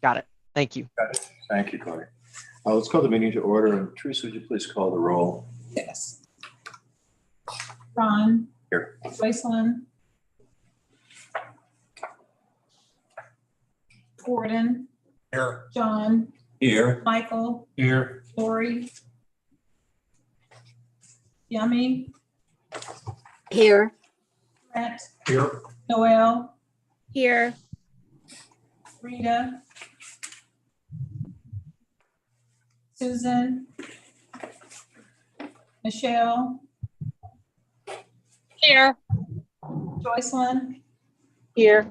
Got it. Thank you. Got it. Thank you, Clay. Let's call the meeting to order. And Teresa, would you please call the roll? Yes. Ron. Here. Joycelyn. Gordon. Here. John. Here. Michael. Here. Lori. Yummy. Here. Brett. Here. Noel. Here. Rita. Susan. Michelle. Here. Joycelyn. Here.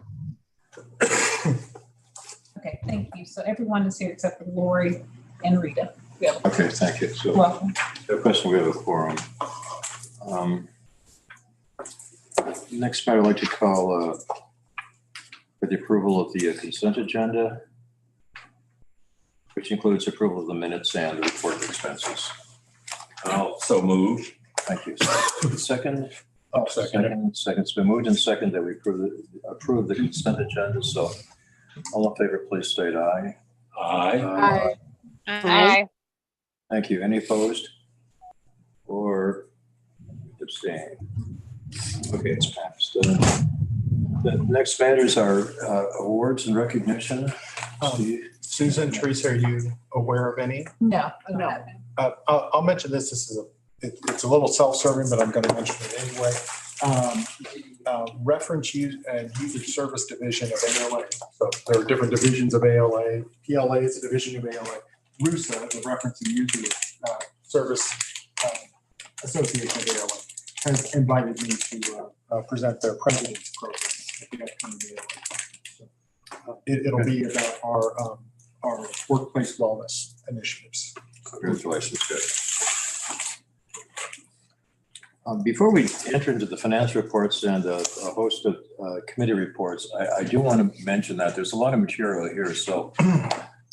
Okay, thank you. So everyone is here except for Lori and Rita. Okay, thank you. So, Welcome. no question, we have a quorum. Next matter I'd like to call for the approval of the consent agenda, which includes approval of the minutes and the report of expenses. So moved. Thank you. Second? I'll second it. Second. It's been moved and second that we approve the consent agenda. So all in favor, please state aye. Aye. Aye. Thank you. Any opposed or abstain? Okay, it's passed. The next matters are awards and recognition. Steve? Susan, Teresa, are you aware of any? No, I don't have it. I'll mention this. This is it's a little self-serving, but I'm going to mention it anyway. Reference use and user service division of ALA. So there are different divisions of ALA. PLA is a division of ALA. RUSA, the Reference and User Service Association of ALA, has invited me to present their president's program at the upcoming ALA. So, it'll be about our workplace wellness initiatives. Congratulations, good. Before we enter into the finance reports and a host of committee reports, I do want to mention that there's a lot of material here. So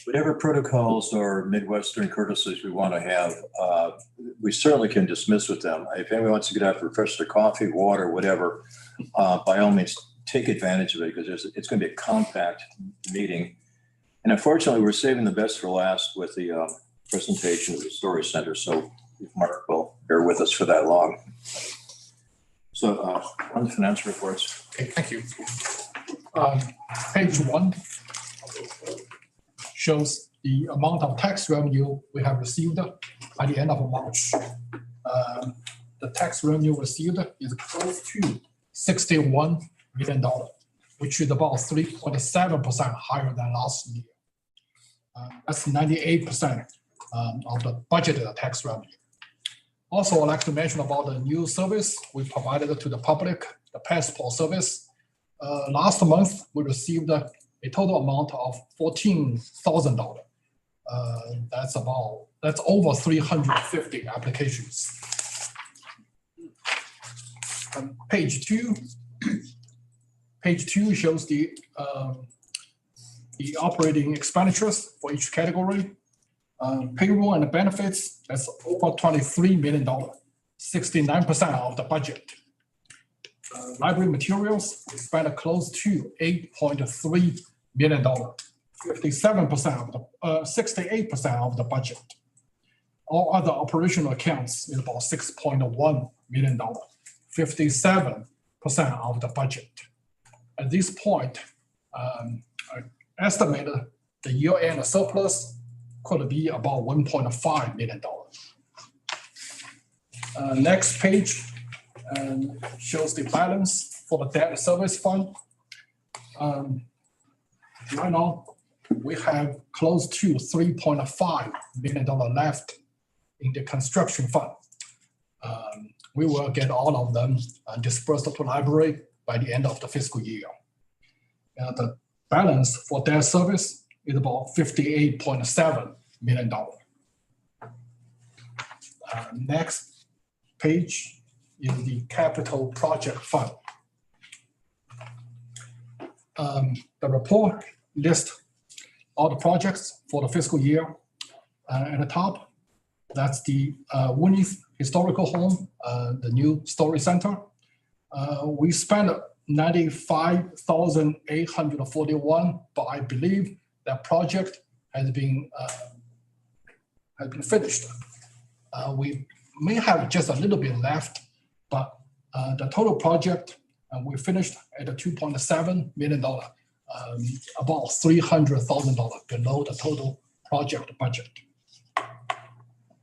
whatever protocols or Midwestern courtesies we want to have, we certainly can dismiss with them. If anyone wants to get out for refresh their coffee, water, whatever, by all means, take advantage of it because it's going to be a compact meeting. And unfortunately, we're saving the best for last with the presentation of the Story Center. So if Mark will bear with us for that long. So on the finance reports. Okay, thank you. Page 1 shows the amount of tax revenue we have received by the end of March. The tax revenue received is close to $61 million, which is about 3.7% higher than last year. That's 98% of the budgeted tax revenue. Also, I'd like to mention about the new service we provided to the public, the passport service. Last month, we received a total amount of $14,000. That's over 350 applications. Page 2 shows the operating expenditures for each category. Payroll and benefits, that's over $23 million, 69% of the budget. Library materials, we spent close to $8.3 million, 68% of the budget. All other operational accounts is about $6.1 million, 57% of the budget. At this point, I estimated the year-end surplus could be about $1.5 million. Next page shows the balance for the debt service fund. Right now, we have close to $3.5 million left in the construction fund. We will get all of them dispersed to library by the end of the fiscal year. The balance for debt service is about $58.7 million. Next page is the capital project fund. The report lists all the projects for the fiscal year. At the top, that's the Winnie's Historical Home, the new Story Center. We spent $95,841, but I believe that project has been finished. We may have just a little bit left, but the total project we finished at a $2.7 million, about $300,000 below the total project budget.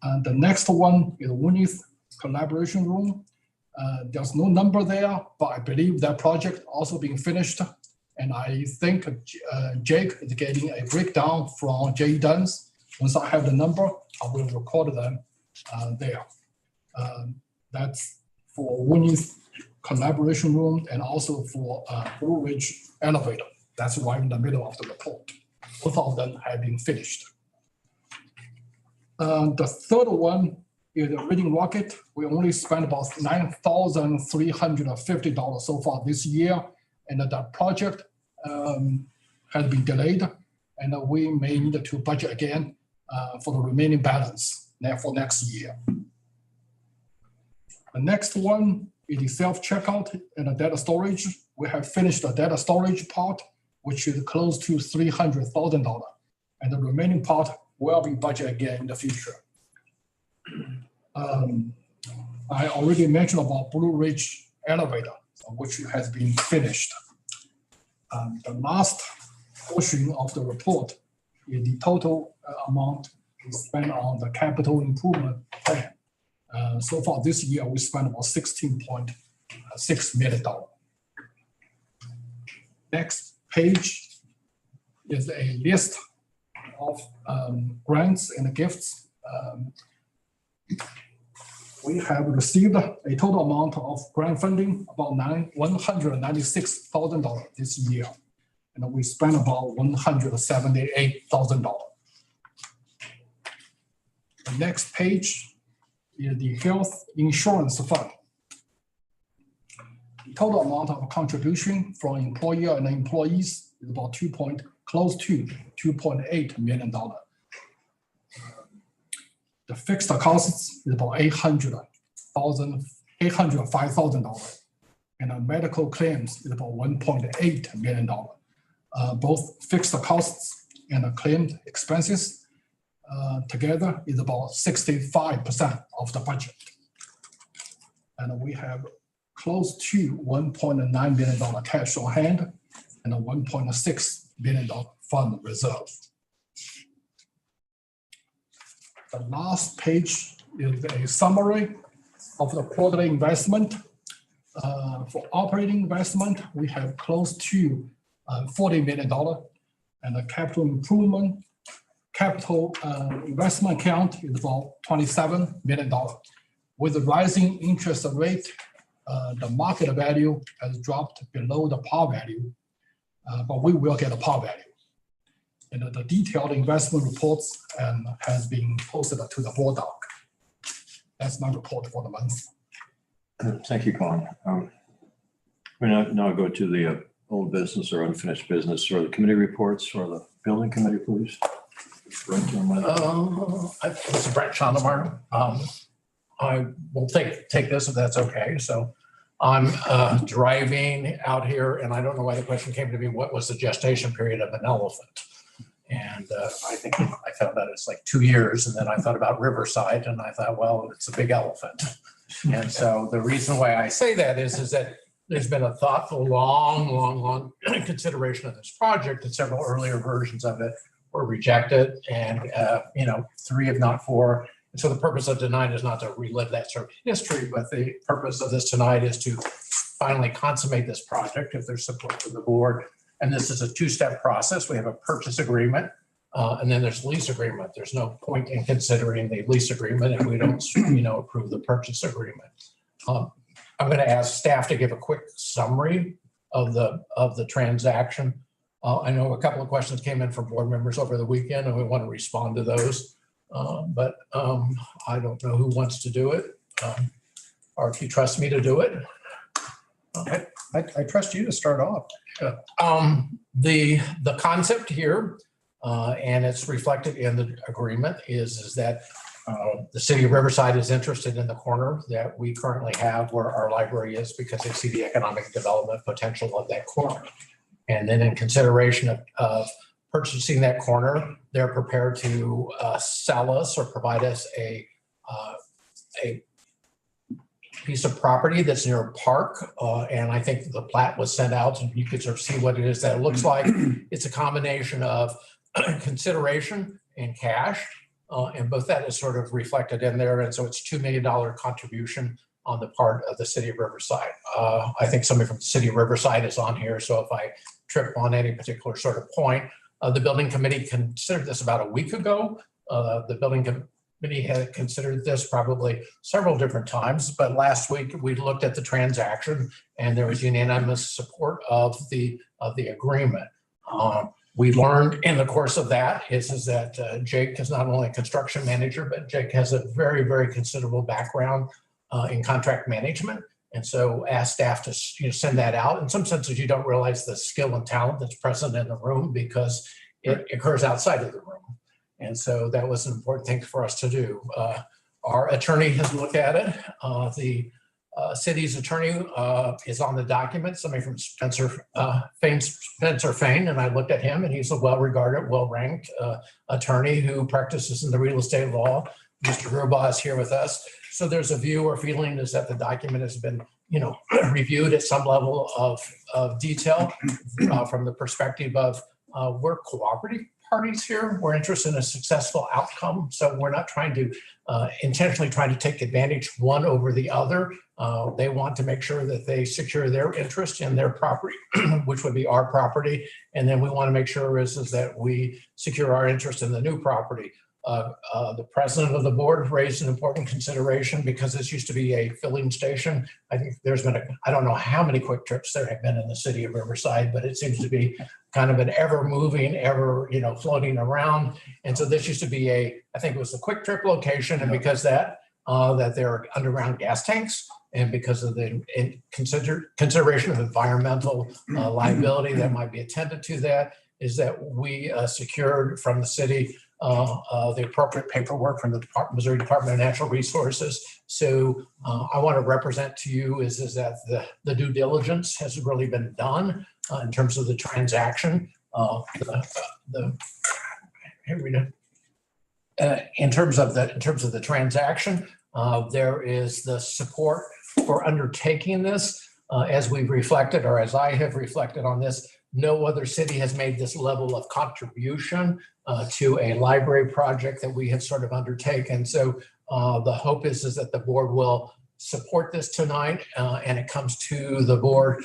And the next one is Winnie's collaboration room. There's no number there, but I believe that project also being finished. And I think Jake is getting a breakdown from Jay Dunn's. Once I have the number, I will record them there. That's for Winnie's collaboration room and also for Blue Ridge elevator. That's right in the middle of the report. Both of them have been finished. The third one is the Reading Rocket. We only spent about $9,350 so far this year, and that project has been delayed, and we may need to budget again for the remaining balance for next year. The next one is the self-checkout and the data storage. We have finished the data storage part, which is close to $300,000, and the remaining part will be budgeted again in the future. I already mentioned about Blue Ridge elevator, which has been finished. The last portion of the report is the total amount spent on the capital improvement plan. So far this year, we spent about $16.6 million. Next page is a list of grants and gifts. We have received a total amount of grant funding, about $196,000 this year. And we spent about $178,000. The next page is the health insurance fund. The total amount of contribution from employer and employees is about close to $2.8 million. The fixed costs is about $805,000, and the medical claims is about $1.8 million. Both fixed costs and the claimed expenses together is about 65% of the budget. And we have close to $1.9 million cash on hand and a $1.6 billion fund reserve. The last page is a summary of the quarterly investment. For operating investment, we have close to $40 million, and the capital investment account is about $27 million. With the rising interest rate, the market value has dropped below the par value, but we will get a par value. And the detailed investment reports has been posted to the board doc. That's my report for the month. Thank you, Con. We now go to the old business or unfinished business or the committee reports or the building committee, please. This is Brett Schondemeyer. I will take this if that's okay. So I'm driving out here, and I don't know why the question came to me, what was the gestation period of an elephant? And I think I found out it's like 2 years. And then I thought about Riverside, and I thought, well, it's a big elephant. And so the reason why I say that is that there's been a thoughtful, long consideration of this project, and several earlier versions of it were rejected, and 3 if not 4. And so the purpose of tonight is not to relive that sort of history, but the purpose of this tonight is to finally consummate this project if there's support from the board. And this is a 2-step process. We have a purchase agreement, and then there's lease agreement. There's no point in considering the lease agreement if we don't, approve the purchase agreement. I'm going to ask staff to give a quick summary of the transaction. I know a couple of questions came in from board members over the weekend, and we want to respond to those. But I don't know who wants to do it, or if you trust me to do it. I trust you to start off. The concept here, and it's reflected in the agreement, is that the city of Riverside is interested in the corner that we currently have where our library is, because they see the economic development potential of that corner. And then in consideration of purchasing that corner. They're prepared to sell us or provide us a piece of property that's near a park. And I think the plat was sent out and you could sort of see what it is that it looks like. It's a combination of consideration and cash. And both that is sort of reflected in there. And so it's $2 million contribution on the part of the city of Riverside. I think somebody from the city of Riverside is on here. So if I trip on any particular sort of point, the building committee considered this about a week ago. The building committee had considered this probably several different times, but last week we looked at the transaction and there was unanimous support of the agreement. We learned in the course of that is that Jake is not only a construction manager, but Jake has a very, very considerable background in contract management. And so asked staff to send that out. In some senses, you don't realize the skill and talent that's present in the room because it occurs outside of the room. And so that was an important thing for us to do. Our attorney has looked at it. The city's attorney is on the document, somebody from Spencer Fane, and I looked at him and he's a well-regarded, well-ranked attorney who practices in the real estate law. Mr. Gerbaugh is here with us. So there's a view or feeling is that the document has been, reviewed at some level of detail from the perspective of we're cooperative parties here. We're interested in a successful outcome. So we're not trying to intentionally trying to take advantage one over the other. They want to make sure that they secure their interest in their property, which would be our property. And then we want to make sure is that we secure our interest in the new property. The president of the board raised an important consideration because this used to be a filling station. I think there's been I don't know how many quick trips there have been in the city of Riverside, but it seems to be kind of an ever moving, ever, floating around. And so this used to be I think it was a quick trip location. And because that there are underground gas tanks and because of the consideration of environmental liability that might be attended to that is that we secured from the city the appropriate paperwork from the Missouri Department of Natural Resources. So I want to represent to you is that the due diligence has really been done in terms of the transaction. Here we go. In terms of the transaction, there is the support for undertaking this as we've reflected, or as I have reflected on this. No other city has made this level of contribution to a library project that we have sort of undertaken. So the hope is that the board will support this tonight and it comes to the board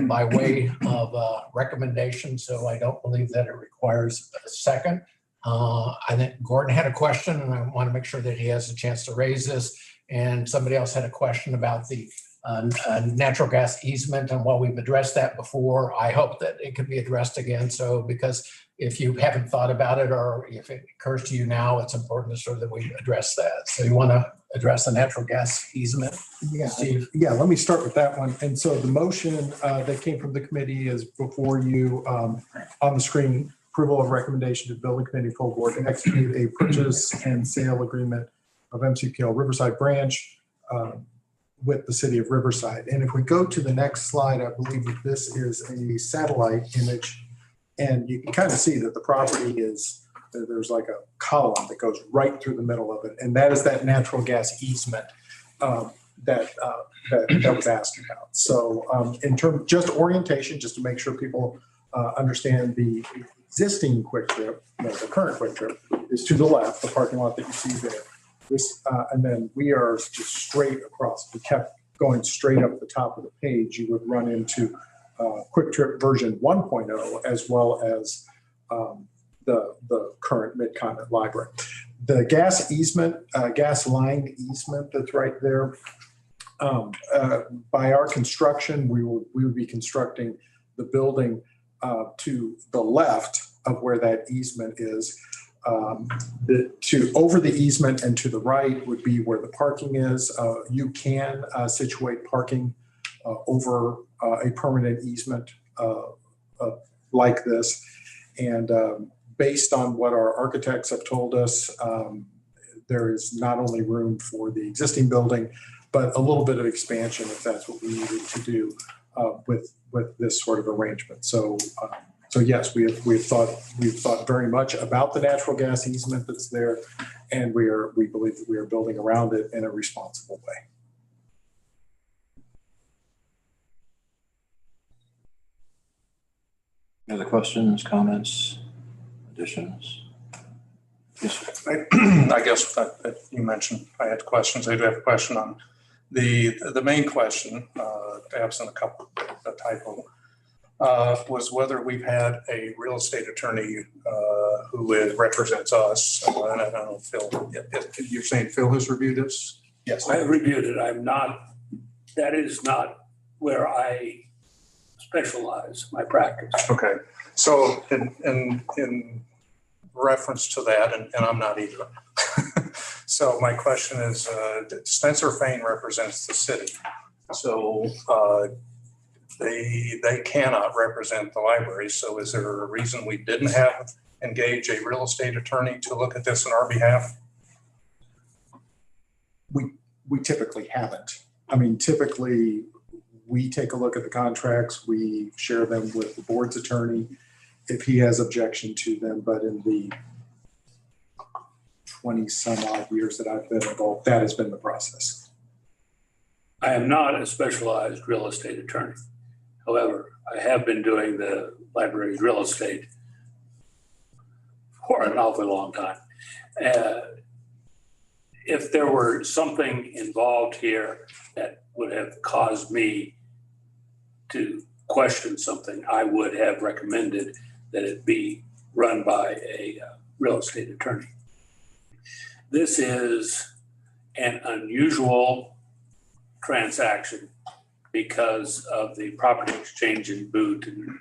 by way of recommendation. So I don't believe that it requires a second. I think Gordon had a question and I want to make sure that he has a chance to raise this. And somebody else had a question about the natural gas easement. And while we've addressed that before, I hope that it could be addressed again. So because if you haven't thought about it or if it occurs to you now, it's important to sort of that we address that. So you want to address the natural gas easement, Steve? Yeah, let me start with that one. And so the motion that came from the committee is before you on the screen. Approval of recommendation to the building committee full board to execute a purchase and sale agreement of MCPL Riverside Branch with the city of Riverside. And if we go to the next slide, I believe that this is a satellite image. And you can kind of see that the property there's like a column that goes right through the middle of it. And that is that natural gas easement that was asked about. So in terms, just orientation, just to make sure people understand the existing Quick Trip, the current Quick Trip is to the left, the parking lot that you see there. This, and then we are just straight across. If we kept going straight up the top of the page, you would run into Quick Trip version 1.0 as well as the current Mid-Continent Library. The gas easement, gas line easement that's right there, by our construction, we would be constructing the building to the left of where that easement is. Over the easement and to the right would be where the parking is. You can situate parking over a permanent easement like this. And based on what our architects have told us, there is not only room for the existing building, but a little bit of expansion if that's what we needed to do with this sort of arrangement. So So yes, we've thought very much about the natural gas easement that's there, and we believe that we are building around it in a responsible way. Any other questions, comments, additions? Yes, I guess that you mentioned I had questions. I do have a question on the main question, absent a couple, a typo, was whether we've had a real estate attorney who represents us. And I don't know, Phil, if you're saying Phil has reviewed this? Yes. I reviewed it. That is not where I specialize, my practice. Okay. So in reference to that, and I'm not either. So my question is, Spencer Fain represents the city. So they cannot represent the library. So is there a reason we didn't engage a real estate attorney to look at this on our behalf? We typically haven't. I mean, typically we take a look at the contracts, we share them with the board's attorney if he has objection to them, but in the 20 some odd years that I've been involved, that has been the process. I am not a specialized real estate attorney. However, I have been doing the library's real estate for an awfully long time. If there were something involved here that would have caused me to question something, I would have recommended that it be run by a real estate attorney. This is an unusual transaction because of the property exchange in Boot and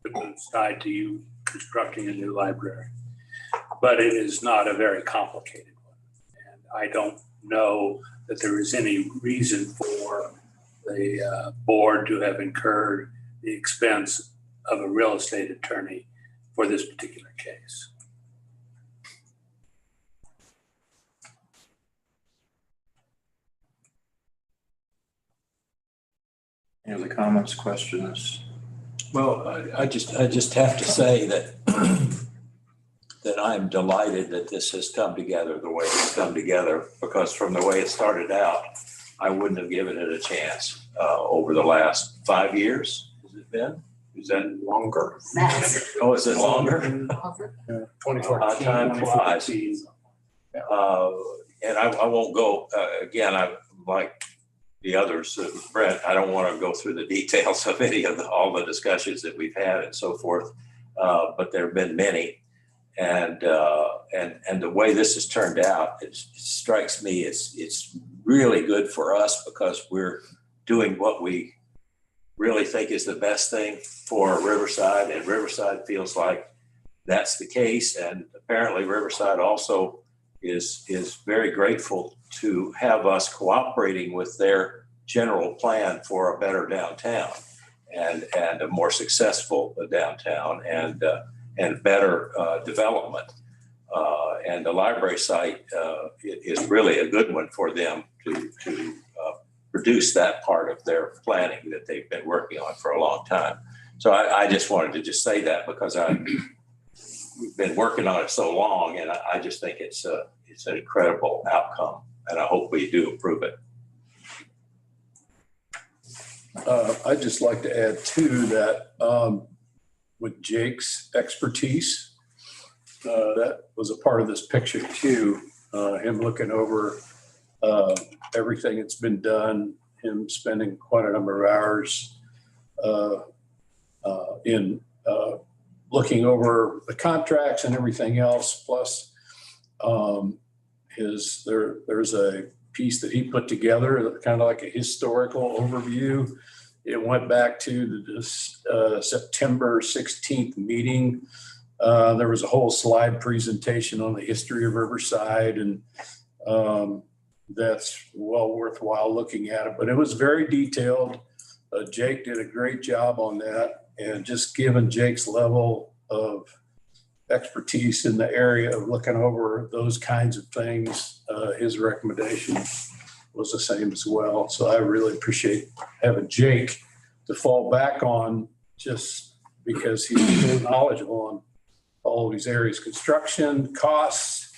the Boots tied to you constructing a new library. But it is not a very complicated one. And I don't know that there is any reason for the board to have incurred the expense of a real estate attorney for this particular case. Any other comments, questions? Well, I just have to say that that I'm delighted that this has come together the way it's come together, because from the way it started out, I wouldn't have given it a chance over the last 5 years. Has it been? Is that Longer. Oh, is it longer? 2014. Time flies. And I won't go, again, I'm like the others, Brent, I don't want to go through the details of any of all the discussions that we've had and so forth, but there have been many. And the way this has turned out, it strikes me it's really good for us because we're doing what we really think is the best thing for Riverside, and Riverside feels like that's the case. And apparently Riverside also is very grateful to have us cooperating with their general plan for a better downtown and a more successful downtown and better development. And the library site is really a good one for them to produce that part of their planning that they've been working on for a long time. So I just wanted to just say that because we've been working on it so long, and I just think it's an incredible outcome, and I hope we do improve it. I'd just like to add too that with Jake's expertise, that was a part of this picture too. Him looking over everything that's been done, him spending quite a number of hours in looking over the contracts and everything else. Plus, there's a piece that he put together, kind of like a historical overview. It went back to the September 16th meeting. There was a whole slide presentation on the history of Riverside, and that's well worthwhile looking at it. But it was very detailed. Jake did a great job on that, and just given Jake's level of expertise in the area of looking over those kinds of things, his recommendation was the same as well. So I really appreciate having Jake to fall back on, just because he's very knowledgeable on all these areas, construction, costs,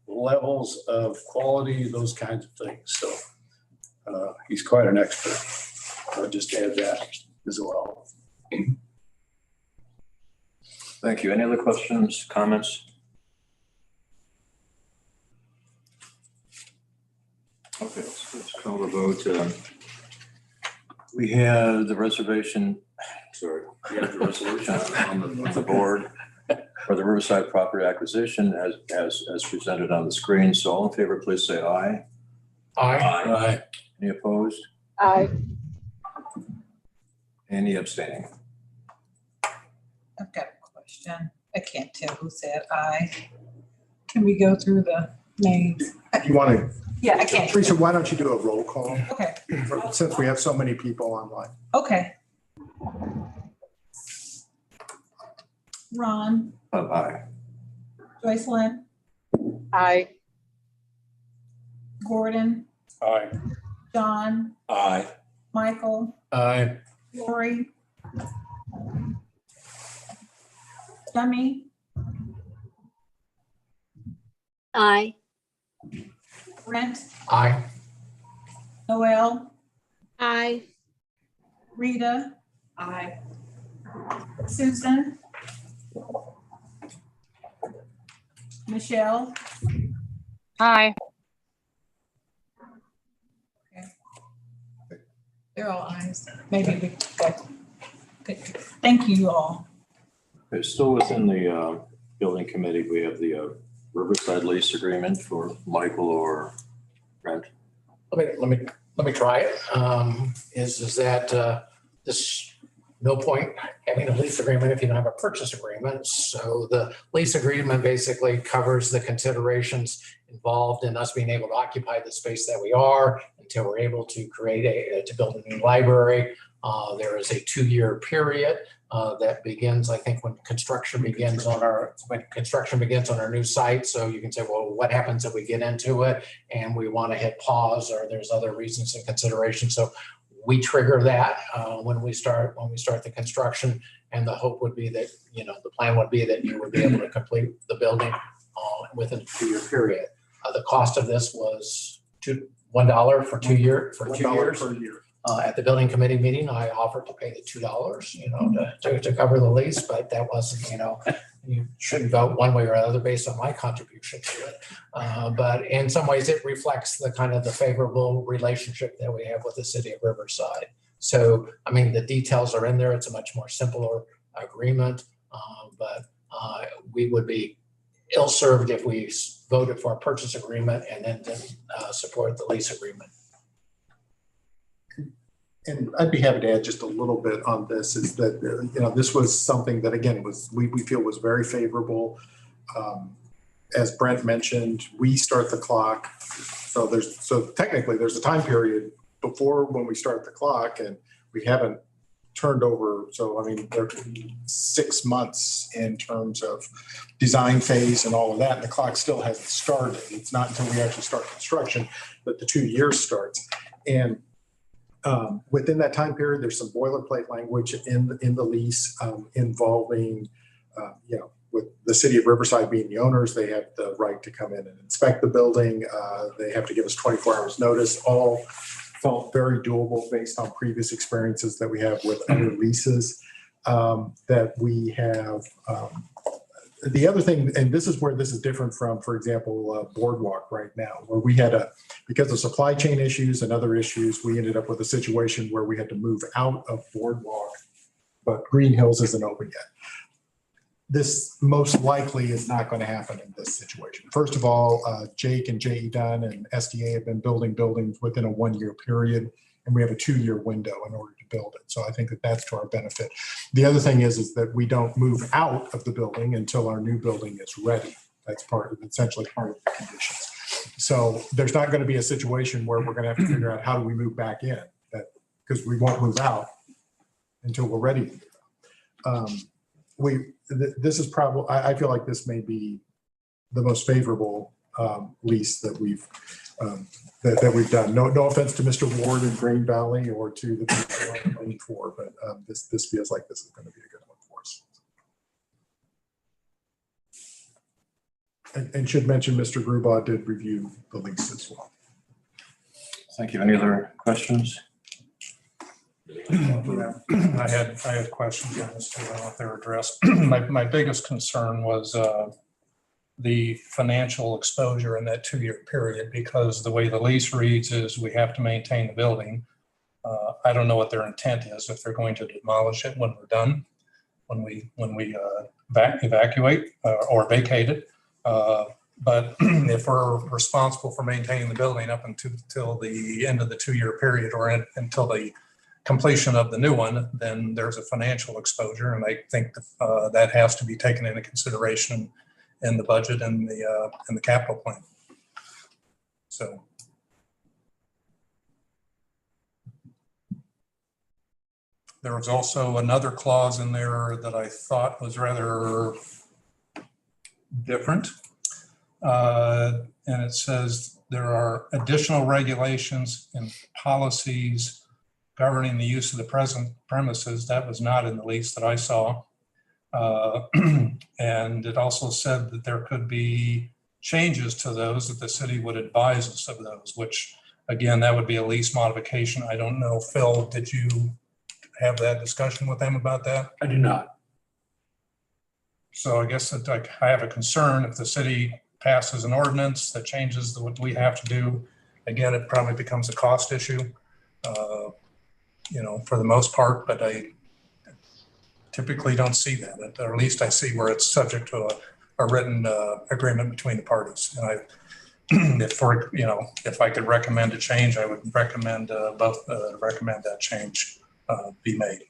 levels of quality, those kinds of things. So he's quite an expert. I'll just add that as well. Thank you. Any other questions, comments? Okay, let's call the vote. We have the reservation, we have the resolution on the board for the Riverside property acquisition as presented on the screen. So all in favor, please say aye. Aye. Any opposed? Aye. Any abstaining? I've got a question. I can't tell who said aye. Can we go through the names? You want to, Yeah, I can't. Teresa, why don't you do a roll call Okay, since we have so many people online? okay. Ron, Aye. Joycelyn, Aye. Gordon, Aye. John, Aye. Michael, Aye. Lori, Dummy, Aye. Brent, Aye. Noel, Aye. Rita. Aye. Susan. Michelle. Aye. They're all ayes. Maybe we, good. Thank you all. Okay, still within the building committee, we have the Riverside lease agreement for Michael or Brent. Let me try it. Is that this no point having a lease agreement if you don't have a purchase agreement. So the lease agreement basically covers the considerations involved in us being able to occupy the space that we are until we're able to create to build a new library. There is a 2-year period that begins, I think, when construction begins on our new site. So you can say, well, what happens if we get into it and we want to hit pause, or there's other reasons and considerations. So we trigger that when we start the construction, and the hope would be that, the plan would be that you would be able to complete the building within a 2-year period. The cost of this was $1 for 2 years. $1 per year. At the building committee meeting, I offered to pay the $2, to cover the lease, but that wasn't, you shouldn't vote one way or another based on my contribution to it. But in some ways, it reflects the kind of the favorable relationship that we have with the city of Riverside. So, I mean, the details are in there. It's a much more simpler agreement, but we would be ill-served if we voted for a purchase agreement and then didn't support the lease agreement. And I'd be happy to add just a little bit on this, is that, this was something that, again, we feel was very favorable. As Brent mentioned, we start the clock. So technically there's a time period before when we start the clock, and we haven't turned over. So, I mean, there could be 6 months in terms of design phase and all of that. And the clock still hasn't started. It's not until we actually start construction that the 2 years starts. And within that time period, there's some boilerplate language in the lease involving, with the city of Riverside being the owners, they have the right to come in and inspect the building. They have to give us 24 hours notice. All felt very doable based on previous experiences that we have with other leases that we have. The other thing, and this is where this is different from, for example, Boardwalk right now, where we had because of supply chain issues and other issues, we ended up with a situation where we had to move out of Boardwalk, but Green Hills isn't open yet. This most likely is not going to happen in this situation. First of all, Jake and J.E. Dunn and SDA have been building buildings within a 1-year period, and we have a 2-year window in order to build it. So I think that that's to our benefit. The other thing is that we don't move out of the building until our new building is ready. That's essentially part of the conditions. So there's not going to be a situation where we're going to have to figure out how do we move back in, because we won't move out until we're ready to move out. This is probably, I feel like this may be the most favorable lease that we've done. No offense to Mr. Ward in Green Valley or to the people I'm paying for, but this feels like this is going to be a good And should mention, Mr. Grubauer did review the lease as well. Thank you. Any other questions? I had questions on this, I don't know if they were addressed. My biggest concern was the financial exposure in that 2-year period, because the way the lease reads is we have to maintain the building. I don't know what their intent is, if they're going to demolish it when we're done, when we evacuate or vacate it. But if we're responsible for maintaining the building up until the end of the 2-year period or until the completion of the new one, then there's a financial exposure. And I think that has to be taken into consideration in the budget and the capital plan. So. There was also another clause in there that I thought was rather different. And it says there are additional regulations and policies governing the use of the present premises. That was not in the lease that I saw. And it also said that there could be changes to those, that the city would advise us of those, which again, that would be a lease modification. I don't know, Phil, did you have that discussion with them about that? I do not. So I guess that I have a concern if the city passes an ordinance that changes what we have to do. Again, it probably becomes a cost issue, for the most part, but I typically don't see that, or at least I see where it's subject to a written agreement between the parties. And if I could recommend a change, I would recommend recommend that change be made.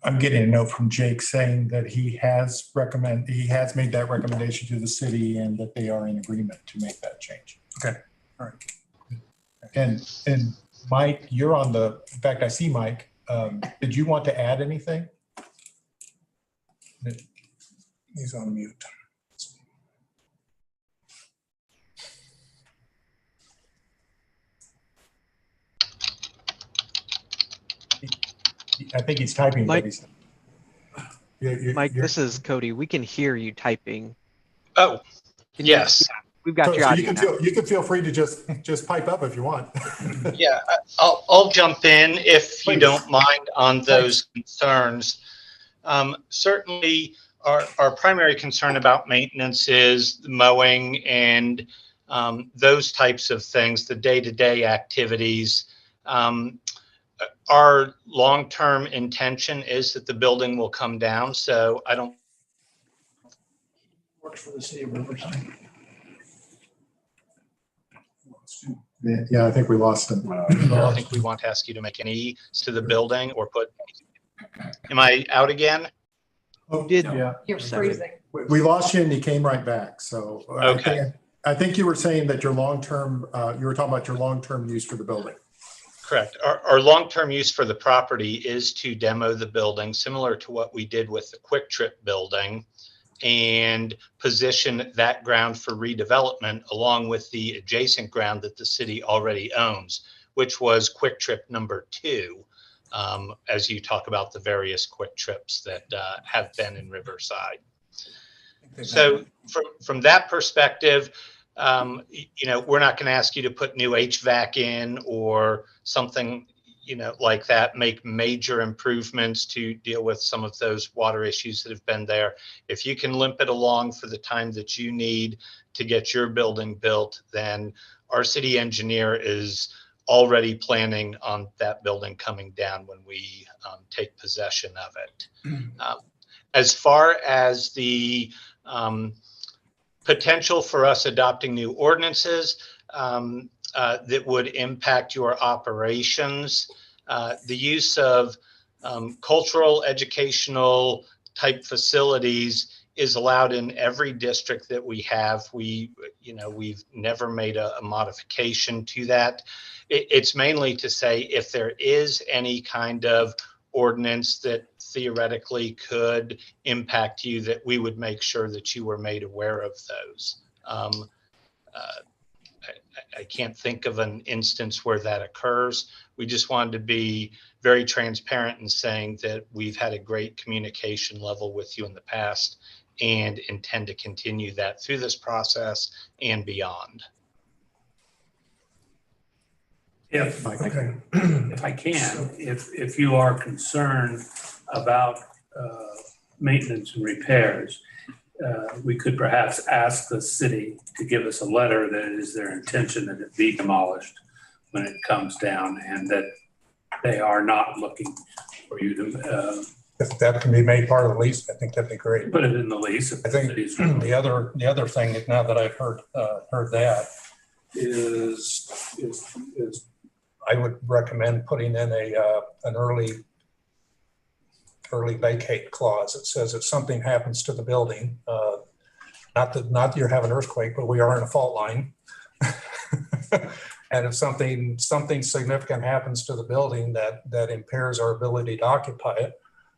I'm getting a note from Jake saying that he has made that recommendation to the city and that they are in agreement to make that change. Okay, all right. And Mike, you're on in fact, I see Mike. Did you want to add anything? He's on mute. I think he's typing. Mike, Mike, this is Cody. We can hear you typing. Oh, yes. We've got your audio. You can feel free to just pipe up if you want. Yeah, I'll jump in if you don't mind on those concerns. Certainly, our primary concern about maintenance is the mowing and those types of things, the day-to-day activities. Our long-term intention is that the building will come down, so I don't. Works for the city of Riverside. Yeah, I think we lost him. I don't think we want to ask you to make any to the building or put. Am I out again? Yeah. You're freezing. We lost you and you came right back. So Okay. I think you were saying that your long-term, you were talking about your long-term use for the building. Correct. Our long-term use for the property is to demo the building, similar to what we did with the Quick Trip building, and position that ground for redevelopment along with the adjacent ground that the city already owns, which was Quick Trip number 2, as you talk about the various Quick Trips that have been in Riverside. So from that perspective, we're not going to ask you to put new HVAC in or something, like that, make major improvements to deal with some of those water issues that have been there. If you can limp it along for the time that you need to get your building built, then our city engineer is already planning on that building coming down when we take possession of it. As far as the potential for us adopting new ordinances that would impact your operations, the use of cultural, educational type facilities is allowed in every district that we have. We've never made a modification to that. It's mainly to say if there is any kind of ordinance that theoretically could impact you, that we would make sure that you were made aware of those. I can't think of an instance where that occurs. We just wanted to be very transparent in saying that we've had a great communication level with you in the past, and intend to continue that through this process and beyond. If I can, if you are concerned about maintenance and repairs, we could perhaps ask the city to give us a letter that it is their intention that it be demolished when it comes down, and that they are not looking for you to If that can be made part of the lease, I think that'd be great. put it in the lease. If I think the other thing, now that I've heard that, is I would recommend putting in an early vacate clause that says if something happens to the building, not that you're having an earthquake, but we are in a fault line. And if something significant happens to the building that impairs our ability to occupy it,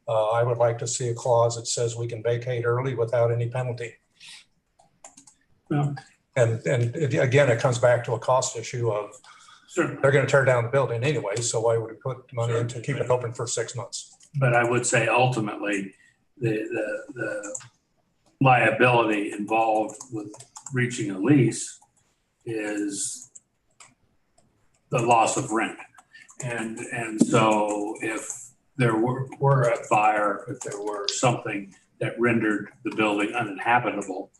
I would like to see a clause that says we can vacate early without any penalty. Well, and again, it comes back to a cost issue of sure. They're going to tear down the building anyway, so why would we put money in to keep it open for 6 months? But I would say ultimately, the liability involved with reaching a lease is the loss of rent. And so if there were a fire, if there were something that rendered the building uninhabitable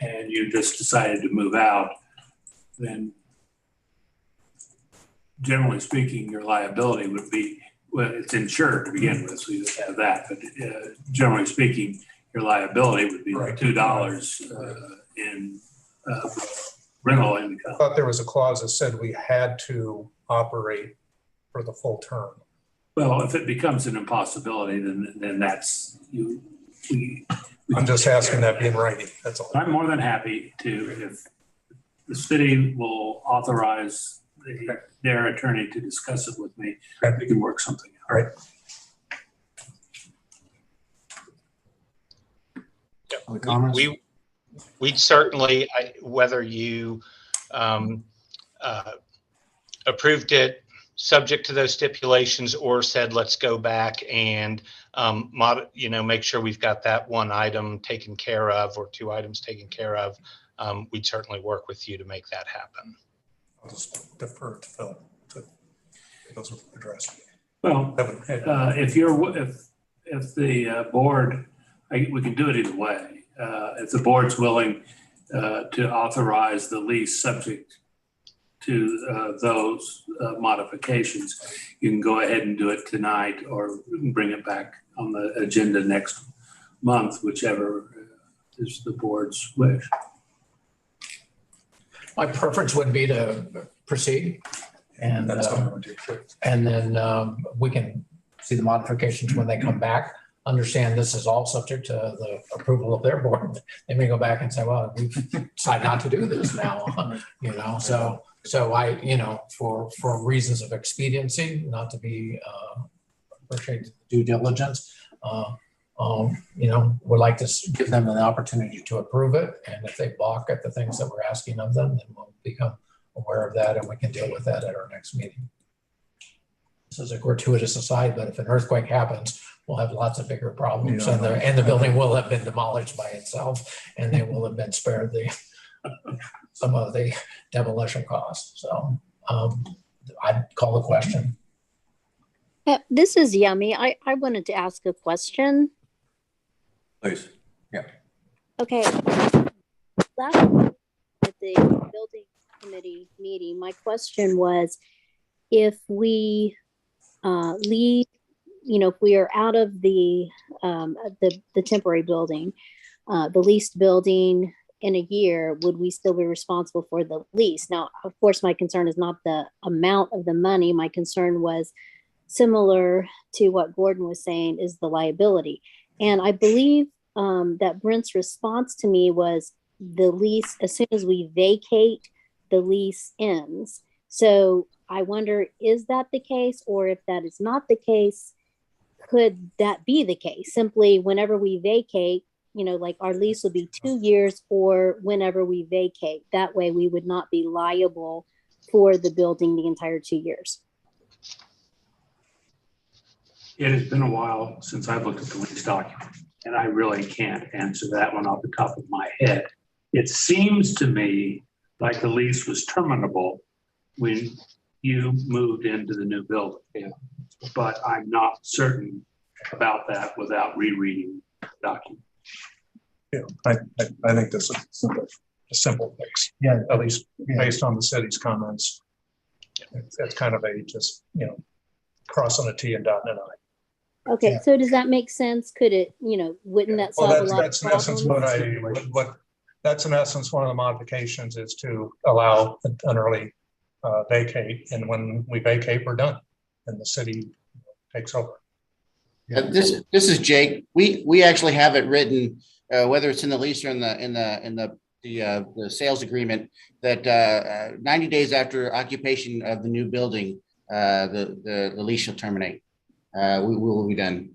and you just decided to move out, then generally speaking, your liability would be, well, it's insured to begin with, so you would have that. But generally speaking, your liability would be Right. $2 in rental income. I thought there was a clause that said we had to operate for the full term. Well, if it becomes an impossibility, then that's you. I'm just asking that be in writing, that's all. I'm more than happy to, if the city will authorize their attorney to discuss it with me, we can work something out. All right. Other comments? We'd certainly, whether you approved it subject to those stipulations or said, let's go back and make sure we've got that one item taken care of or two items taken care of, we'd certainly work with you to make that happen. I'll just defer to Phil to get those addressed. Well, if the board, we can do it either way. If the board's willing to authorize the lease subject to those modifications, you can go ahead and do it tonight or bring it back on the agenda next month, whichever is the board's wish. My preference would be to proceed and That's what I'm going to do. and then we can see the modifications when they come back. Understand this is all subject to the approval of their board. They may go back and say, well, we decided not to do this now, so I, for reasons of expediency, not to be appreciate due diligence, would like to give them an opportunity to approve it. And if they balk at the things that we're asking of them, then we'll become aware of that and we can deal with that at our next meeting. This is a gratuitous aside, but if an earthquake happens, we'll have lots of bigger problems, and the building will have been demolished by itself, and they will have been spared some of the demolition costs. So I'd call the question. This is Yummy. I wanted to ask a question. Please. Yeah. Okay. Last at the building committee meeting, my question was, if we leave, if we are out of the temporary building, the leased building in a year, would we still be responsible for the lease? Now, of course, my concern is not the amount of the money. My concern was similar to what Gordon was saying, is the liability. And I believe that Brent's response to me was the lease, as soon as we vacate, the lease ends. So I wonder, is that the case? Or if that is not the case, could that be the case? Simply whenever we vacate, like our lease would be 2 years or whenever we vacate. That way we would not be liable for the building the entire 2 years. It has been a while since I've looked at the lease document. and I really can't answer that one off the top of my head. It seems to me like the lease was terminable when you moved into the new building. Yeah. But I'm not certain about that without rereading the document. Yeah, I think this is a simple fix. Yeah. At least based on the city's comments. It's kind of a just, crossing a T and dotting an I. Okay, Yeah. so does that make sense? Could it, wouldn't that Well, solve a lot of that's in essence problems? that's in essence one of the modifications is to allow an early vacate, and when we vacate, we're done, and the city takes over. This is Jake. We actually have it written, whether it's in the lease or in the sales agreement, that 90 days after occupation of the new building, the lease shall terminate. We will be done.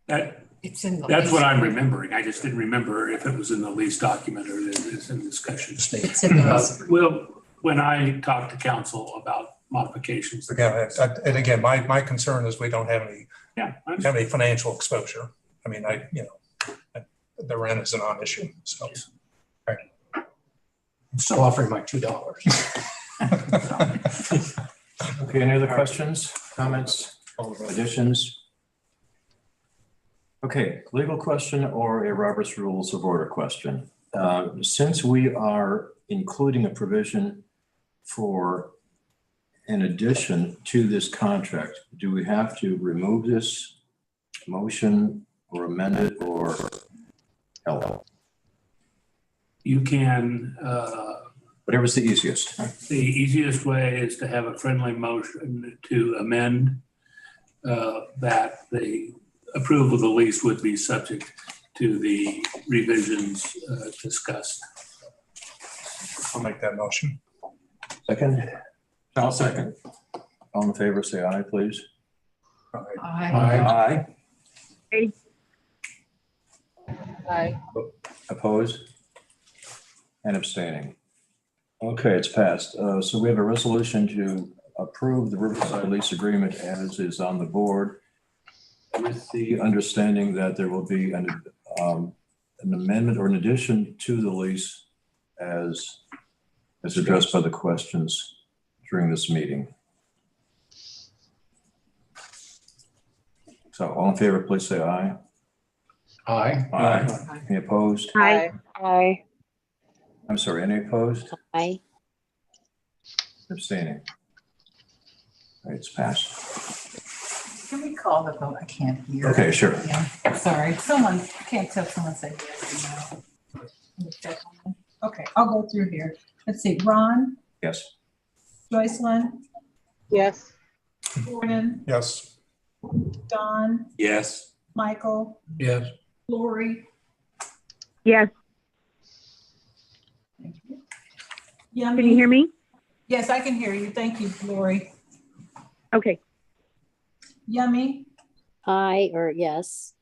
That's what I'm remembering. I just didn't remember if it was in the lease document or it's in discussion. It's in the Well, when I talk to council about modifications. And again, my concern is we don't have any financial exposure. I mean, the rent is a non-issue, so. Right. I'm still offering my $2. Okay, any other questions, comments, additions? Okay, legal question or a Robert's Rules of Order question. Since we are including a provision for an addition to this contract, do we have to remove this motion or amend it or help? You can, whatever's the easiest. the easiest way is to have a friendly motion to amend that the approval of the lease would be subject to the revisions discussed. I'll make that motion. Second? I'll second. All in favor, say aye, please. I. Aye. Aye. Opposed? And abstaining. Okay, it's passed. So we have a resolution to approve the Riverside lease agreement as is on the board, with the understanding that there will be an amendment or an addition to the lease as addressed by the questions during this meeting. So all in favor, please say aye. Aye. Aye. Any opposed? Aye. Aye. I'm sorry, any opposed? Aye. Abstaining. All right, it's passed. Can we call the vote? I can't hear. Okay, sure. Yeah, sorry. I can't tell if someone said yes or no. Okay, I'll go through here. Let's see, Ron, Yes. Joycelyn, Yes. Gordon, Yes. Don, Yes. Michael, Yes. Lori. Yes. Thank you. Can you hear me? Yes, I can hear you. Thank you, Lori. Okay. Yummy. Aye or yes.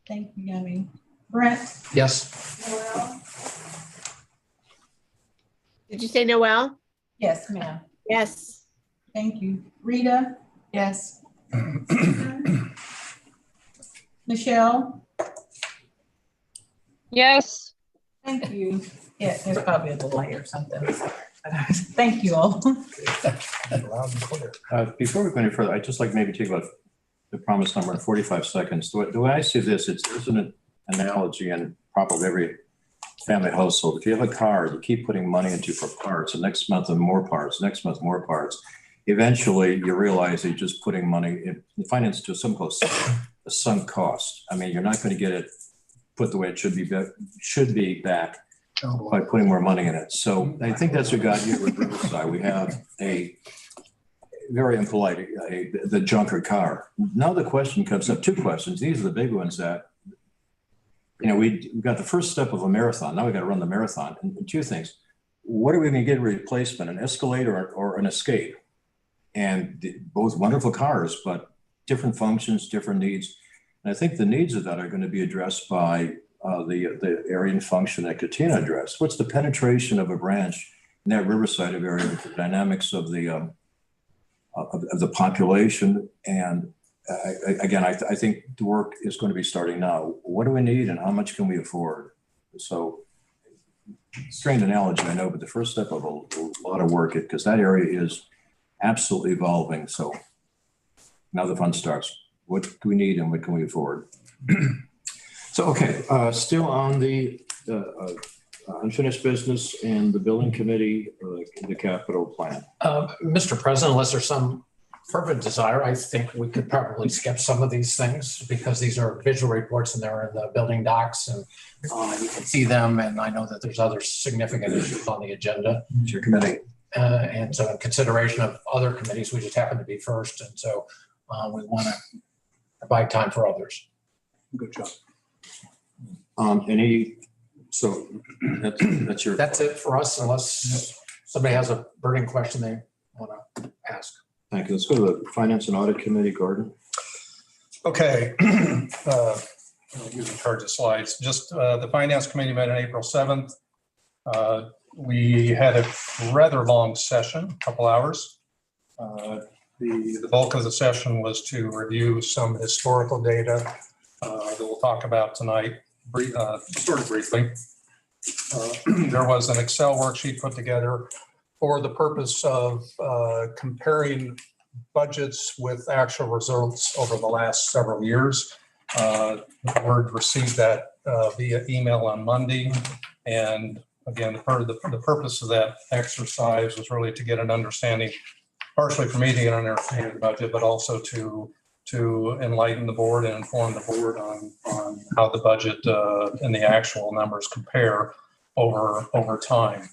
Thank you, Yummy. Brent. Yes. Noel. Did you say Noel? Yes, ma'am. Yes. Thank you. Rita. Yes. Michelle. Yes. Thank you. Yeah, there's probably a delay or something. Thank you all. Loud and clear. Before we go any further, I'd just like maybe take about the promised number in 45 seconds. The way I see this, there's an analogy in probably every family household. If you have a car, you keep putting money into for parts, and next month more parts, next month more parts. Eventually, you realize that you're just putting money in finance to some close a sunk cost. I mean, you're not going to get it put the way it should be back by putting more money in it. So I think that's what got here with Riverside. We have a very impolite, the junker car. Now the question comes up, two questions. These are the big ones that, we got the first step of a marathon. Now we got to run the marathon. And two things. What are we going to get a replacement, an Escalade or an Escape? And both wonderful cars, but different functions, different needs. And I think the needs of that are going to be addressed by the area and function that Katina addressed. What's the penetration of a branch in that Riverside area with the dynamics of the population and again, I think the work is going to be starting now. What do we need and how much can we afford? So, strange analogy, I know, but the first step of a lot of work, because that area is absolutely evolving. So now the fun starts. What do we need and what can we afford? So, okay, still on the unfinished business and the building committee, the capital plan. Mr. President, unless there's some fervent desire, I think we could probably skip some of these things because these are visual reports and they're in the building docs and you can see them. And I know that there's other significant issues on the agenda. It's your committee. And so in consideration of other committees, we just happen to be first. And so we want to provide time for others. Good job. So that's your. That's it for us, unless somebody has a burning question they want to ask. Thank you. Let's go to the Finance and Audit Committee, Gordon. Okay. Using charge of slides. Just the Finance Committee met on April 7th. We had a rather long session, a couple hours. The bulk of the session was to review some historical data that we'll talk about tonight, sort of briefly. There was an Excel worksheet put together for the purpose of comparing budgets with actual results over the last several years. The board received that via email on Monday. And again, the purpose of that exercise was really to get an understanding, partially for me to get an understanding of the budget, but also to enlighten the board and inform the board on how the budget and the actual numbers compare over time.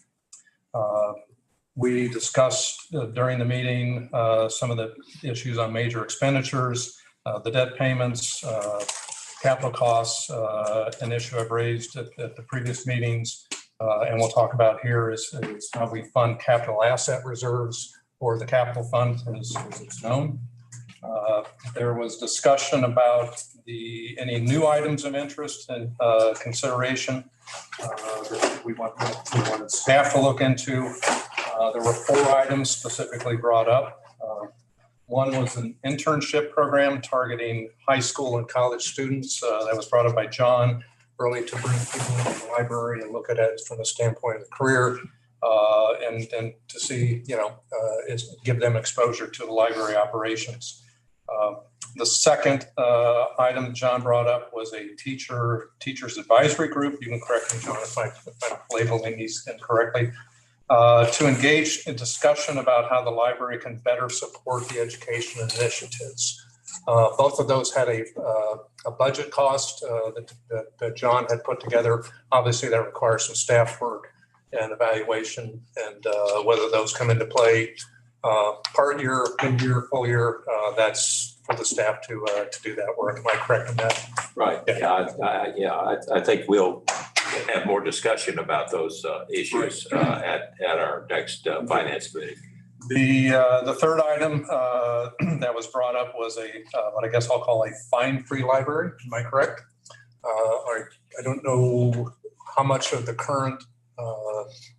We discussed during the meeting some of the issues on major expenditures, the debt payments, capital costs, an issue I've raised at the previous meetings, and we'll talk about here is how we fund capital asset reserves, or the capital fund as it's known. There was discussion about any new items of interest and consideration that we wanted staff to look into. There were 4 items specifically brought up. One was an internship program targeting high school and college students. That was brought up by John, really to bring people into the library and look at it from the standpoint of the career and to see, give them exposure to the library operations. The second item that John brought up was a teacher's advisory group. You can correct me, John, if I'm labeling these incorrectly. To engage in discussion about how the library can better support the education initiatives. Both of those had a budget cost that John had put together. Obviously, that requires some staff work and evaluation, and whether those come into play part year, mid-year, full year, that's for the staff to do that work. Am I correct in that? Right. Yeah, I think we'll have more discussion about those issues at our next finance meeting. The third item that was brought up was what I guess I'll call a fine-free library. Am I correct? I don't know how much of the current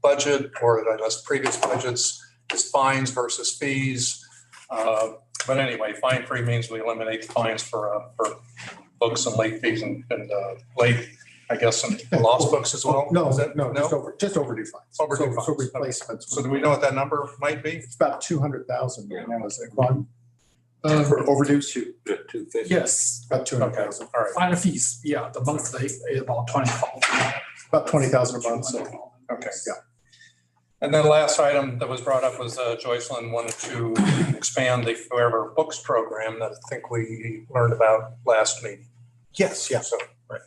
budget or I guess previous budgets is fines versus fees. But anyway, fine-free means we eliminate the fines for books and late fees and late, I guess, some lost books as well. No, just overdue fines. Overdue So fines. replacements. So do we know what that number might be? It's about 200,000 right now, is it, Ron? For overdue? 250. Yes, about 200,000. All right. Final fees, yeah, the monthly is about 20,000. About 20,000 a month, so, Okay. yeah. And then the last item that was brought up was Joycelyn wanted to expand the Forever Books program that I think we learned about last meeting. Yes, yeah. So, right.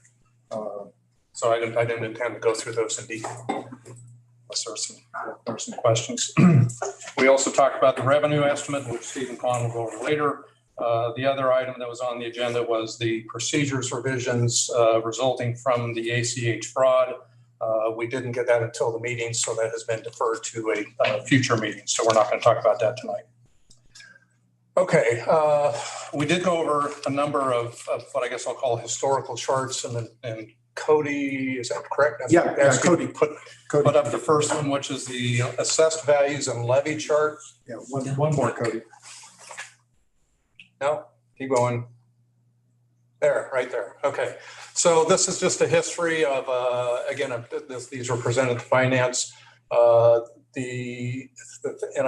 So I didn't intend to go through those in detail. Unless there are some questions. We also talked about the revenue estimate, which Stephen Kahn will go over later. The other item that was on the agenda was the procedures revisions resulting from the ACH fraud. We didn't get that until the meeting, so that has been deferred to a future meeting. So we're not going to talk about that tonight. Okay, we did go over a number of what I guess I'll call historical charts, and Cody, is that correct? Yeah, Cody put up the first one, which is the assessed values and levy chart. Yeah, one more, Cody. No? Keep going. There, right there. Okay. So this is just a history of, again, these were presented to finance. And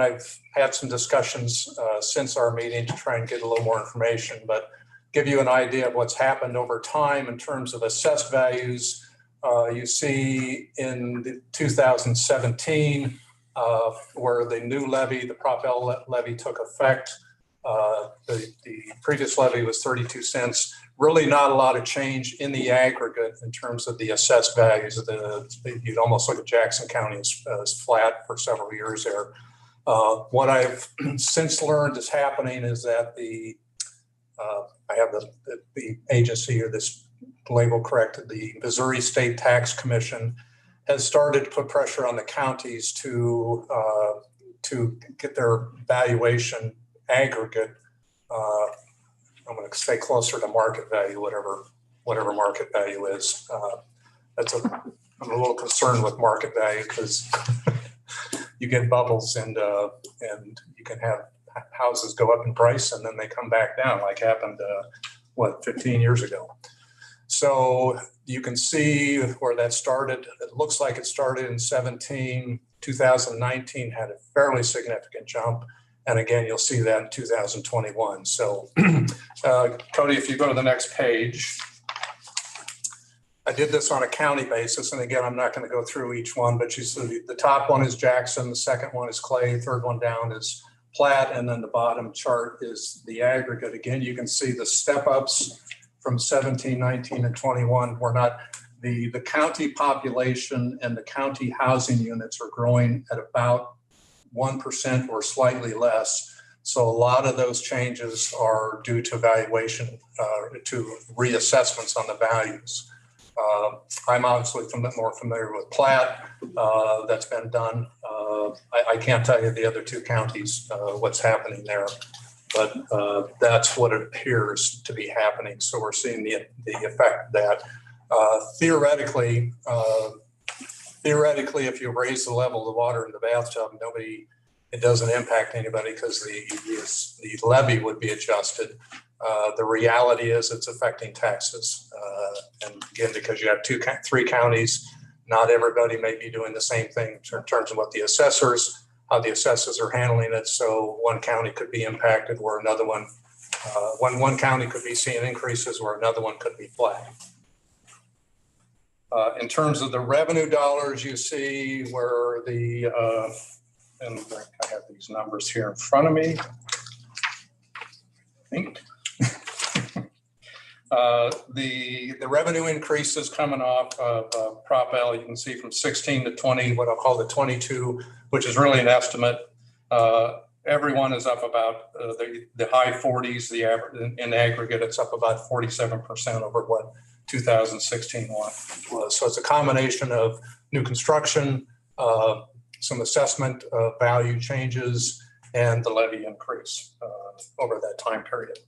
I've had some discussions since our meeting to try and get a little more information, but give you an idea of what's happened over time in terms of assessed values. You see in 2017, where the new levy, the Prop L levy took effect. The previous levy was 32 cents. Really not a lot of change in the aggregate in terms of the assessed values. You'd almost look at Jackson County as flat for several years there. What I've since learned is happening is that I have the agency, or this label corrected, the Missouri State Tax Commission has started to put pressure on the counties to get their valuation aggregate. I'm going to say closer to market value, whatever market value is. I'm a little concerned with market value because you get bubbles and you can have houses go up in price and then they come back down, like happened 15 years ago. So you can see where that started. It looks like it started in 17. 2019 had a fairly significant jump. And again, you'll see that in 2021. So Cody, if you go to the next page, I did this on a county basis. And again, I'm not going to go through each one, but you see the top one is Jackson, the second one is Clay, third one down is Platte, and then the bottom chart is the aggregate. Again, you can see the step ups from 17, 19, and 21 were not, the county population and the county housing units are growing at about 1% or slightly less. So a lot of those changes are due to valuation, to reassessments on the values. I'm obviously more familiar with Platte. That's been done. I can't tell you the other two counties, what's happening there, but that's what it appears to be happening. So we're seeing the effect of that. Theoretically, if you raise the level of the water in the bathtub, it doesn't impact anybody because the levy would be adjusted. The reality is it's affecting taxes. And again, because you have three counties, not everybody may be doing the same thing in terms of how the assessors are handling it. So one county could be impacted where another one, one county could be seeing increases where another one could be flat. In terms of the revenue dollars, you see where and I have these numbers here in front of me. I think. The revenue increases coming off of Prop L, you can see from 16 to 20, what I'll call the 22, which is really an estimate. Everyone is up about the high 40s, the average in aggregate, it's up about 47% over what 2016 was. So it's a combination of new construction, some assessment value changes, and the levy increase over that time period.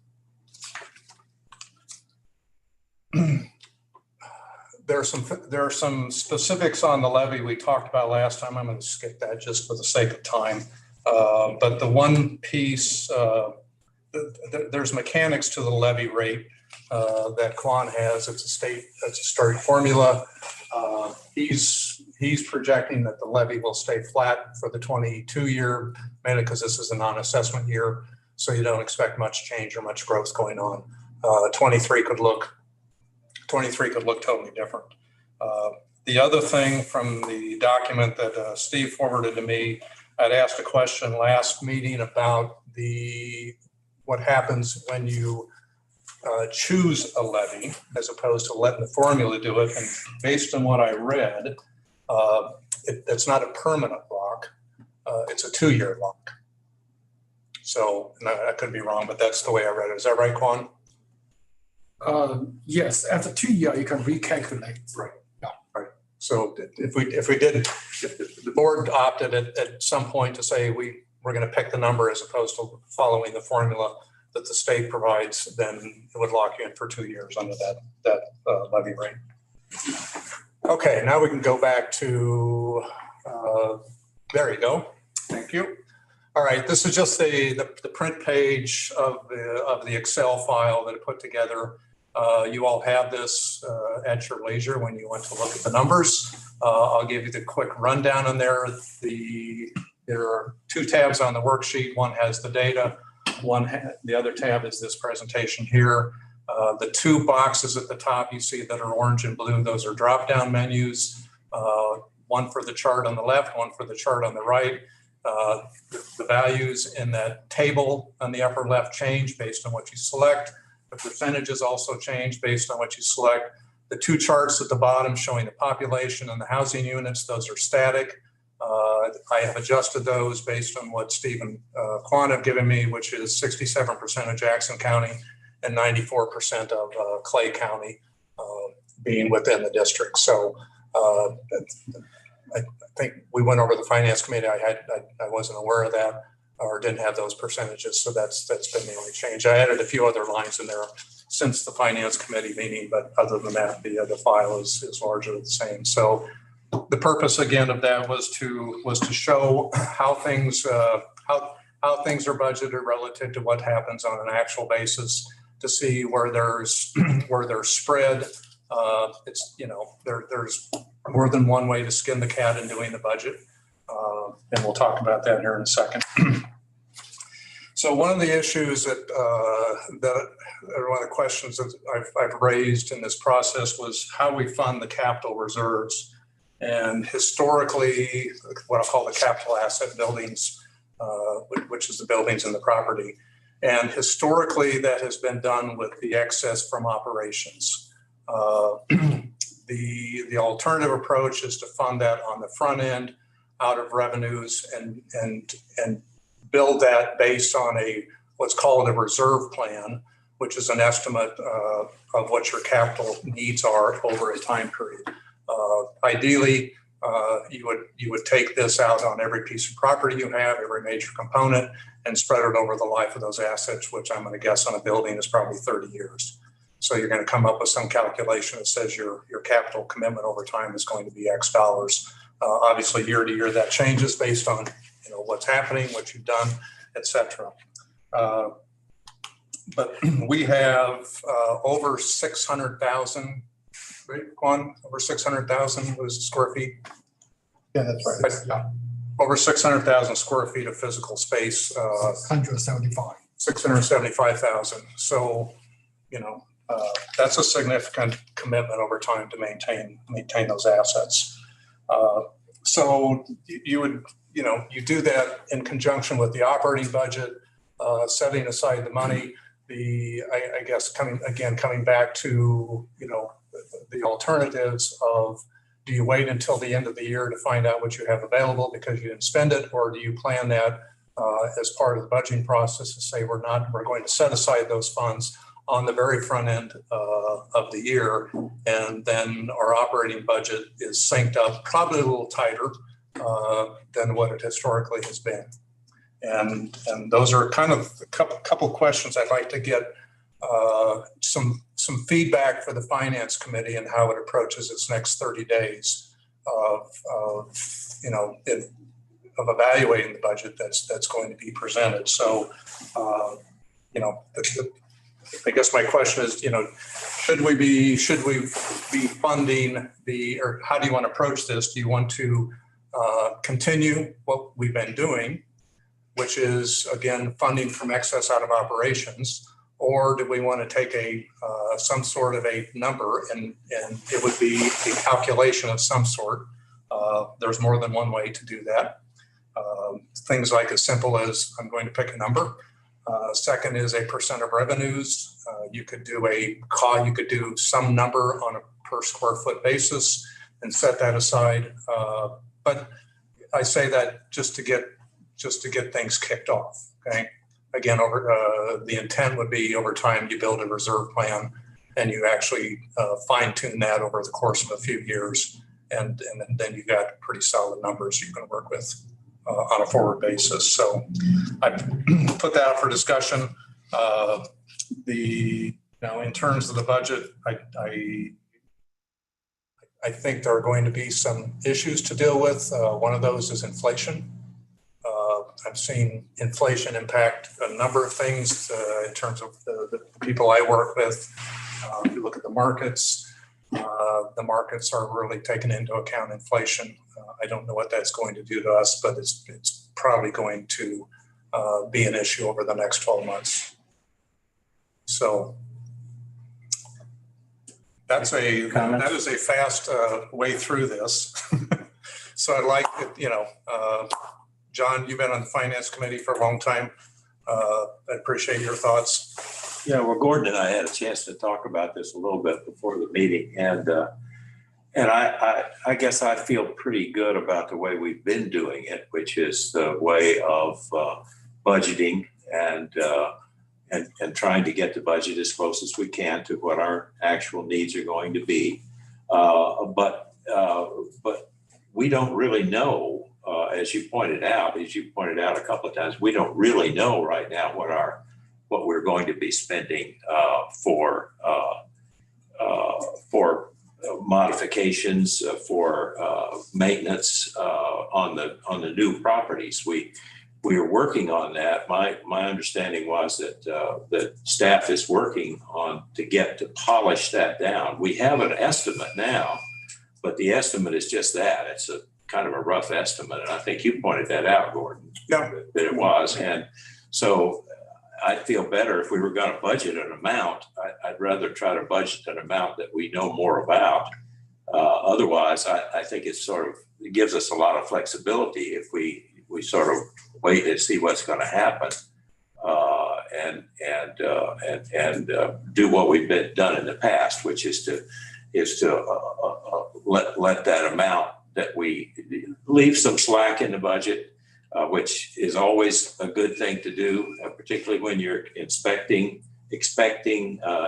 There are some specifics on the levy we talked about last time. I'm going to skip that just for the sake of time. But the one piece, there's mechanics to the levy rate that Quan has. It's a state formula. He's projecting that the levy will stay flat for the 22 year, mainly because this is a non-assessment year. So you don't expect much change or much growth going on. 23 could look totally different. The other thing from the document that Steve forwarded to me, I'd asked a question last meeting about what happens when you choose a levy as opposed to letting the formula do it. And based on what I read, it's not a permanent lock. It's a 2-year lock. So I could be wrong, but that's the way I read it. Is that right, Quan? Yes, after 2 years, you can recalculate. Right. Yeah. Right. So if the board opted at some point to say we're going to pick the number as opposed to following the formula that the state provides, then it would lock you in for 2 years under that levy rate. Okay, now we can go back to, there you go. Thank you. All right, this is just the print page of the Excel file that I put together. You all have this at your leisure when you want to look at the numbers. I'll give you the quick rundown on there. There are two tabs on the worksheet. One has the data. The other tab is this presentation here. The two boxes at the top you see that are orange and blue, those are drop-down menus. One for the chart on the left, one for the chart on the right. The values in that table on the upper left change based on what you select. The percentages also change based on what you select. The two charts at the bottom showing the population and the housing units, those are static. I have adjusted those based on what Steve and Quan have given me, which is 67% of Jackson County and 94% of Clay County being within the district. So I think we went over the finance committee. I wasn't aware of that or didn't have those percentages. So that's been the only change. I added a few other lines in there since the finance committee meeting, but other than that, the file is largely the same. So the purpose again of that was to show how things how things are budgeted relative to what happens on an actual basis, to see where there's spread. It's, you know, there's more than one way to skin the cat in doing the budget. And we'll talk about that here in a second. So one of the issues that one of the questions that I've raised in this process was how we fund the capital reserves. And historically, what I'll call the capital asset buildings, which is the buildings and the property. And historically, that has been done with the excess from operations. The alternative approach is to fund that on the front end out of revenues and build that based on what's called a reserve plan, which is an estimate of what your capital needs are over a time period. Ideally, you would take this out on every piece of property you have, every major component, and spread it over the life of those assets, which I'm going to guess on a building is probably 30 years. So you're going to come up with some calculation that says your capital commitment over time is going to be X dollars. Obviously, year to year, that changes based on what's happening, what you've done, etc. But we have over 600,000. Right, Quan? Over 600,000 was square feet. Yeah, that's right. Yeah, Over 600,000 square feet of physical space. 175. 675,000. So, that's a significant commitment over time to maintain those assets. So you would, you do that in conjunction with the operating budget, setting aside the money. I guess coming back to the alternatives of, do you wait until the end of the year to find out what you have available because you didn't spend it, or do you plan that as part of the budgeting process to say we're going to set aside those funds on the very front end of the year, and then our operating budget is synced up probably a little tighter than what it historically has been. And those are kind of a couple questions I'd like to get some feedback for the finance committee and how it approaches its next 30 days of evaluating the budget that's going to be presented. So, I guess my question is, should we be funding or how do you want to approach this? Do you want to continue what we've been doing, which is again funding from excess out of operations, or do we want to take some sort of a number and it would be a calculation of some sort? There's more than one way to do that. Things like as simple as I'm going to pick a number. Second is a percent of revenues. You could do some number on a per square foot basis and set that aside. But I say that just to get things kicked off. Okay. Again, the intent would be over time you build a reserve plan and you actually fine tune that over the course of a few years, and then you got pretty solid numbers you can work with on a forward basis. So I put that out for discussion. In terms of the budget, I think there are going to be some issues to deal with. One of those is inflation. I've seen inflation impact a number of things in terms of the people I work with. If you look at the markets are really taking into account inflation. I don't know what that's going to do to us, but it's probably going to be an issue over the next 12 months. So that is a fast way through this. So I'd like, John, you've been on the finance committee for a long time. I appreciate your thoughts. Yeah, well, Gordon and I had a chance to talk about this a little bit before the meeting, and I guess I feel pretty good about the way we've been doing it, which is the way of budgeting and trying to get the budget as close as we can to what our actual needs are going to be. But we don't really know, as you pointed out a couple of times, we don't really know right now what we're going to be spending for modifications, for maintenance on the new properties. We are working on that. My understanding was that staff is working on to polish that down. We have an estimate now, but the estimate is just that. It's a kind of a rough estimate. And I think you pointed that out, Gordon, yeah, that it was. And so I'd feel better if we were going to budget an amount. I'd rather try to budget an amount that we know more about. Otherwise, I think it gives us a lot of flexibility if we sort of wait and see what's going to happen and do what we've done in the past, which is to let that amount that we leave some slack in the budget, which is always a good thing to do, particularly when you're expecting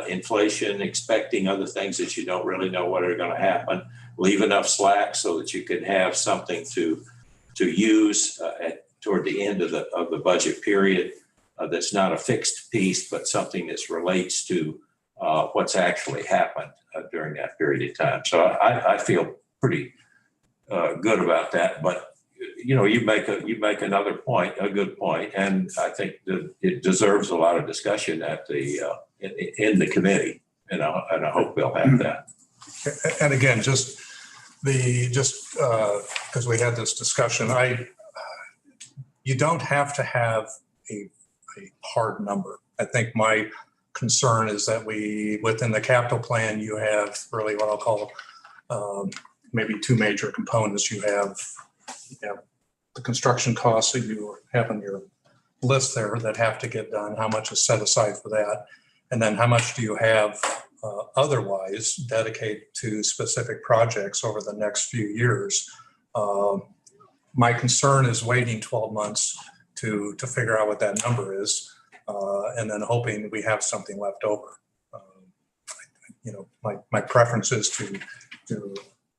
inflation, expecting other things that you don't really know what are going to happen. Leave enough slack so that you can have something to use toward the end of the budget period that's not a fixed piece, but something that relates to what's actually happened during that period of time. So I feel pretty good about that. But you make another point, a good point, and I think that it deserves a lot of discussion at in the committee, and I hope we'll have that. And again, just because we had this discussion, you don't have to have a hard number. I think my concern is that within the capital plan, you have really what I'll call maybe two major components. You have the construction costs that you have on your list there that have to get done, how much is set aside for that, and then how much do you have otherwise dedicated to specific projects over the next few years. My concern is waiting 12 months to figure out what that number is, and then hoping we have something left over. My preference is to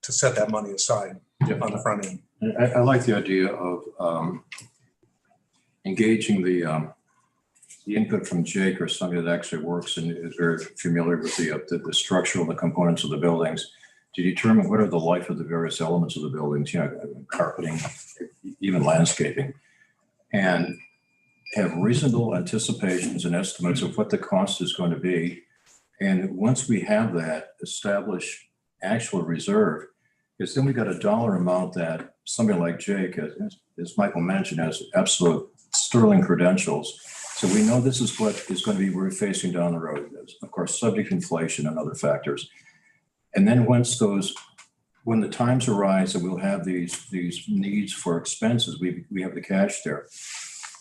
set that money aside on the front end. I like the idea of engaging the input from Jake or somebody that actually works and is very familiar with the structural, the components of the buildings, to determine what are the life of the various elements of the buildings, carpeting, even landscaping, and have reasonable anticipations and estimates of what the cost is going to be. And once we have that, establish actual reserve, because then we got a dollar amount that somebody like Jake, as Michael mentioned, has absolute sterling credentials. So we know this is what is going to be we're facing down the road. Of course, subject to inflation and other factors. And then when the times arise and we'll have these needs for expenses, we have the cash there.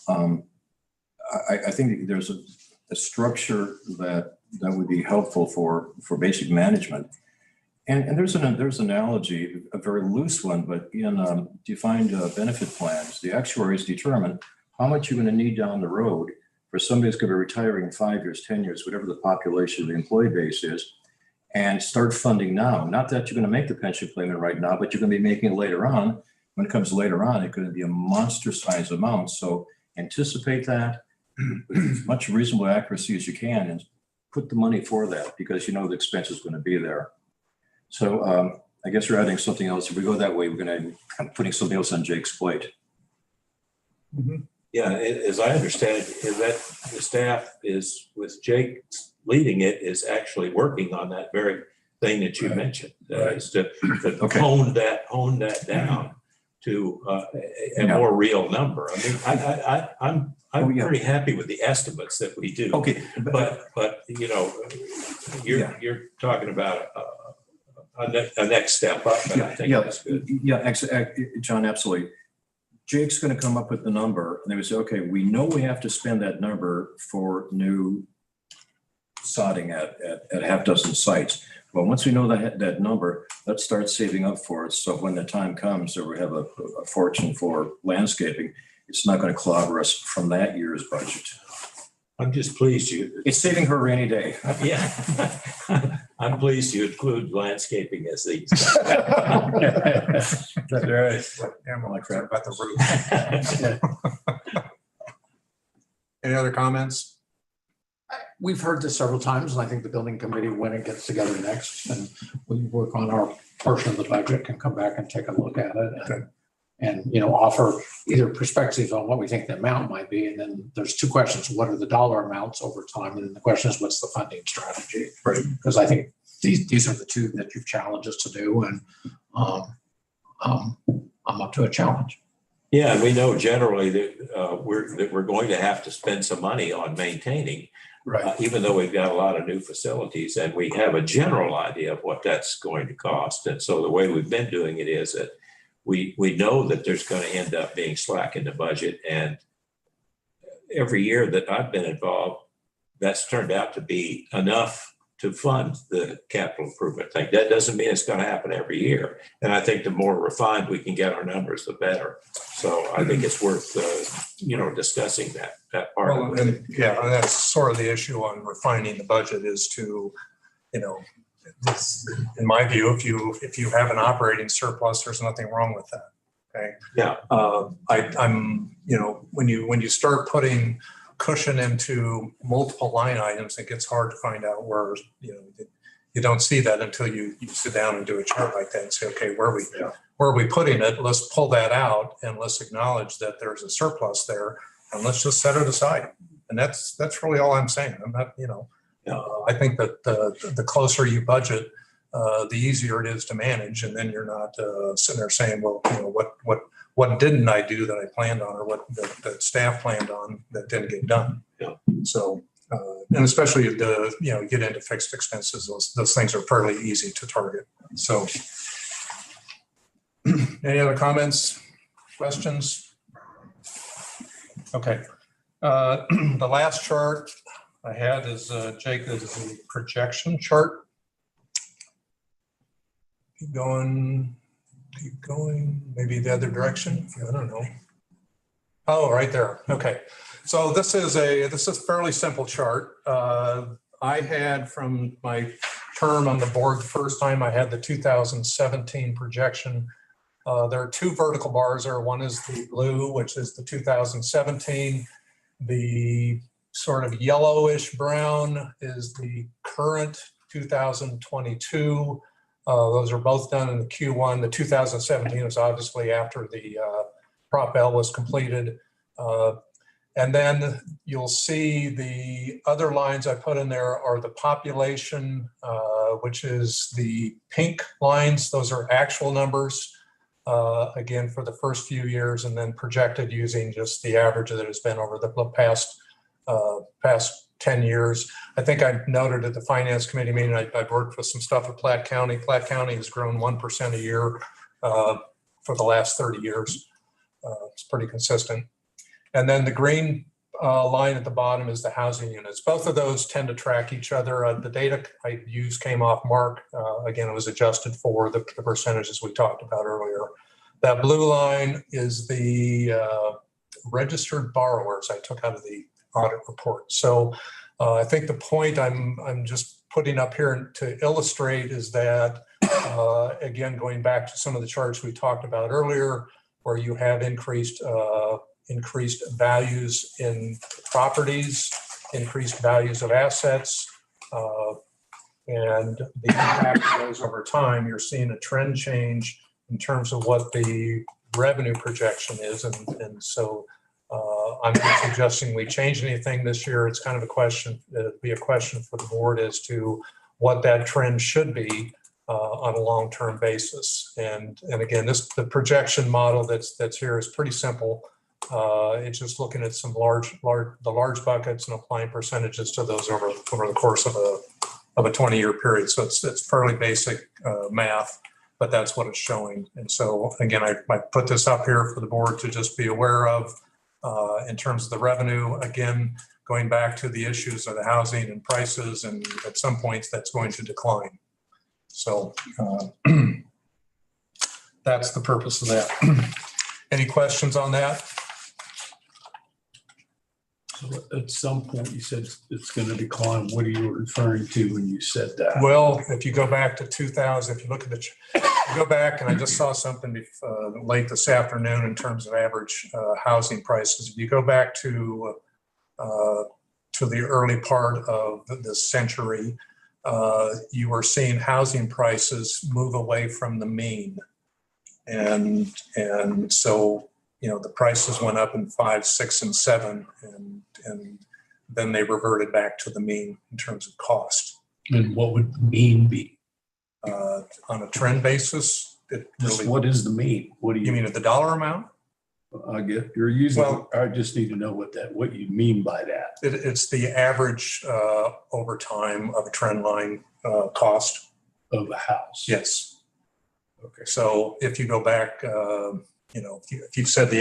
I think there's a structure that would be helpful for basic management. And there's an analogy, a very loose one, but in defined benefit plans, the actuaries determine how much you're going to need down the road for somebody who's going to be retiring in 5 years, 10 years, whatever the population of the employee base is, and start funding now. Not that you're going to make the pension payment right now, but you're going to be making it later on. When it comes later on, it's going to be a monster size amount. So anticipate that with as much reasonable accuracy as you can and put the money for that, because the expense is going to be there. So I guess you're adding something else. If we go that way, we're going to be putting something else on Jake's plate. Mm-hmm. Yeah, as I understand, is that the staff is, with Jake leading it, is actually working on that very thing that you mentioned, is to hone that down to a more real number. I mean, I'm pretty happy with the estimates that we do. Okay, But you know, you're talking about a next step up, and I think that's good. Yeah, John, absolutely. Jake's going to come up with the number, and they would say, okay, we know we have to spend that number for new sodding at half dozen sites. Well, once we know that number, let's start saving up for it. So when the time comes that we have a fortune for landscaping, it's not going to clobber us from that year's budget. I'm just pleased it's saving her a rainy day. Yeah. I'm pleased you include landscaping as these. That's right. I'm like that about the roof. Any other comments? We've heard this several times, and I think the building committee, when it gets together next, and we work on our portion of the budget, can come back and take a look at it and you know, offer either perspectives on what we think the amount might be. And then there's two questions: what are the dollar amounts over time? And then the question is, what's the funding strategy? Right. Because I think these are the two that you've challenged us to do, and I'm up to a challenge. Yeah, and we know generally that we're going to have to spend some money on maintaining. Right. Even though we've got a lot of new facilities, and we have a general idea of what that's going to cost. And so the way we've been doing it is that we know that there's going to end up being slack in the budget. And every year that I've been involved, that's turned out to be enough to fund the capital improvement thing. That doesn't mean it's going to happen every year. And I think the more refined we can get our numbers, the better. So I think it's worth, discussing that part of it. And that's sort of the issue on refining the budget is to, in my view, if you have an operating surplus, there's nothing wrong with that. Okay. Yeah. I'm when you start putting cushion into multiple line items, it gets hard to find out where, you don't see that until you sit down and do a chart like that and say, okay, where are we putting it? Let's pull that out and let's acknowledge that there's a surplus there and let's just set it aside. And that's really all I'm saying. I'm not, I think that the closer you budget, the easier it is to manage. And then you're not sitting there saying, well, what didn't I do that I planned on, or what the staff planned on that didn't get done? Yeah. So, and especially get into fixed expenses, those things are fairly easy to target. So, any other comments, questions? Okay. The last chart I had is Jake, is the projection chart. Keep going. Maybe the other direction. I don't know. Oh, right there. Okay. So this is a fairly simple chart. I had, from my term on the board the first time, I had the 2017 projection. There are two vertical bars there. One is the blue, which is the 2017. The sort of yellowish brown is the current 2022. Those are both done in the Q1. The 2017 was obviously after the Prop L was completed. And then you'll see the other lines I put in there are the population, which is the pink lines. Those are actual numbers, again, for the first few years, and then projected using just the average that has been over the past 10 years. I think I noted at the Finance Committee meeting, I've worked with some stuff at Platte County. Platte County has grown 1% a year for the last 30 years. It's pretty consistent. And then the green line at the bottom is the housing units. Both of those tend to track each other. The data I used came off Mark. Again, it was adjusted for the percentages we talked about earlier. That blue line is the registered borrowers I took out of the audit report. So I think the point I'm just putting up here to illustrate is that, again, going back to some of the charts we talked about earlier, where you have increased values in properties, increased values of assets, and the impact of those over time, you're seeing a trend change in terms of what the revenue projection is. And so I'm not suggesting we change anything this year. It's kind of a question, it'd be a question for the board as to what that trend should be on a long-term basis. And again, the projection model that's here is pretty simple. It's just looking at some the large buckets and applying percentages to those over the course of a 20-year period. So it's fairly basic math, but that's what it's showing. And so again, I put this up here for the board to just be aware of in terms of the revenue. Again, going back to the issues of the housing and prices, and at some points that's going to decline. So that's the purpose of that. Any questions on that? So at some point you said it's going to decline. What are you referring to when you said that? Well, if you go back to 2000, if you look at go back, and I just saw something late this afternoon in terms of average housing prices. If you go back to the early part of this century, you were seeing housing prices move away from the mean. And so, the prices went up in 5, 6, and 7, and then they reverted back to the mean in terms of cost. And what would the mean be? On a trend basis, What is the mean? What do you mean at the dollar amount? I get you're using. Well, I just need to know what you mean by that. It's the average over time of a trend line cost of a house. Yes. Okay. So if you go back, if you said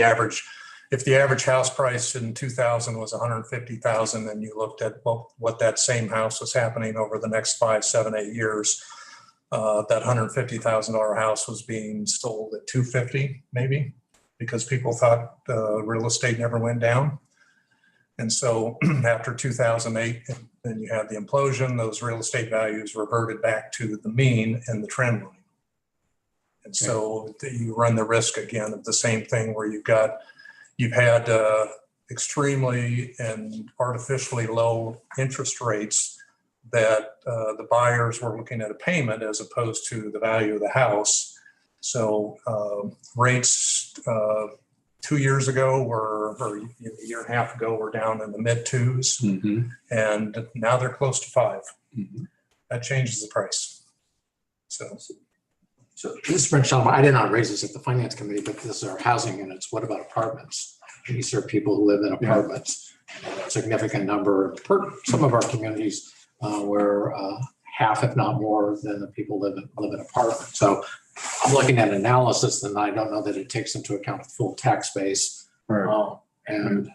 if the average house price in 2000 was 150,000, and you looked at what that same house was happening over the next 5, 7, 8 years, that $150,000 house was being sold at 250 maybe, because people thought real estate never went down. And so after 2008, then you had the implosion, those real estate values reverted back to the mean and the trend line. And so you run the risk again of the same thing where you've had extremely and artificially low interest rates that the buyers were looking at a payment as opposed to the value of the house. So rates 2 years ago or a year and a half ago were down in the mid 2s, Mm-hmm. and now they're close to 5. Mm-hmm. That changes the price. So this is Brent Schalmer. I did not raise this at the finance committee, but this is our housing units. What about apartments? These are people who live in apartments. A significant number, some of our communities where half, if not more, than the people live in apartments. So I'm looking at analysis, and I don't know that it takes into account the full tax base and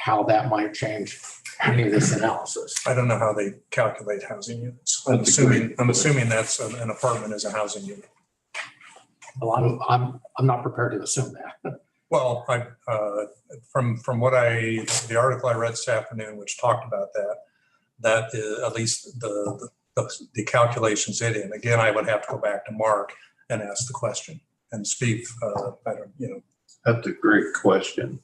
how that might change any of this analysis. I don't know how they calculate housing units. I'm assuming that's an apartment is a housing unit. Well, I'm not prepared to assume that. Well, from what the article I read this afternoon, which talked about that is at least the calculations in it. And again, I would have to go back to Mark and ask the question. And Steve, That's a great question,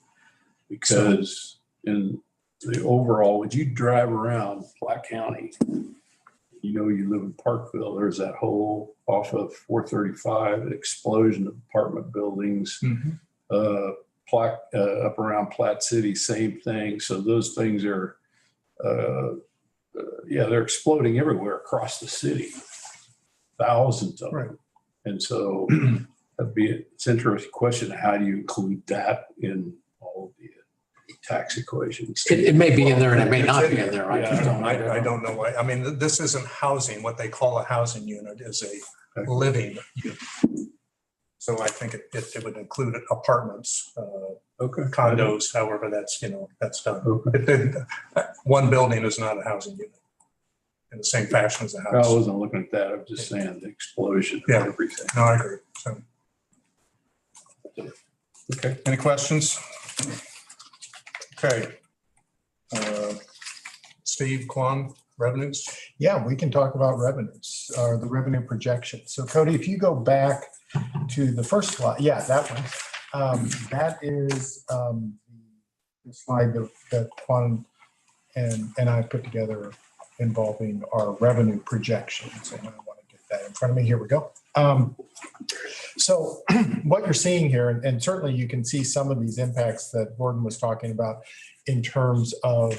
because in the overall, when you drive around Platte County, you live in Parkville, there's that whole off of 435 explosion of apartment buildings. Mm-hmm. Up around Platte City, same thing. So those things are, they're exploding everywhere across the city, thousands of them. And so it's an interesting question. How do you include that in all of the tax equations? It may be in there and it may not be in there. I don't know why. I mean, this isn't housing. What they call a housing unit is a living unit. So I think it would include apartments, condos, however that's done. Okay. One building is not a housing unit in the same fashion as a house. I wasn't looking at that. I'm just saying the explosion of everything. No, I agree. So, okay. Any questions? Okay. Steve, Quan, revenues? Yeah, we can talk about revenues, or the revenue projection. So Cody, if you go back to the first slide, that one, that is the slide that Quan and I put together involving our revenue projections. And I want to get that in front of me. Here we go. So what you're seeing here, and certainly you can see some of these impacts that Gordon was talking about in terms of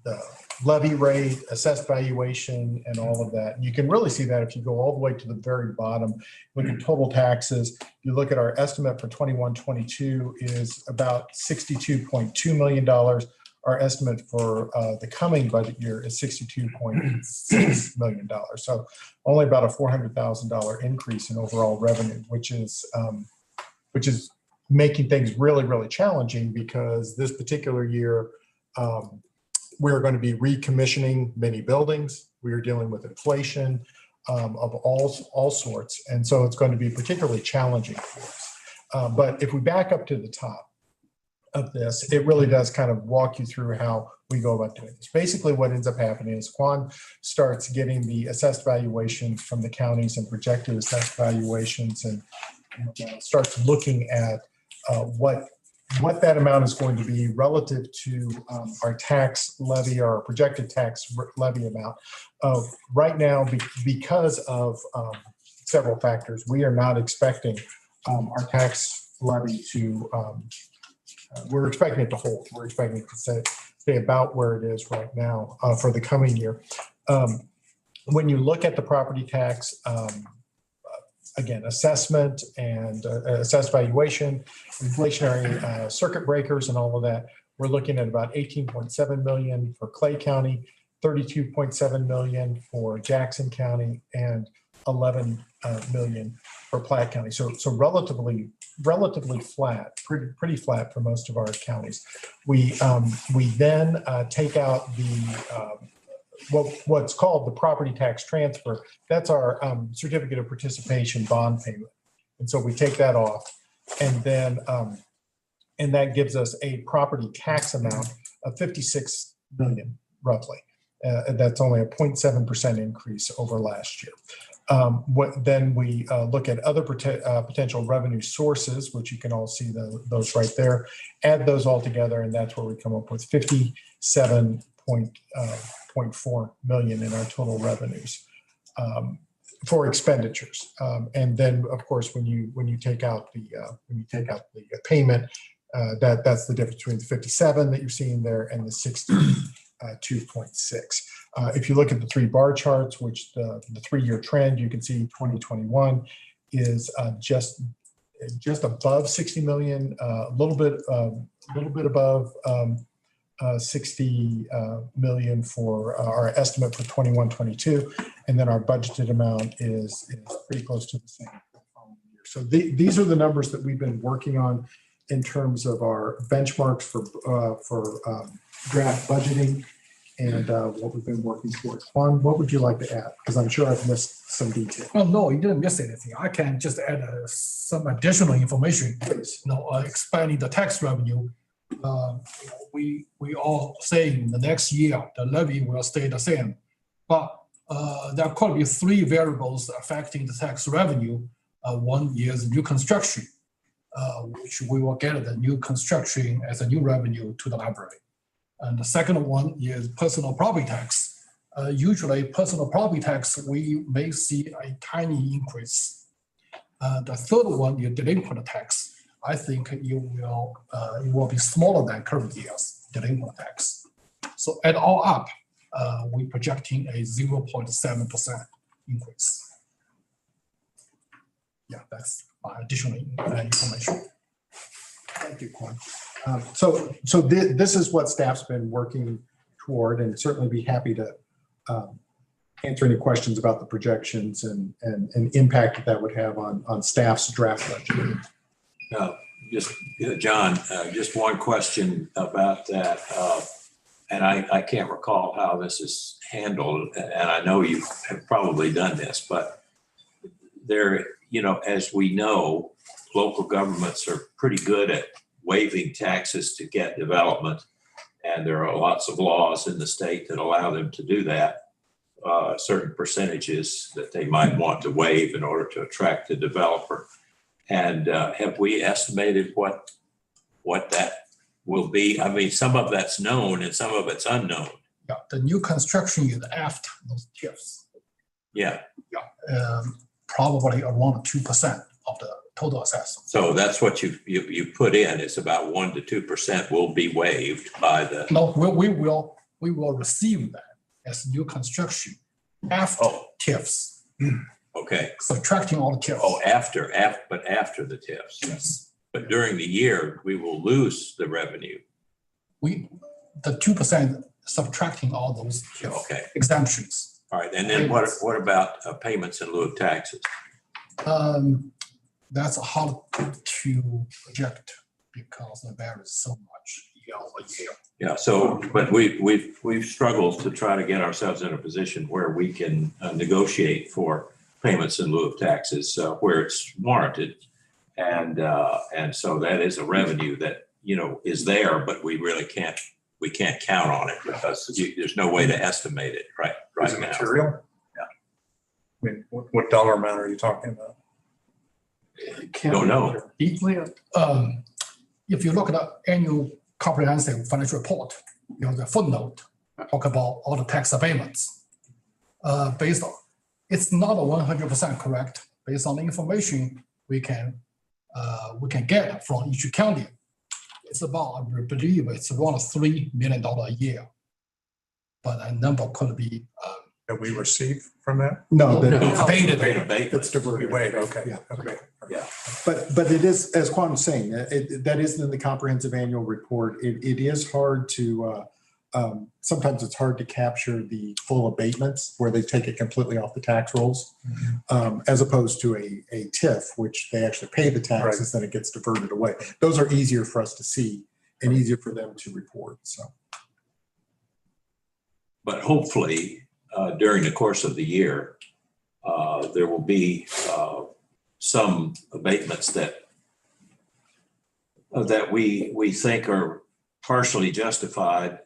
the levy rate, assessed valuation, and all of that. And you can really see that if you go all the way to the very bottom, look at total taxes. You look at our estimate for 21-22 is about $62.2 million. Our estimate for the coming budget year is $62.6 million. So only about a $400,000 increase in overall revenue, which is making things really, really challenging because this particular year, we're going to be recommissioning many buildings. We are dealing with inflation of all sorts. And so it's going to be particularly challenging for us. But if we back up to the top of this, it really does kind of walk you through how we go about doing this. Basically, what ends up happening is Quan starts getting the assessed valuations from the counties and projected assessed valuations and starts looking at what that amount is going to be relative to our tax levy or our projected tax levy amount. Right now, because of several factors, we are not expecting our tax levy to, we're expecting it to hold. We're expecting it to stay about where it is right now for the coming year. When you look at the property tax, again, assessment and assessed valuation, inflationary circuit breakers and all of that, we're looking at about $18.7 million for Clay County, $32.7 million for Jackson County, and $11 million for Platte County. So relatively flat, pretty flat for most of our counties. We then take out the what's called the property tax transfer. That's our certificate of participation bond payment. And so we take that off, and then and that gives us a property tax amount of $56 million, roughly. That's only a 0.7% increase over last year. Then we look at other potential revenue sources, which you can all see those right there, add those all together, and that's where we come up with $57.4 million in our total revenues for expenditures. And then, of course, when you take out the payment, that's the difference between the 57 that you're seeing there and the 62.6. If you look at the three bar charts, which the 3-year trend, you can see 2021 is just above 60 million, a little bit above 60 million for our estimate for 21-22, and then our budgeted amount is pretty close to the same for the following year. So these are the numbers that we've been working on in terms of our benchmarks for draft budgeting and what we've been working towards. Juan, what would you like to add? Because I'm sure I've missed some detail. Oh, no, you didn't miss anything. I can just add some additional information. Please. Expanding the tax revenue. We all saying the next year the levy will stay the same, but there could be 3 variables affecting the tax revenue. One is new construction, which we will get the new construction as a new revenue to the library. And the second one is personal property tax. Usually personal property tax, we may see a tiny increase. The third one is delinquent tax. I think it will be smaller than current year's delinquent tax. So add all up, we're projecting a 0.7% increase. Yeah, that's my additional information. Thank you, Quan. So this is what staff's been working toward, and certainly be happy to answer any questions about the projections and impact that would have on staff's draft budget. John, just one question about that. And I can't recall how this is handled, and I know you have probably done this, but there, as we know, local governments are pretty good at waiving taxes to get development. And there are lots of laws in the state that allow them to do that, certain percentages that they might want to waive in order to attract the developer. And have we estimated what that will be? I mean, some of that's known and some of it's unknown. Yeah, the new construction is after those TIFs. Yeah, Probably around 2% of the total assessment. so that's what you put in. It's about 1 to 2% will be waived by the, No, we will receive that as new construction after TIFs, okay. subtracting all the TIFs. Oh, but after the TIFs. Yes. But during the year, we will lose the revenue. The 2% subtracting all those TIF Okay. exemptions. All right, and then what about payments in lieu of taxes? That's hard to project because it varies so much year over year. Yeah, so, but we've struggled to try to get ourselves in a position where we can negotiate for payments in lieu of taxes where it's warranted. And so that is a revenue that, is there, but we really can't count on it because there's no way to estimate it right Is it now. material? Yeah. I mean, what dollar amount are you talking about? Don't know. If you look at the annual comprehensive financial report, the footnote talk about all the tax abatements. Based on, it's not 100% correct based on the information we can get from each county. It's about, I believe it's around $3 million a year, but that number could be. That we receive from that? No, Abated. It's diverted. We wait, okay. Yeah. Okay. Yeah. But it is, as Quan was saying, that isn't in the comprehensive annual report. It is hard to, sometimes it's hard to capture the full abatements where they take it completely off the tax rolls, as opposed to a TIF, which they actually pay the taxes, then it gets diverted away. Those are easier for us to see and easier for them to report, so. But hopefully, during the course of the year, there will be some abatements that we think are partially justified,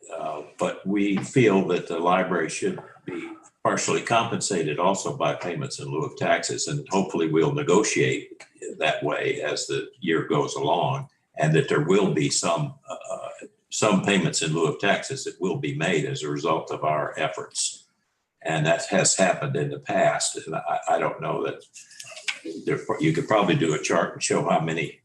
but we feel that the library should be partially compensated also by payments in lieu of taxes. And hopefully we'll negotiate that way as the year goes along, and that there will be some payments in lieu of taxes that will be made as a result of our efforts. And that has happened in the past. And I don't know that you could probably do a chart and show how many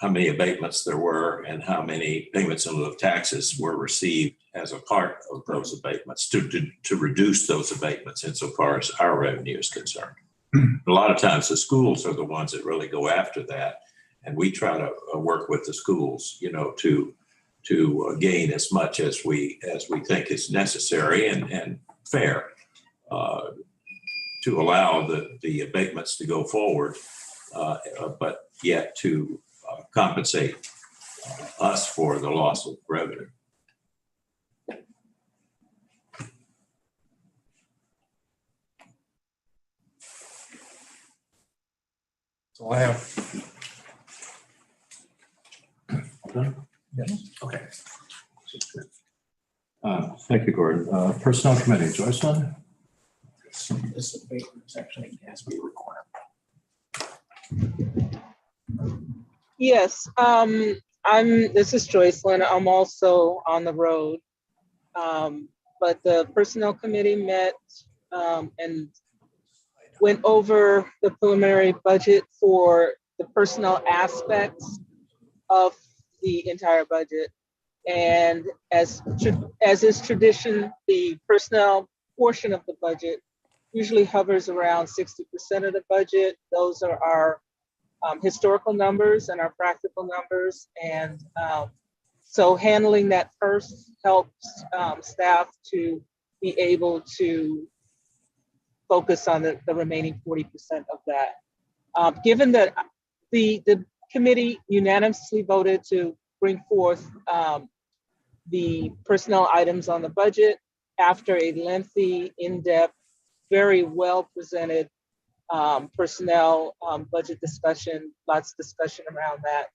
abatements there were and how many payments in lieu of taxes were received as a part of those abatements to reduce those abatements insofar as our revenue is concerned. A lot of times the schools are the ones that really go after that. And we try to work with the schools, to gain as much as we think is necessary and fair to allow the abatements to go forward, but yet to compensate us for the loss of revenue. So I have. Okay. Yes. Okay. Thank you, Gordon. Personnel Committee, Joycelyn? This abatement is actually has to be required. Yes, this is Joycelyn. I'm also on the road. But the Personnel Committee met and went over the preliminary budget for the personnel aspects of the entire budget. And as is tradition, the personnel portion of the budget usually hovers around 60% of the budget. Those are our historical numbers and our practical numbers. And so handling that first helps staff to be able to focus on the remaining 40% of that. Given that the committee unanimously voted to bring forth the personnel items on the budget after a lengthy, in-depth, very well presented personnel budget discussion, lots of discussion around that.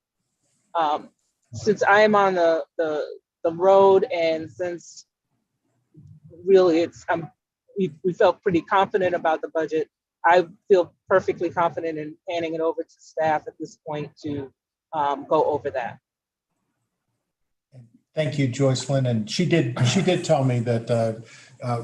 Since I am on the road, and since really we felt pretty confident about the budget, I feel perfectly confident in handing it over to staff at this point to go over that. Thank you, Joycelyn. And she did tell me that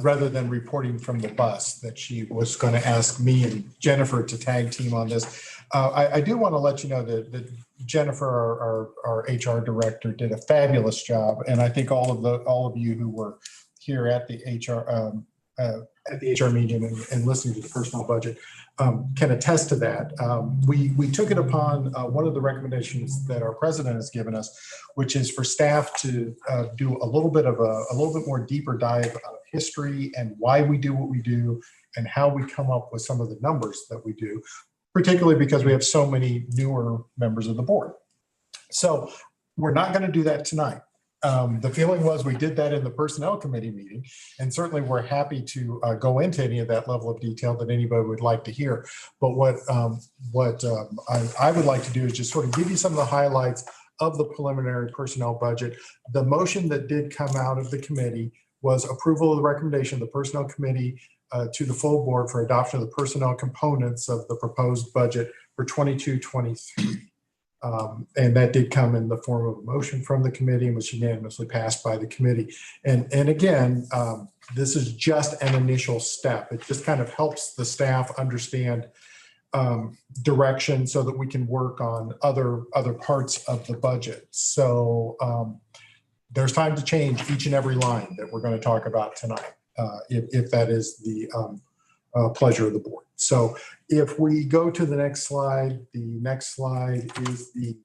rather than reporting from the bus, that she was going to ask me and Jennifer to tag team on this. I do want to let you know that Jennifer, our HR director, did a fabulous job. And I think all of you who were here at the HR meeting and listening to the personnel budget can attest to that. We took it upon one of the recommendations that our president has given us, which is for staff to do a little bit more deeper dive of history and why we do what we do and how we come up with some of the numbers that we do, particularly because we have so many newer members of the board. So we're not going to do that tonight. The feeling was we did that in the personnel committee meeting, and certainly we're happy to go into any of that level of detail that anybody would like to hear. But what I would like to do is just sort of give you some of the highlights of the preliminary personnel budget. The motion that did come out of the committee was approval of the recommendation of the personnel committee to the full board for adoption of the personnel components of the proposed budget for 22-23. And that did come in the form of a motion from the committee and was unanimously passed by the committee. And again, this is just an initial step. It just kind of helps the staff understand direction so that we can work on other parts of the budget. So there's time to change each and every line that we're going to talk about tonight, if that is the pleasure of the board. So if we go to the next slide is the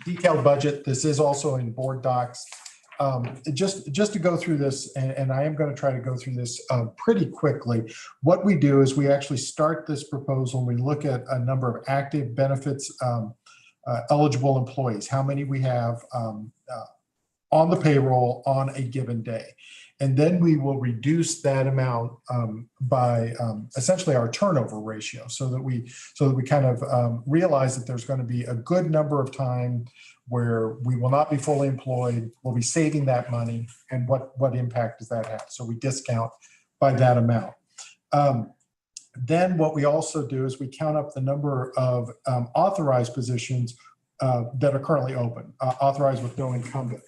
detailed budget. This is also in board docs. Just to go through this, and I am going to try to go through this pretty quickly. What we do is we actually start this proposal. We look at a number of active benefits eligible employees, how many we have on the payroll on a given day. And then we will reduce that amount by essentially our turnover ratio, so that we kind of realize that there's going to be a good number of time where we will not be fully employed. We'll be saving that money, and what impact does that have? So we discount by that amount. Then what we also do is we count up the number of authorized positions that are currently open, authorized with no incumbent.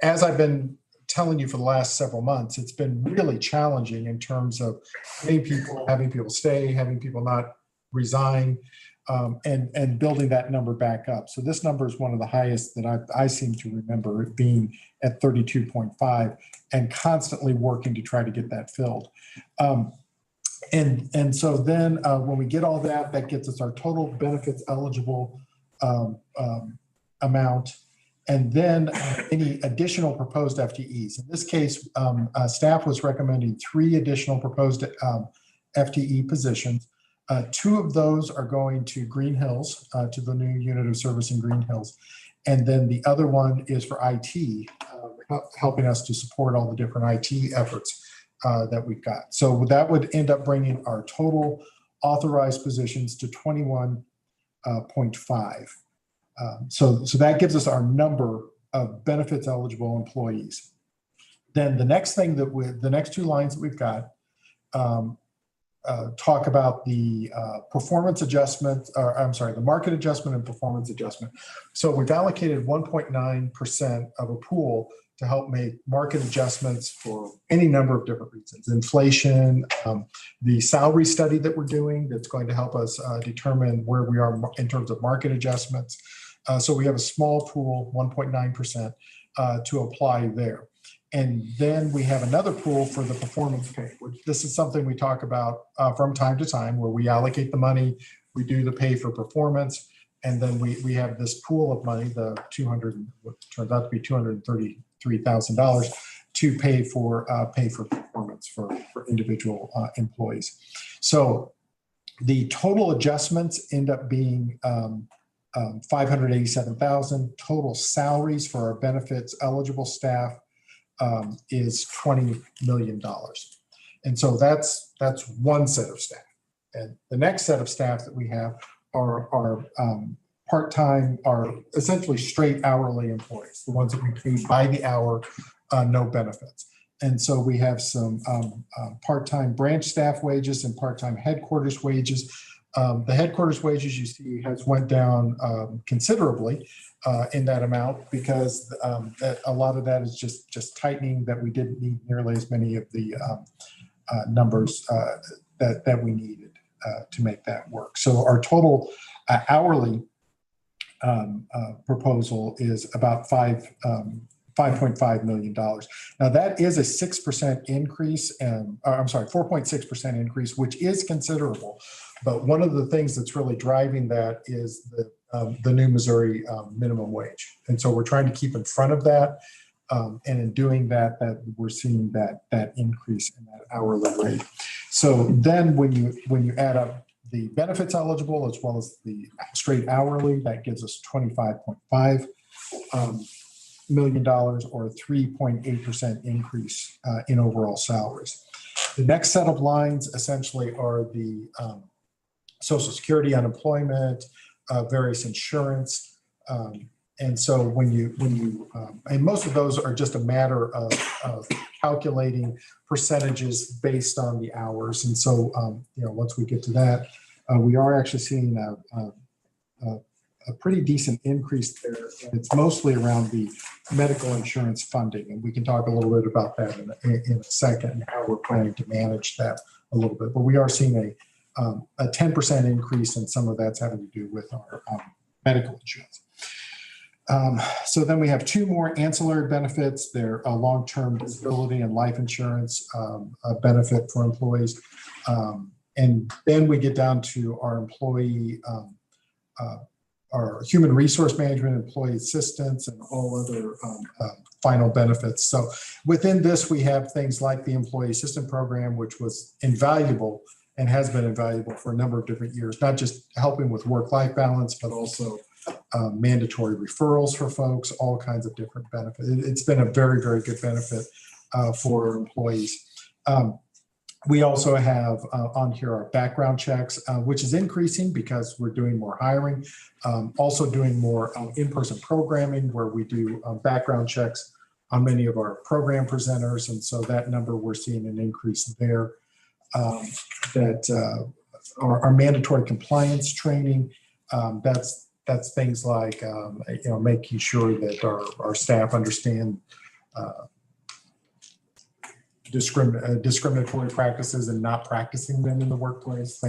As I've been telling you for the last several months, it's been really challenging in terms of having people stay, having people not resign, and building that number back up. So this number is one of the highest that I seem to remember it being at 32.5, and constantly working to try to get that filled. And so then when we get all that gets us our total benefits eligible amount, and then any additional proposed FTEs. In this case, staff was recommending 3 additional proposed FTE positions. 2 of those are going to Green Hills, to the new unit of service in Green Hills. And then the other one is for IT, helping us to support all the different IT efforts that we've got. So that would end up bringing our total authorized positions to 21.5. So that gives us our number of benefits eligible employees. Then the next thing the next 2 lines that we've got talk about the performance adjustment, the market adjustment and performance adjustment. So we've allocated 1.9% of a pool to help make market adjustments for any number of different reasons. Inflation, the salary study that we're doing that's going to help us determine where we are in terms of market adjustments. So we have a small pool, 1.9%, to apply there. And then we have another pool for the performance pay, which this is something we talk about from time to time, where we allocate the money, we do the pay for performance, and then we have this pool of money, the what turns out to be $233,000, to pay for performance for individual employees. So the total adjustments end up being $587,000. Total salaries for our benefits eligible staff is $20 million. And so that's one set of staff. And the next set of staff that we have are part-time, are essentially straight hourly employees, the ones that we pay by the hour, no benefits. And so we have some part-time branch staff wages and part-time headquarters wages. The headquarters wages you see has went down considerably in that amount because a lot of that is just tightening that we didn't need nearly as many of the numbers that we needed to make that work. So our total hourly proposal is about $5.5 million. Now that is a 6% increase, and I'm sorry, 4.6% increase, which is considerable. But one of the things that's really driving that is the new Missouri minimum wage, and so we're trying to keep in front of that. And in doing that, we're seeing that increase in that hourly rate. So then when you add up the benefits eligible as well as the straight hourly, that gives us $25.5 million or a 3.8% increase in overall salaries. The next set of lines essentially are the Social Security, unemployment, various insurance. And so when you and most of those are just a matter of calculating percentages based on the hours. And so, once we get to that, we are actually seeing a pretty decent increase there. And it's mostly around the medical insurance funding. And we can talk a little bit about that in a second and how we're planning to manage that a little bit. But we are seeing a 10% increase, and some of that's having to do with our medical insurance. So then we have two more ancillary benefits. They're a long-term disability and life insurance benefit for employees. And then we get down to our employee, our human resource management, employee assistance, and all other final benefits. So within this, we have things like the employee assistance program, which was invaluable and has been invaluable for a number of different years, not just helping with work-life balance, but also mandatory referrals for folks, all kinds of different benefits. It's been a very, very good benefit for employees. We also have on here our background checks, which is increasing because we're doing more hiring, also doing more in-person programming where we do background checks on many of our program presenters. And so that number, we're seeing an increase there. Our mandatory compliance training, that's things like, making sure that our staff understand discriminatory practices and not practicing them in the workplace.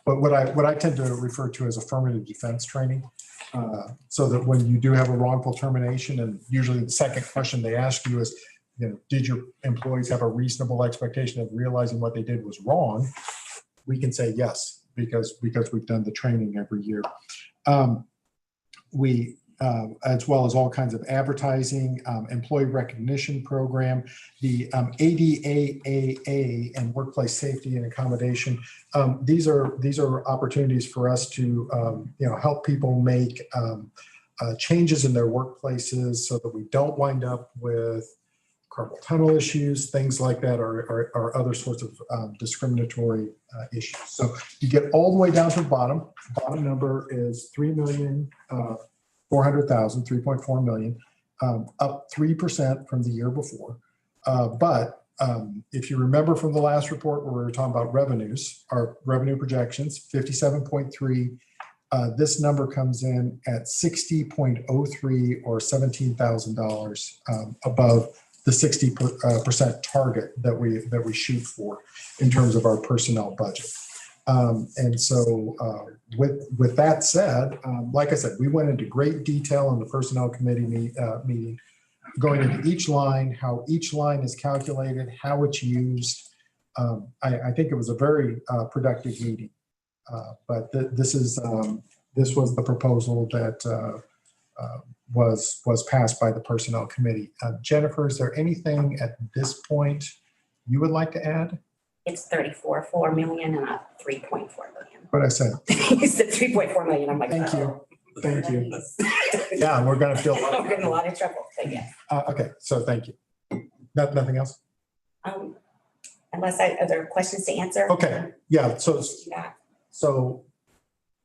But what I tend to refer to as affirmative defense training, so that when you do have a wrongful termination, and usually the second question they ask you is, did your employees have a reasonable expectation of realizing what they did was wrong? We can say yes, because we've done the training every year. We, as well as all kinds of advertising, employee recognition program, the ADAAA and workplace safety and accommodation. These are opportunities for us to help people make changes in their workplaces so that we don't wind up with carpal tunnel issues, things like that, or other sorts of discriminatory issues. So you get all the way down to the bottom. The bottom number is $3,400,000, $3.4 million, up 3% from the year before. But if you remember from the last report where we were talking about revenues, our revenue projections, 57.3. This number comes in at 60.03 or $17,000 above the 60% target that we shoot for in terms of our personnel budget. And so with that said, like I said, we went into great detail in the personnel committee meeting, going into each line, how each line is calculated, how it's used. I think it was a very productive meeting. But this was the proposal that was passed by the personnel committee. Jennifer, is there anything at this point you would like to add? It's 34.4 million and not 3.4 million. What I said. You said 3.4 million. I'm like, thank you. Thank you. Yeah, we're going to feel. I'm getting a lot of trouble. But yeah. Okay, so thank you. Nothing else. Unless are there questions to answer? Okay. Yeah. So,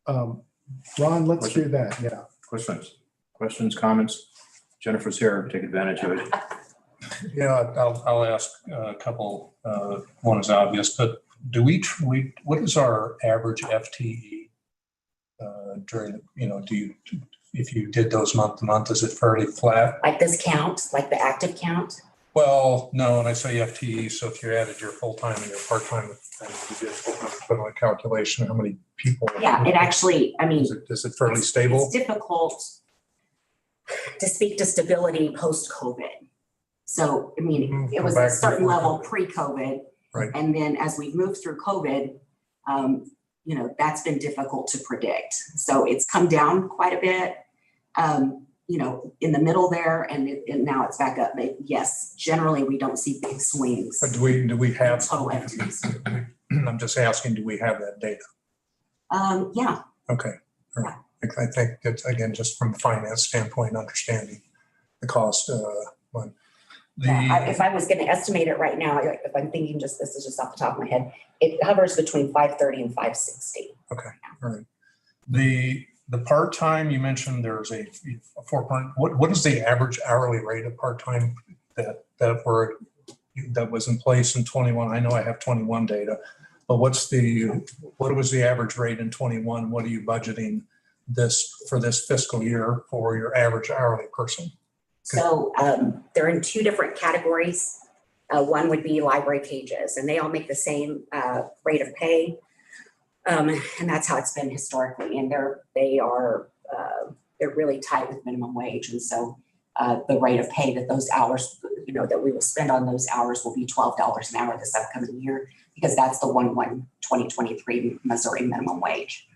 Ron, let's do that. Yeah. Questions, comments? Jennifer's here. Take advantage of it. Yeah, I'll ask a couple. One is obvious, but what is our average FTE during, if you did those month to month, is it fairly flat? Like this count, like the active count? Well, no, when I say FTE, so if you added your full-time and your part-time, and you did full-time equivalent calculation, how many people? Yeah, it actually, I mean. Is it fairly stable? It's difficult to speak to stability post-COVID. So, I mean, it was a certain level pre-COVID. Right. And then as we've moved through COVID, that's been difficult to predict. So it's come down quite a bit, in the middle there, and now it's back up. But yes, generally we don't see big swings. But do we have total FTEs? I'm just asking, do we have that data? Yeah. Okay. All right. I think that's, again, just from a finance standpoint, understanding the cost. If I was going to estimate it right now, if I'm thinking this is just off the top of my head, it hovers between 530 and 560. Okay. All right. The part-time, you mentioned there's a 4 what is the average hourly rate of part-time that was in place in 21? I know I have 21 data, but what was the average rate in 21? What are you budgeting for this fiscal year for your average hourly person? So they're in two different categories. One would be library pages, and they all make the same rate of pay. And that's how it's been historically. And they're really tight with minimum wage. And so the rate of pay that those hours, that we will spend on those hours will be $12 an hour this upcoming year, because that's the 1/1/2023 Missouri minimum wage.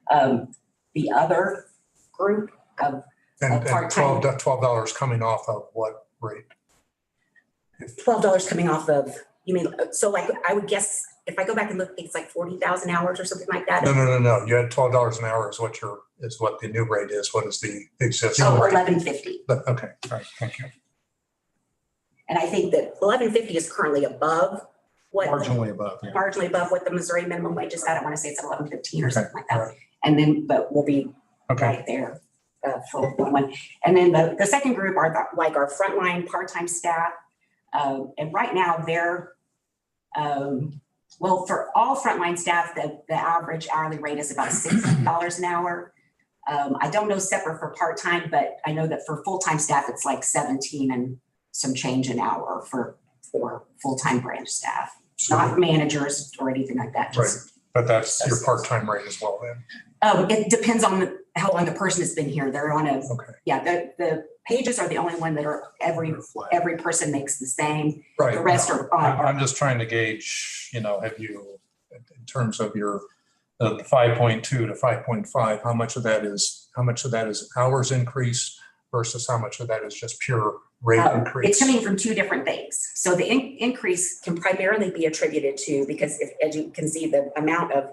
The other group of and $12 coming off of what rate? $12 coming off of, you mean, so like I would guess if I go back and look, it's like 40,000 hours or something like that. No. You had $12 an hour is what the new rate is. What is the existing? Oh, rate? $11.50. Okay. All right. Thank you. And I think that $11.50 is currently above what Marginally above. Yeah. marginally above what the Missouri minimum wage is at. I want to say it's at $11.15 or something like that. Right. And then, but we'll be right there for one. And then the second group are our frontline part-time staff. And right now they're, for all frontline staff, the average hourly rate is about $60 an hour. I don't know separate for part-time, but I know that for full-time staff, it's like 17 and some change an hour for full-time branch staff, not managers or anything like that. Right. But that's your part-time rate as well then? It depends on how long the person has been here. They're on the pages are the only one that are every person makes the same. Right. The rest are I'm just trying to gauge, have you, in terms of your the 5.2 to 5.5, how much of that is hours increase versus how much of that is just pure rate increase? It's coming from two different things. So the increase can primarily be attributed to, because as you can see, the amount of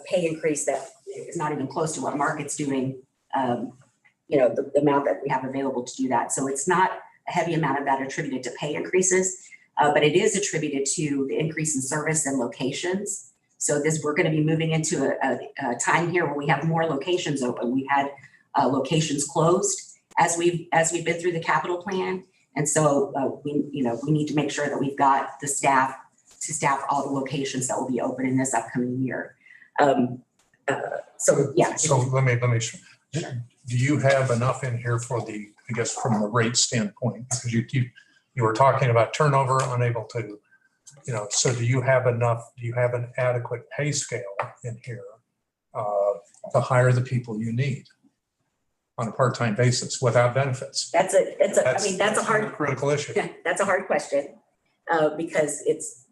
pay increase that is not even close to what market's doing, the amount that we have available to do that. So it's not a heavy amount of that attributed to pay increases, but it is attributed to the increase in service and locations. So we're going to be moving into a time here where we have more locations open. We had locations closed as we've been through the capital plan. And so we need to make sure that we've got the staff to staff all the locations that will be open in this upcoming year. So let me sure. Do you have enough in here for from the rate standpoint? Because you were talking about turnover, unable to, so do you have an adequate pay scale in here to hire the people you need on a part-time basis without benefits? That's a hard critical issue. That's a hard question because it's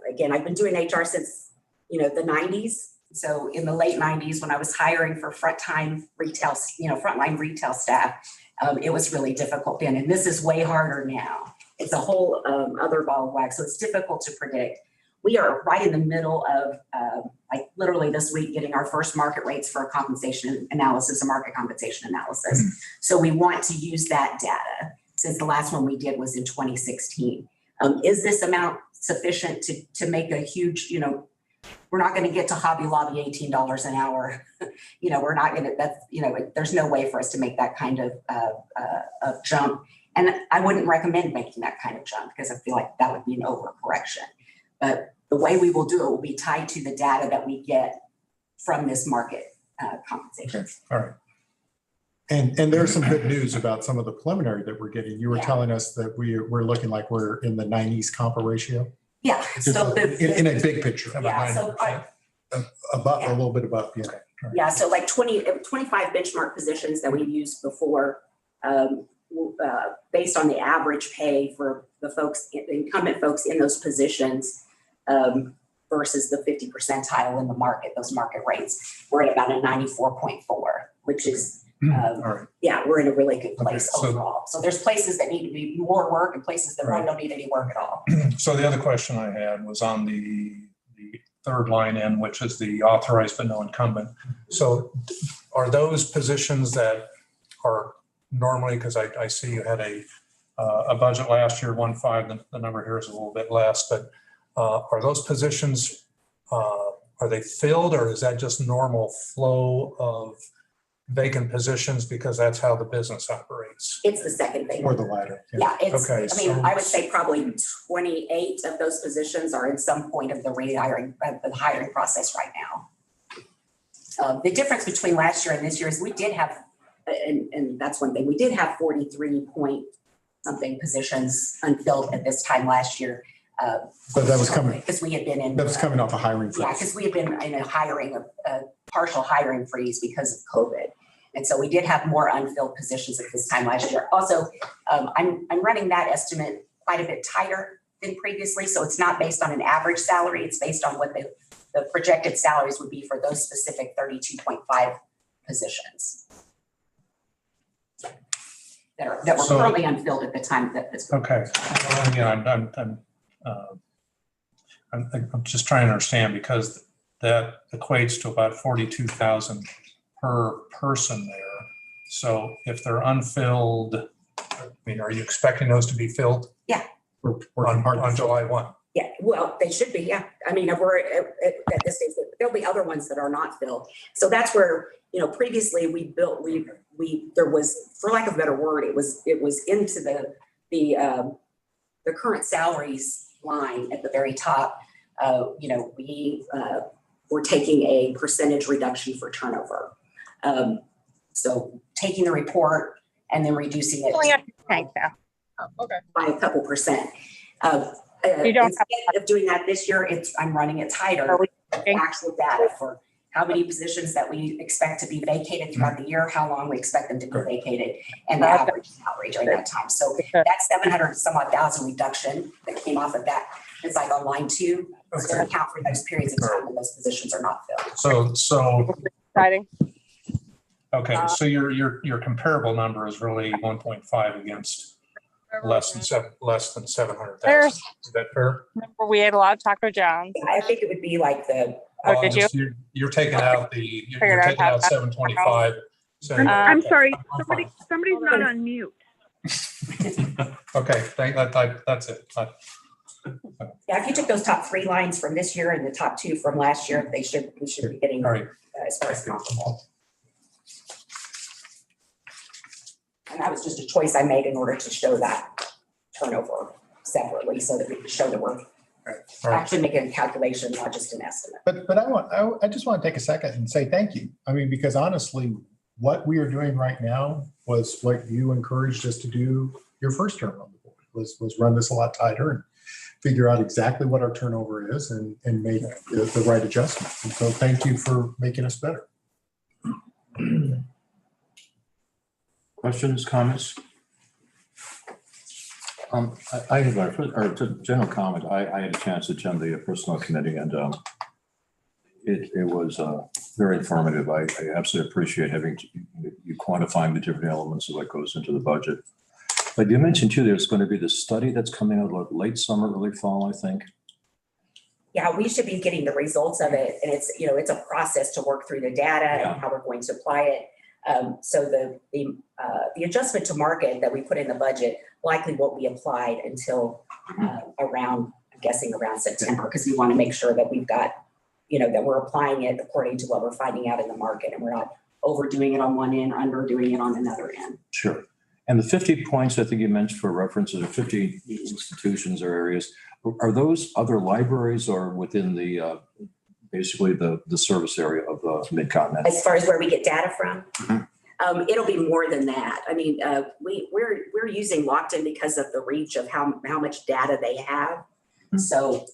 again, I've been doing HR since the 90s. So in the late 90s, when I was hiring for frontline retail staff, it was really difficult then. And this is way harder now. It's a whole other ball of wax. So it's difficult to predict. We are right in the middle of literally this week getting our first market rates for a compensation analysis, a market compensation analysis. Mm-hmm. So we want to use that data since the last one we did was in 2016. Is this amount sufficient to make a huge, we're not going to get to Hobby Lobby $18 an hour. We're not going to, there's no way for us to make that kind of jump. And I wouldn't recommend making that kind of jump because I feel like that would be an overcorrection. But the way we will do it will be tied to the data that we get from this market compensation. Okay, all right. And there's some good news about some of the preliminary that we're getting. You were telling us that we're looking like we're in the 90s compa ratio. Yeah. So in a big picture. Yeah. So above, a little bit above. Yeah. Yeah. So like 25 benchmark positions that we've used before, based on the average pay for the folks, the incumbent folks in those positions, versus the 50 percentile in the market, those market rates, we're at about a 94.4, which is, yeah, we're in a really good place overall. So there's places that need to be more work and places that really don't need any work at all. So the other question I had was on the third line in, which is the authorized but no incumbent. So are those positions that are normally, because I see you had a budget last year, 1.5, the number here is a little bit less, but are those positions, are they filled, or is that just normal flow of vacant positions because that's how the business operates? It's the second thing. Or the latter. Yeah, it's, okay, I mean, I would say probably 28 of those positions are in some point of the hiring process right now. The difference between last year and this year is we did have, and that's one thing, we did have 43 point something positions unfilled at this time last year. But that was coming, because we had been in. That was coming off a hiring freeze. Yeah, because we had been in a partial hiring freeze because of COVID. And so we did have more unfilled positions at this time last year. Also, I'm running that estimate quite a bit tighter than previously. So it's not based on an average salary. It's based on what the projected salaries would be for those specific 32.5 positions that were currently unfilled at the time that this. Okay. Well, again, I'm just trying to understand, because that equates to about 42,000 per person there. So if they're unfilled, I mean, are you expecting those to be filled? Yeah. On July 1? Yeah, well, they should be, yeah. I mean, we're at this stage, there'll be other ones that are not filled. So that's where, previously there was, for lack of a better word, it was into the current salaries line at the very top. We were taking a percentage reduction for turnover. So taking the report and then reducing it by a couple percent. Instead of doing that this year, I'm running it tighter. Actual data for how many positions that we expect to be vacated throughout the year, how long we expect them to be vacated, and the average salary during that time. So that's 700 some odd thousand reduction that came off of that. It's like on line 2. So to account for those periods of time when those positions are not filled. So Exciting. okay, so your comparable number is really 1.5 against less than 700,000. Is that fair? Remember, we ate a lot of Taco John's. I think it would be like the. Oh, did you? You're taking out you're taking out 725. I'm sorry, somebody's not on mute. Okay, that's it. Yeah, if you took those top 3 lines from this year and the top 2 from last year, we should be getting as far as comparable. And that was just a choice I made in order to show that turnover separately so that we could show that we're actually making a calculation, not just an estimate. But I just want to take a second and say thank you. I mean, because honestly, what we are doing right now was what you encouraged us to do your first term on the board, was run this a lot tighter and figure out exactly what our turnover is and make the right adjustments. And so thank you for making us better. Questions, comments? I had a general comment. I had a chance to attend the personnel committee, and it was very informative. I absolutely appreciate you quantifying the different elements of what goes into the budget. But you mentioned too, there's going to be this study that's coming out late summer, early fall, I think. Yeah, we should be getting the results of it, and it's a process to work through the data and how we're going to apply it. So the adjustment to market that we put in the budget likely won't be applied until around September, because we want to make sure that we've got, that we're applying it according to what we're finding out in the market, and we're not overdoing it on one end, underdoing it on another end. Sure. And the 50 points I think you mentioned for references of 50 institutions or areas, are those other libraries or within the basically the service area of the Mid-Continent? As far as where we get data from, it'll be more than that. I mean, we're using Lockton because of the reach of how much data they have. So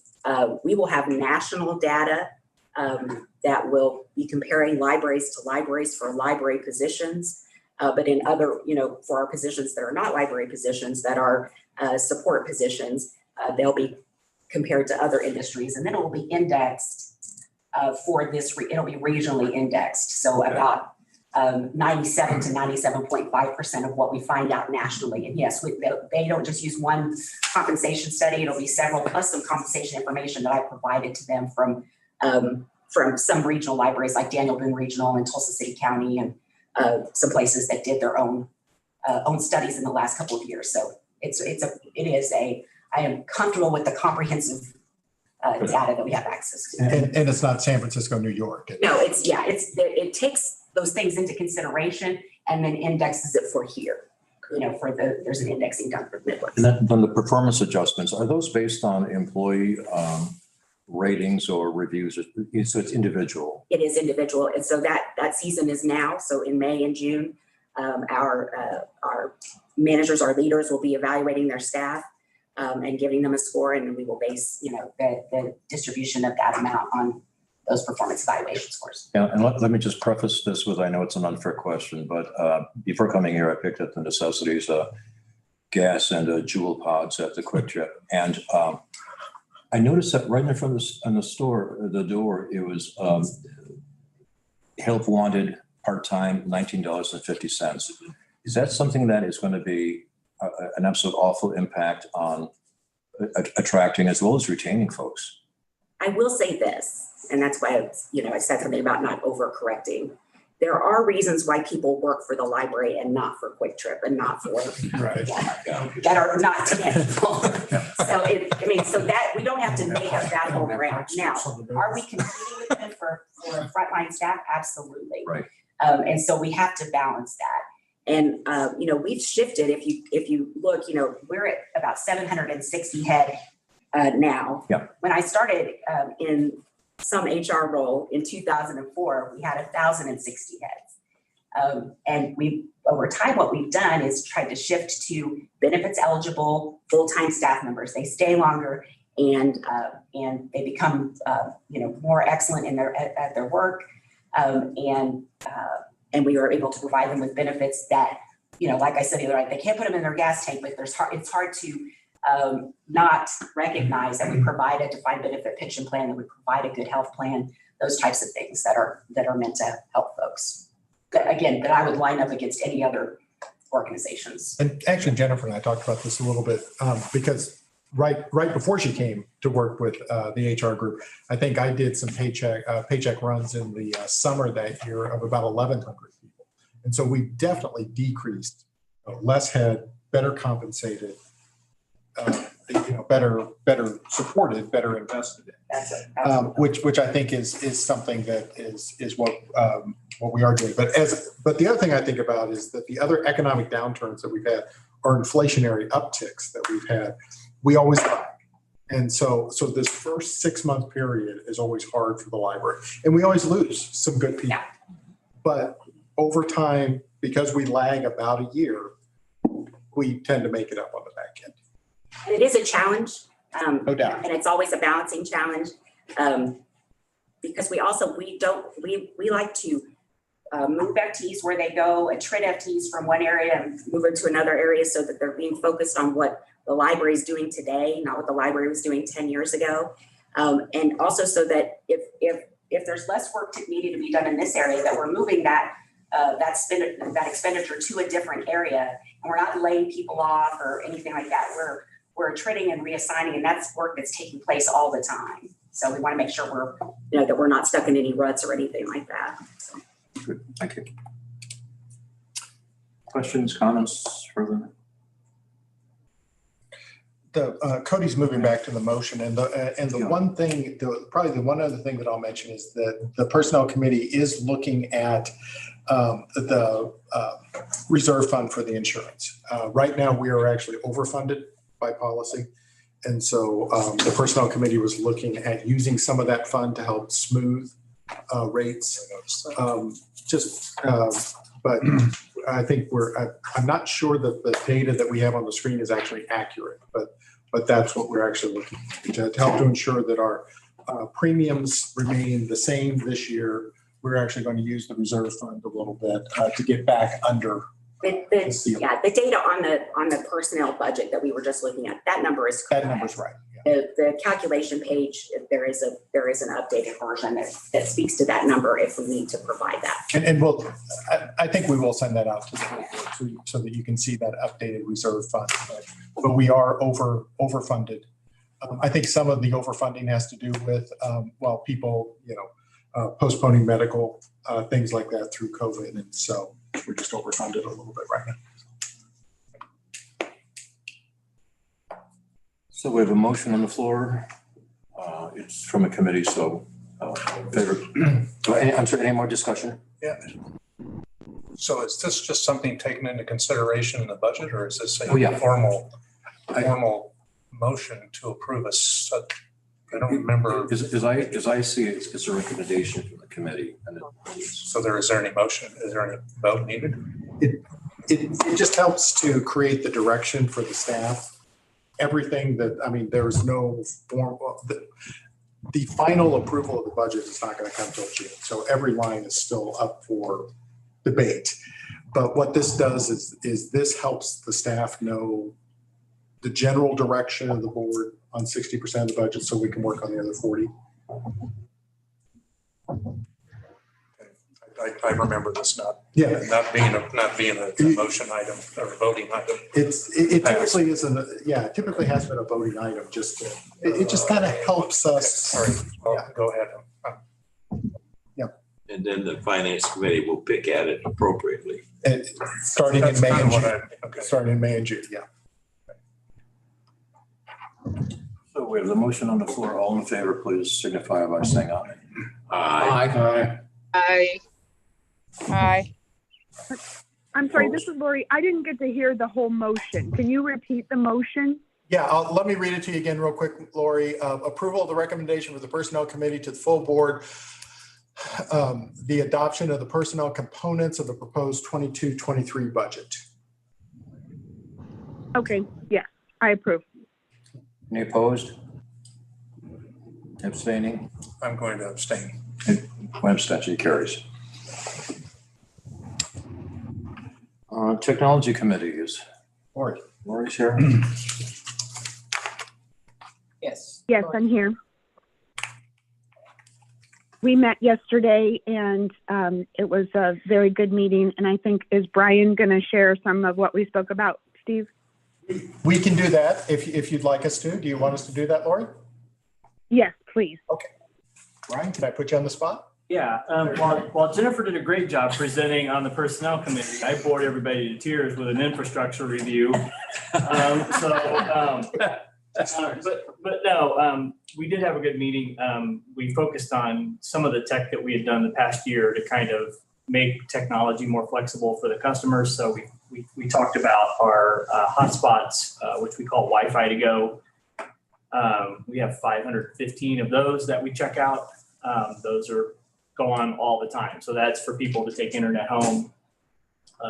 we will have national data that will be comparing libraries to libraries for library positions. But in other, for our positions that are not library positions, that are support positions, they'll be compared to other industries, and then it will be indexed for this. It'll be regionally indexed. So about 97 to 97.5% of what we find out nationally. And yes, they don't just use one compensation study. It'll be several plus some compensation information that I provided to them from some regional libraries like Daniel Boone Regional and Tulsa City County and some places that did their own studies in the last couple of years. So I am comfortable with the comprehensive data that we have access to. And it's not San Francisco, New York. No, it takes those things into consideration and then indexes it for here. There's an indexing done for the Midwest. And then the performance adjustments, are those based on employee ratings or reviews? So it's individual. It is individual. And so that season is now. So in May and June, our managers, our leaders will be evaluating their staff and giving them a score. And we will base, the distribution of that amount on those performance evaluation scores. Yeah, and let me just preface this with, I know it's an unfair question, but before coming here, I picked up the necessities, gas and jewel pods at the Quick Trip. And I noticed that right in front of the door, it was help wanted, part-time, $19.50. Is that something that is going to be an absolute awful impact on attracting as well as retaining folks? I will say this, and that's why I said something about not overcorrecting. There are reasons why people work for the library and not for Quick Trip and not for that are not tangible. So that we don't have to make up that whole ground. Now, are we competing with them for frontline staff? Absolutely. Right. And so we have to balance that. And we've shifted. If you look, we're at about 760 head now. Yeah. When I started in some HR role in 2004, we had 1,060 heads. And over time, what we've done is tried to shift to benefits eligible full-time staff members. They stay longer and they become more excellent in at their work. And we were able to provide them with benefits that, like I said the other night, they can't put them in their gas tank, but it's hard to not recognize that we provide a defined benefit pension plan, that we provide a good health plan, those types of things that are meant to help folks. That I would line up against any other organizations. And actually, Jennifer and I talked about this a little bit because right before she came to work with the HR group, I think I did some paycheck runs in the summer that year of about 1,100 people. And so we definitely decreased, less head, better compensated, better supported, better invested in, which I think is something that is what we are doing. But the other thing I think about is that the other economic downturns that we've had are inflationary upticks that we've had. We always lag. And so this first 6-month period is always hard for the library. And we always lose some good people. Yeah. But over time, because we lag about a year, we tend to make it up on the back end. And it is a challenge. No doubt. And it's always a balancing challenge because we like to move FTEs where they go, attrit FTEs from one area and move them to another area so that they're being focused on what the library is doing today, not what the library was doing 10 years ago. And also so that if there's less work needed to be done in this area, that we're moving that expenditure to a different area, and we're not laying people off or anything like that. We're attriting and reassigning, and that's work that's taking place all the time. So we want to make sure that we're not stuck in any ruts or anything like that. So. Good, thank you. Questions, comments further? Cody's moving back to the motion, and the one thing, probably the one other thing that I'll mention is that the Personnel Committee is looking at the reserve fund for the insurance. Right now, we are actually overfunded by policy. And so the Personnel Committee was looking at using some of that fund to help smooth rates. But I think I'm not sure that the data that we have on the screen is actually accurate, but that's what we're actually looking to help to ensure that our premiums remain the same this year. We're actually going to use the reserve fund a little bit to get back under the ceiling. Yeah, the data on the personnel budget that we were just looking at, that number is correct. That number's right. The calculation page, there is an updated version that speaks to that number if we need to provide that. And I think we will send that out to the whole board so that you can see that updated reserve fund. But we are overfunded. I think some of the overfunding has to do with, people, postponing medical things like that through COVID. And so we're just overfunded a little bit right now. So we have a motion on the floor. It's from a committee, so favor. I'm sorry, any more discussion? Yeah. So is this just something taken into consideration in the budget, or is this a formal motion to approve us? I don't remember. As I see it, it's a recommendation from the committee. So is there any motion? Is there any vote needed? It just helps to create the direction for the staff. Everything there's no form of the final approval of the budget is not going to come till June. So every line is still up for debate. But what this does is this helps the staff know the general direction of the board on 60% of the budget so we can work on the other 40. I remember this not being a motion item or a voting item. It typically isn't. It typically has been a voting item. It just kind of helps us. Sorry, go ahead. And then the finance committee will pick at it appropriately. Starting in May and June. Starting in May and June. Yeah. So we have the motion on the floor. All in favor, please signify by saying aye. Aye. Aye. Aye. I'm sorry, this is Lori. I didn't get to hear the whole motion. Can you repeat the motion? Yeah, let me read it to you again real quick, Lori. Approval of the recommendation for the Personnel Committee to the full board. The adoption of the personnel components of the proposed 22-23 budget. Okay, yes, I approve. Any opposed? Abstaining? I'm going to abstain. My abstention carries. Technology Committee is Lori. Lori's here. Yes. Yes, I'm here. We met yesterday and it was a very good meeting. And I think, is Brian going to share some of what we spoke about, Steve? We can do that if you'd like us to. Do you want us to do that, Lori? Yes, please. Okay. Brian, can I put you on the spot? Yeah, while Jennifer did a great job presenting on the Personnel Committee, I bored everybody to tears with an infrastructure review. We did have a good meeting. We focused on some of the tech that we had done the past year to kind of make technology more flexible for the customers. So we talked about our hotspots, which we call Wi-Fi to go. We have 515 of those that we check out. Those go on all the time. So that's for people to take internet home,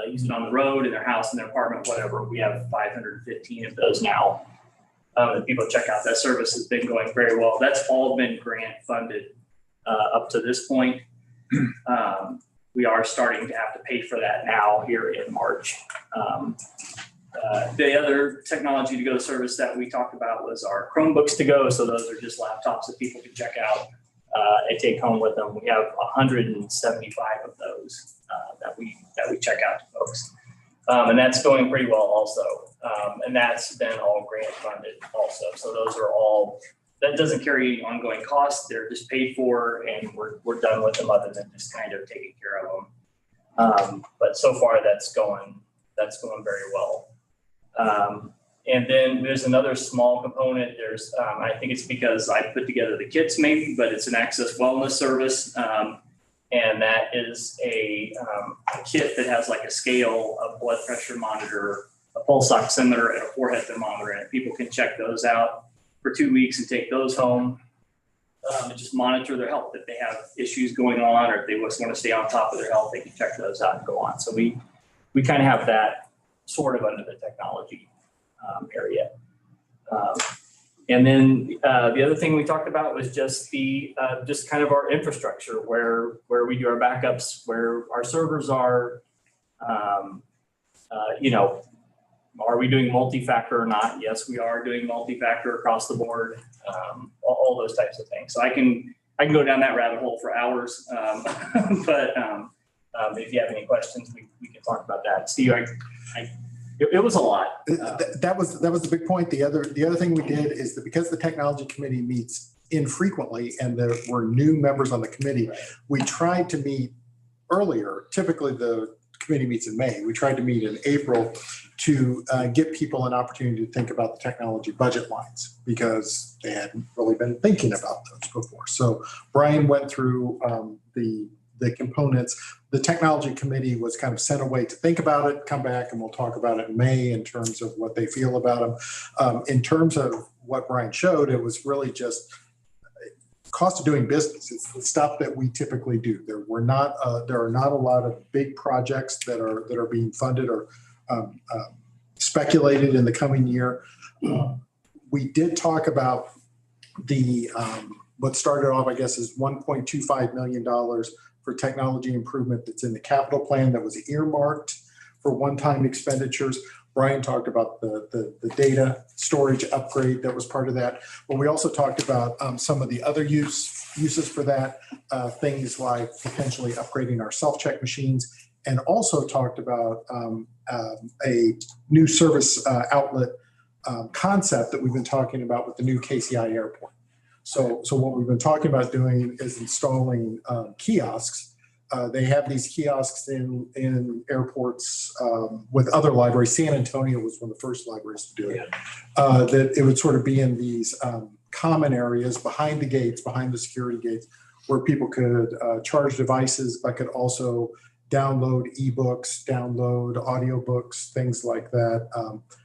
use it on the road, in their house, in their apartment, whatever. We have 515 of those now. That people check out. That service has been going very well. That's all been grant funded up to this point. We are starting to have to pay for that now here in March. The other technology to go service that we talked about was our Chromebooks to go. So those are just laptops that people can check out and take home with them. We have 175 of those that we check out to folks. And that's going pretty well also. And that's been all grant funded also. So those are all, that doesn't carry ongoing costs. They're just paid for and we're done with them other than just kind of taking care of them. But so far that's going very well. And then there's another small component. There's, I think it's because I put together the kits maybe, but it's an access wellness service. And that is a kit that has like a scale, a blood pressure monitor, a pulse oximeter, and a forehead thermometer. And people can check those out for 2 weeks and take those home and just monitor their health. If they have issues going on or if they just want to stay on top of their health, they can check those out and go on. So we kind of have that sort of under the technology area. And then the other thing we talked about was just just kind of our infrastructure, where we do our backups, where our servers are, are we doing multi-factor or not? Yes, we are doing multi-factor across the board, all those types of things. So I can go down that rabbit hole for hours, but if you have any questions, we can talk about that. Steve, it was a lot. That was the big point. The other thing we did is that because the technology committee meets infrequently and there were new members on the committee, we tried to meet earlier. Typically the committee meets in May. We tried to meet in April to give people an opportunity to think about the technology budget lines because they hadn't really been thinking about those before. So Brian went through the components. The technology committee was kind of sent away to think about it, come back, and we'll talk about it in May in terms of what they feel about them. In terms of what Brian showed, it was really just cost of doing business. It's the stuff that we typically do. There are not a lot of big projects that are being funded or speculated in the coming year. We did talk about the what started off, I guess, is $1.25 million for technology improvement that's in the capital plan that was earmarked for one-time expenditures. Brian talked about the data storage upgrade that was part of that. But we also talked about some of the other uses for that, things like potentially upgrading our self-check machines, and also talked about a new service outlet concept that we've been talking about with the new KCI airport. So what we've been talking about doing is installing kiosks. They have these kiosks in airports with other libraries. San Antonio was one of the first libraries to do it. That it would sort of be in these common areas behind the gates, behind the security gates, where people could charge devices, but could also download ebooks, download audiobooks, things like that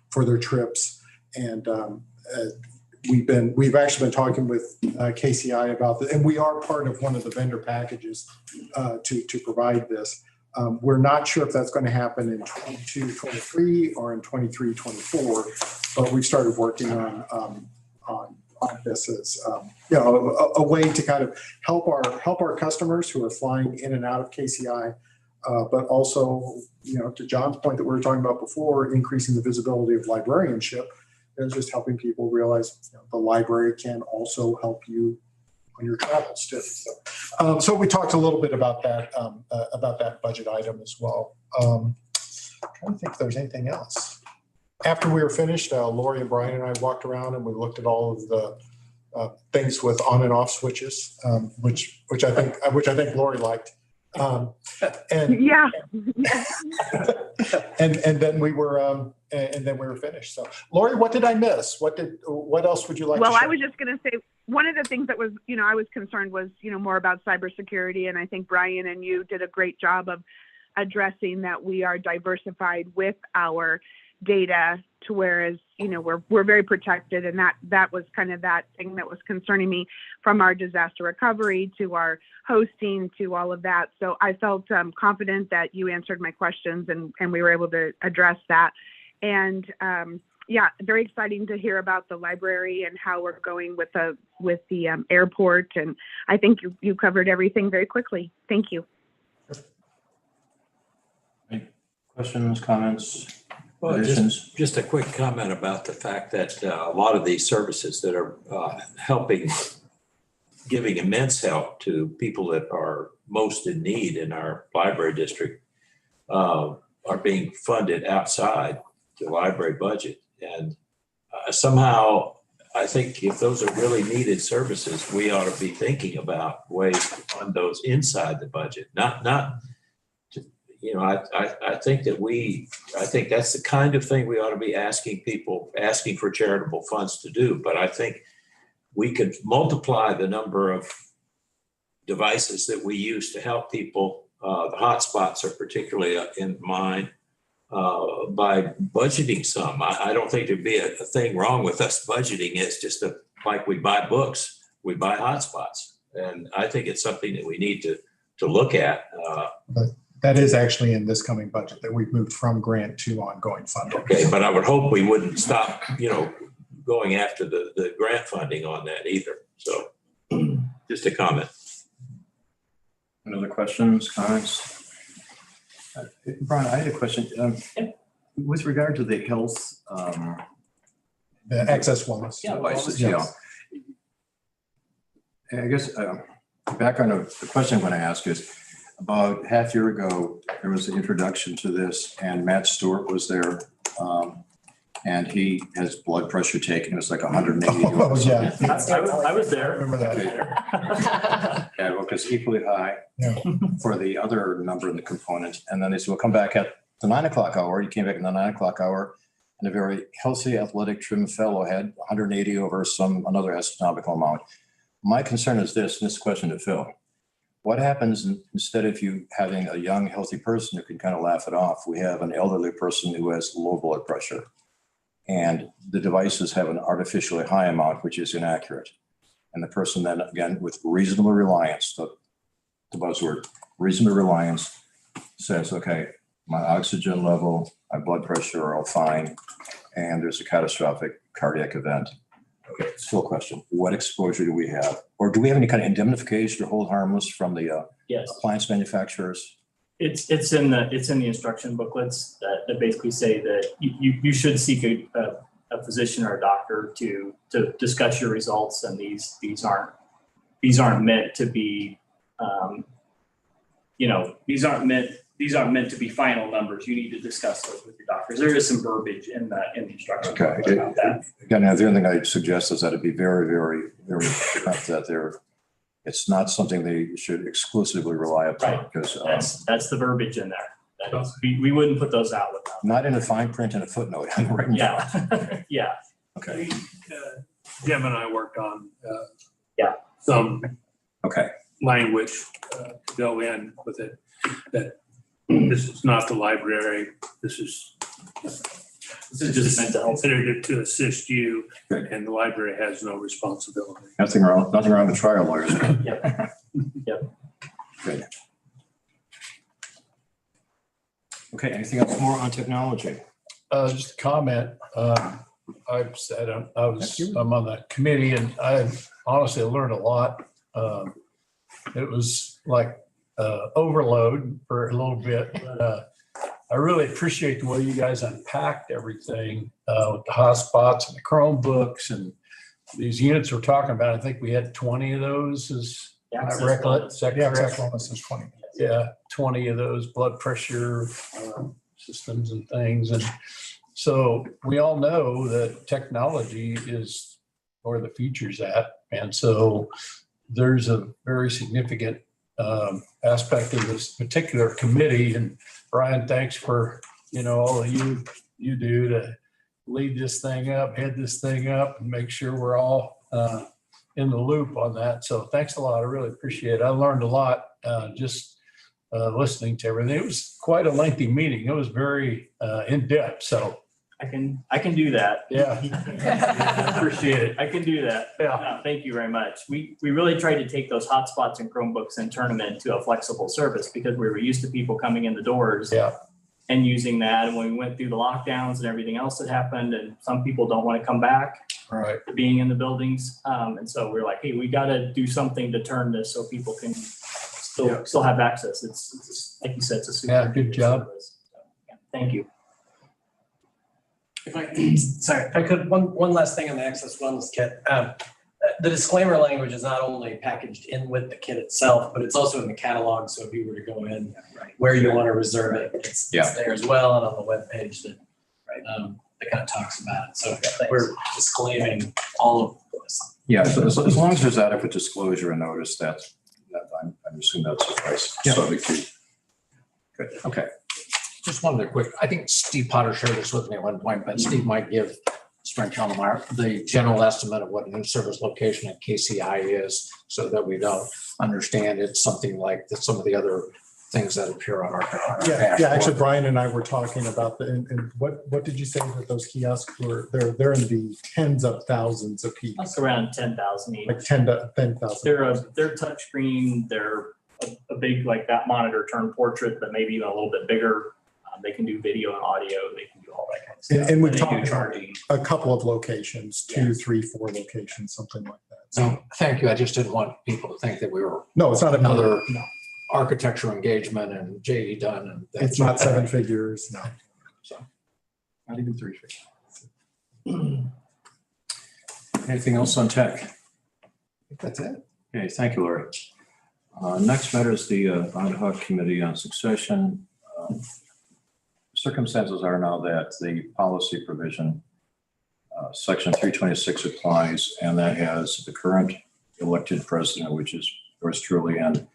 for their trips. And we've actually been talking with KCI about this, and we are part of one of the vendor packages to provide this. We're not sure if that's going to happen in 22-23 or in 23-24, but we've started working on this as a way to kind of help our customers who are flying in and out of KCI, but also to John's point that we were talking about before, increasing the visibility of librarianship. And just helping people realize the library can also help you on your travels too. So we talked a little bit about that budget item as well. I'm trying to think if there's anything else. After we were finished, Lori and Brian and I walked around and we looked at all of the things with on and off switches, which I think Lori liked. And yeah. and then we were finished. So Lori, what did I miss? What else would you like to share? I was just going to say, one of the things that was, I was concerned was, more about cybersecurity. And I think Brian and you did a great job of addressing that we are diversified with our data to whereas, we're very protected. And that was kind of that thing that was concerning me, from our disaster recovery to our hosting to all of that. So I felt confident that you answered my questions and we were able to address that. And very exciting to hear about the library and how we're going with the airport. And I think you covered everything very quickly. Thank you. Questions, comments? Well, just a quick comment about the fact that a lot of these services that are giving immense help to people that are most in need in our library district are being funded outside the library budget. And somehow, I think if those are really needed services, we ought to be thinking about ways to fund those inside the budget, I think that's the kind of thing we ought to be asking for charitable funds to do. But I think we could multiply the number of devices that we use to help people, the hotspots are particularly in mind, by budgeting some. I don't think there'd be a thing wrong with us budgeting. It's just like we buy books, we buy hotspots. And I think it's something that we need to look at. But that is actually in this coming budget that we've moved from grant to ongoing funding. Okay, but I would hope we wouldn't stop, going after the grant funding on that either. So just a comment. Any other questions, comments? Brian, I had a question. With regard to the health. The access wellness. I guess background of the question I'm going to ask is, about half year ago, there was an introduction to this, and Matt Stewart was there. And he has blood pressure taken. It was like 180. Oh, yeah. I was there. Remember that. Yeah, well, because equally high for the other number in the component. And then they said, we'll come back at the 9 o'clock hour. He came back in the 9 o'clock hour, and a very healthy, athletic, trim fellow had 180 over another astronomical amount. My concern is this, and this question to Phil. What happens instead of you having a young, healthy person who can kind of laugh it off? We have an elderly person who has low blood pressure, and the devices have an artificially high amount, which is inaccurate. And the person then, again, with reasonable reliance, the buzzword, reasonable reliance, says, okay, my oxygen level, my blood pressure are all fine, and there's a catastrophic cardiac event. Okay, still a question. What exposure do we have? Or do we have any kind of indemnification or hold harmless from the appliance manufacturers? It's in the instruction booklets that basically say that you should seek a physician or a doctor to discuss your results, and these aren't meant to be these aren't meant to be final numbers. You need to discuss those with your doctors. There is some verbiage in the instruction booklet about that. Again, the other thing I suggest is that it be very, very, very that it's not something they should exclusively rely upon. Right. Because that's the verbiage in there. That is, we wouldn't put those out without. Not in a fine print and a footnote. Yeah. Yeah. Okay. Jim and I worked on some language to go in with it, that this is not the library. This is just meant to help to assist you, and the library has no responsibility. Nothing wrong with trial lawyers. Yep. Good. Okay, anything else more on technology? Just a comment. I've said I'm on the committee, and I honestly learned a lot. It was like overload for a little bit. But, I really appreciate the way you guys unpacked everything with the hotspots and the Chromebooks and these units we're talking about. I think we had 20 of those. Is Access wellness is 20. Yeah, 20 of those blood pressure systems and things. And so we all know that technology is where the future's at. And so there's a very significant aspect of this particular committee. And Brian, thanks for, all of you do to lead this thing up, head this thing up, and make sure we're all in the loop on that. So thanks a lot. I really appreciate it. I learned a lot just listening to everything. It was quite a lengthy meeting. It was very in-depth. So I can do that. Yeah. Appreciate it. I can do that. Yeah. No, thank you very much. We really tried to take those hotspots and Chromebooks and turn them into a flexible service, because we were used to people coming in the doors and using that. And when we went through the lockdowns and everything else that happened, and some people don't want to come back to being in the buildings. And so we're like, hey, we got to do something to turn this so people can still have access. It's like you said, it's a super good job. service. So, thank you. If I could, one last thing on the Access Wellness Kit. The disclaimer language is not only packaged in with the kit itself, but it's also in the catalog. So if you were to go in where you want to reserve it, it's there as well, and on the webpage that kind of talks about it. So we're disclaiming all of this. Yeah, so as long as there's adequate disclosure and notice, that I'm assuming that's suffice. Good. Okay. Just one other quick, I think Steve Potter shared this with me at one point, but Steve might give Brent Chalmers, the general estimate of what an in-service location at KCI is, so that we don't understand it's something like some of the other things that appear on our Yeah, dashboard. actually, Brian and I were talking about and what did you say that those kiosks were? They're in the tens of thousands of Like pieces, around 10,000 each. like 10,000. They're touchscreen. They're a big like that monitor turned portrait, but maybe even a little bit bigger. They can do video and audio. They can do all that kind of stuff. And we've they do talked about charging. a couple of locations, 2, 3, 4 locations, something like that. So thank you. I just didn't want people to think that we were No, it's not another no. architecture engagement and JD done. And It's not 7 figures, no. So. Not even 3 figures. Anything else on tech? That's it. Okay, thank you, Larry. Next matter is the ad hoc committee on succession. Circumstances are now that the policy provision, section 326 applies, and that has the current elected president, which is yours truly, and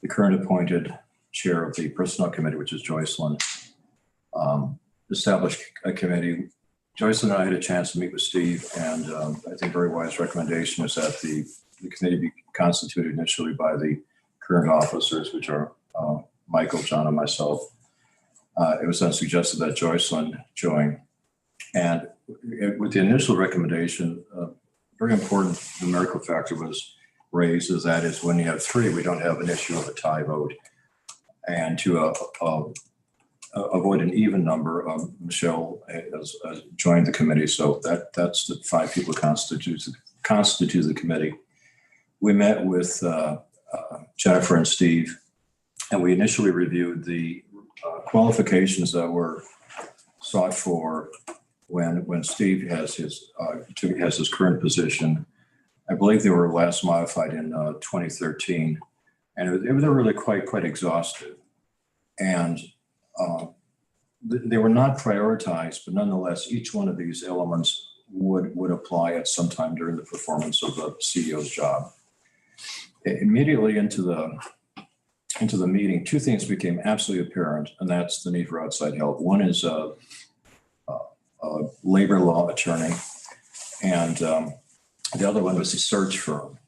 the current appointed chair of the personnel committee, which is Joycelyn, established a committee. Joycelyn and I had a chance to meet with Steve, and I think very wise recommendation is that the committee be constituted initially by the current officers, which are Michael, John, and myself. It was then suggested that Joycelyn join. And with the initial recommendation, a very important numerical factor was raised, is that is when you have 3, we don't have an issue of a tie vote. And to avoid an even number, Michelle has joined the committee. So that's the 5 people constitute the committee. We met with Jennifer and Steve, and we initially reviewed the qualifications that were sought for when Steve has his current position. I believe they were last modified in 2013, and they were really quite exhaustive. And they were not prioritized, but nonetheless, each one of these elements would apply at some time during the performance of the CEO's job. Immediately into the meeting, 2 things became absolutely apparent, and that's the need for outside help. One is a labor law attorney, and the other one was a search firm.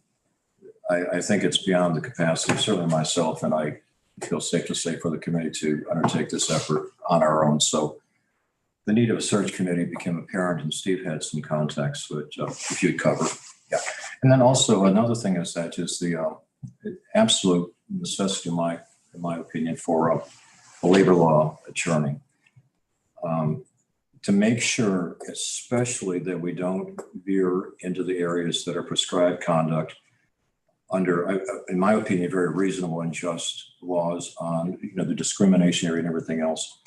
I think it's beyond the capacity, certainly myself, and I feel safe to say for the committee to undertake this effort on our own. So the need of a search committee became apparent, and Steve had some context, which if you'd cover. Yeah. And then also another thing is that is the absolute necessity, in my opinion, for a labor law attorney. To make sure, especially that we don't veer into the areas that are prescribed conduct under, in my opinion, very reasonable and just laws on the discrimination area and everything else.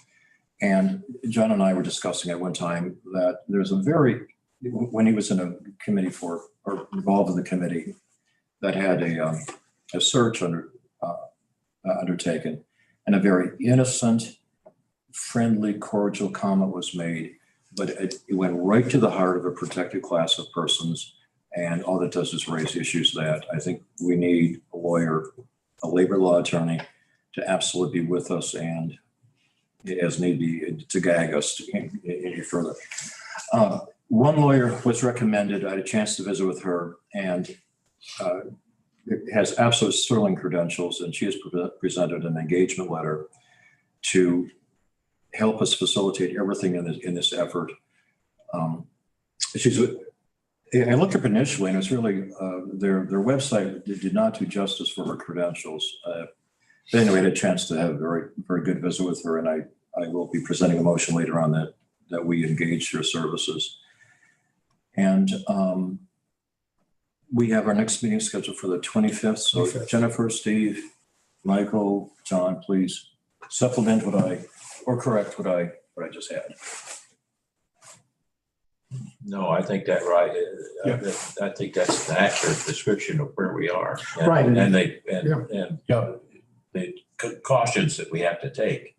And John and I were discussing at one time that there's when he was in a committee or involved in the committee that had a search undertaken, and a very innocent, friendly, cordial comment was made, but it went right to the heart of a protected class of persons, and all that does is raise issues that I think we need a lawyer, a labor law attorney, to absolutely be with us and, as need be, to gag us any further. One lawyer was recommended. I had a chance to visit with her, and has absolute sterling credentials, and she has presented an engagement letter to help us facilitate everything in this effort. I looked up initially, and it's really their website did not do justice for her credentials. But anyway, I had a chance to have a very, very good visit with her, and I will be presenting a motion later on that we engage her services. And we have our next meeting scheduled for the 25th. So 25th. Jennifer, Steve, Michael, John, please supplement correct what I just had. No, I think that right. I think that's an accurate description of where we are. Right. And the cautions that we have to take.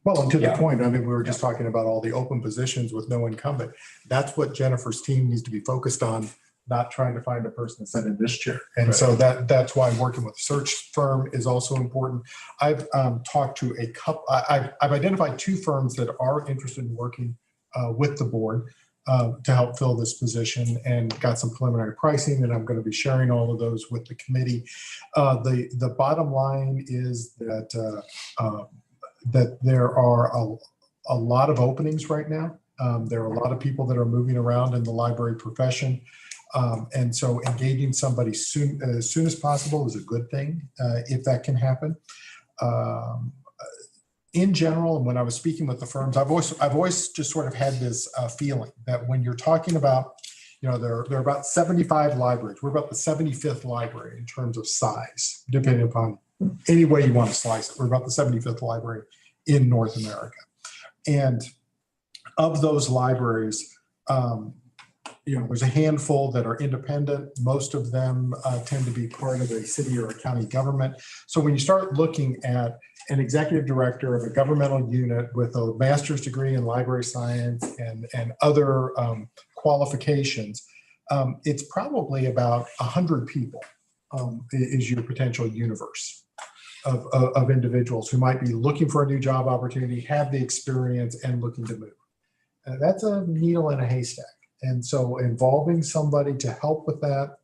Well, and to the point, I mean, we were just talking about all the open positions with no incumbent. That's what Jennifer's team needs to be focused on, not trying to find a person to sit in this chair. And so that's why working with a search firm is also important. I've talked to a couple, I've identified 2 firms that are interested in working with the board. to help fill this position, and got some preliminary pricing, and I'm going to be sharing all of those with the committee. The bottom line is that that there are a lot of openings right now. There are a lot of people that are moving around in the library profession. And so engaging somebody as soon as possible is a good thing, if that can happen. In general, and when I was speaking with the firms, I've always just sort of had this feeling that when you're talking about, you know, there are about 75 libraries. We're about the 75th library in terms of size, depending upon any way you want to slice it. We're about the 75th library in North America. And of those libraries, you know, there's a handful that are independent. Most of them tend to be part of a city or a county government. So when you start looking at an executive director of a governmental unit with a master's degree in library science and other qualifications, it's probably about 100 people is your potential universe of individuals who might be looking for a new job opportunity, have the experience, and looking to move. That's a needle in a haystack. And so involving somebody to help with that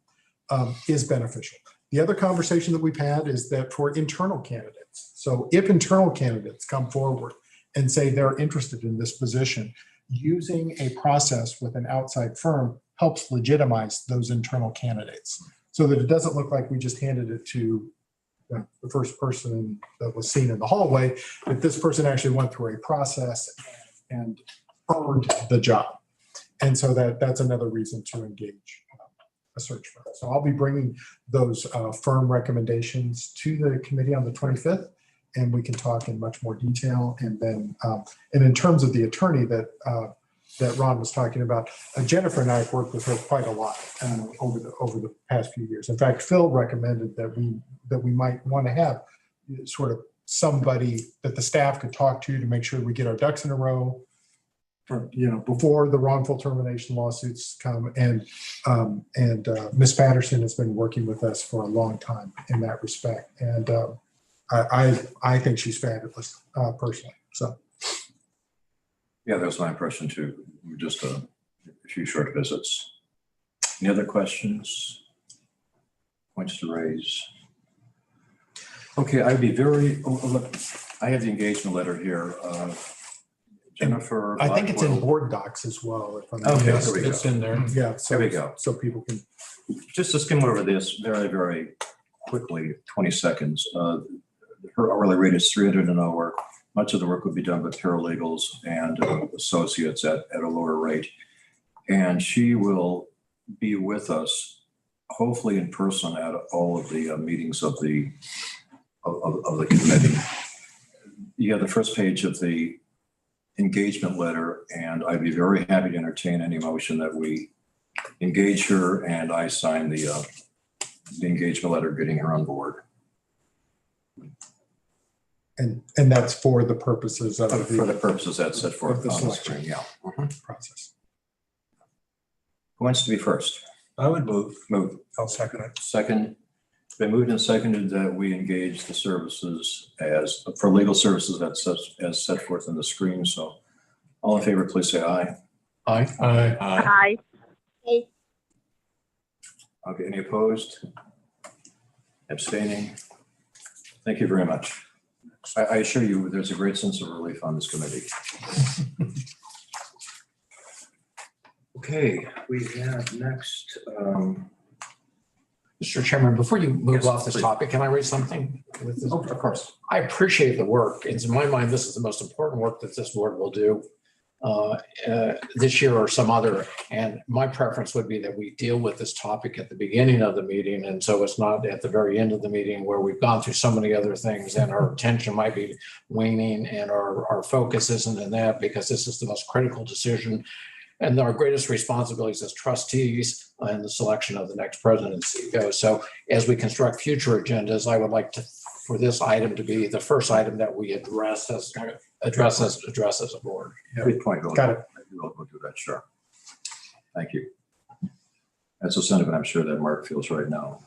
is beneficial. The other conversation that we've had is that for internal candidates. So if internal candidates come forward and say they're interested in this position, using a process with an outside firm helps legitimize those internal candidates so that it doesn't look like we just handed it to the first person that was seen in the hallway, that this person actually went through a process and earned the job. And so that's another reason to engage a search firm. So I'll be bringing those firm recommendations to the committee on the 25th, and we can talk in much more detail. And then, and in terms of the attorney that Ron was talking about, Jennifer and I have worked with her quite a lot over the past few years. In fact, Phil recommended that we might want to have sort of somebody that the staff could talk to make sure we get our ducks in a row, before the wrongful termination lawsuits come. And Ms. Patterson has been working with us for a long time in that respect. And I think she's fabulous personally. So. Yeah, that was my impression too. Just a few short visits. Any other questions? Points to raise? Okay, I'd be look, I have the engagement letter here. Jennifer. I think it's in board docs as well. If I'm okay, yes, it's in there. Yeah, so, there we go. So people can just to skim over this very, very quickly, 20 seconds. Her hourly rate is $300 an hour. Much of the work would be done by paralegals and associates at a lower rate. And she will be with us, hopefully in person, at all of the meetings of the committee. You have the first page of the engagement letter, and I'd be very happy to entertain any motion that we engage her, and I sign the engagement letter getting her on board. and that's for the purposes of for the purposes that's set forth on the screen. Yeah. Process. Who wants to be first? I would move. I'll second it. Second. It's been moved and seconded that we engage the services for legal services as set forth on the screen. So all in favor, please say aye. Aye. Aye. Okay, any opposed? Abstaining? Thank you very much. I assure you, there's a great sense of relief on this committee. Okay, we have next. Mr. Chairman, before you move Yes, off this please. topic, can I raise something with this? Oh, of course. I appreciate the work. And in my mind, this is the most important work that this board will do this year or some other. And my preference would be that we deal with this topic at the beginning of the meeting. And so it's not at the very end of the meeting where we've gone through so many other things and our attention might be waning and our focus isn't in that, because this is the most critical decision and our greatest responsibilities as trustees in the selection of the next president and CEO. So as we construct future agendas, I would like for this item to be the first item that we address as a board. Good point. Got it. We'll do that, sure. Thank you. That's a sentiment I'm sure that Mark feels right now.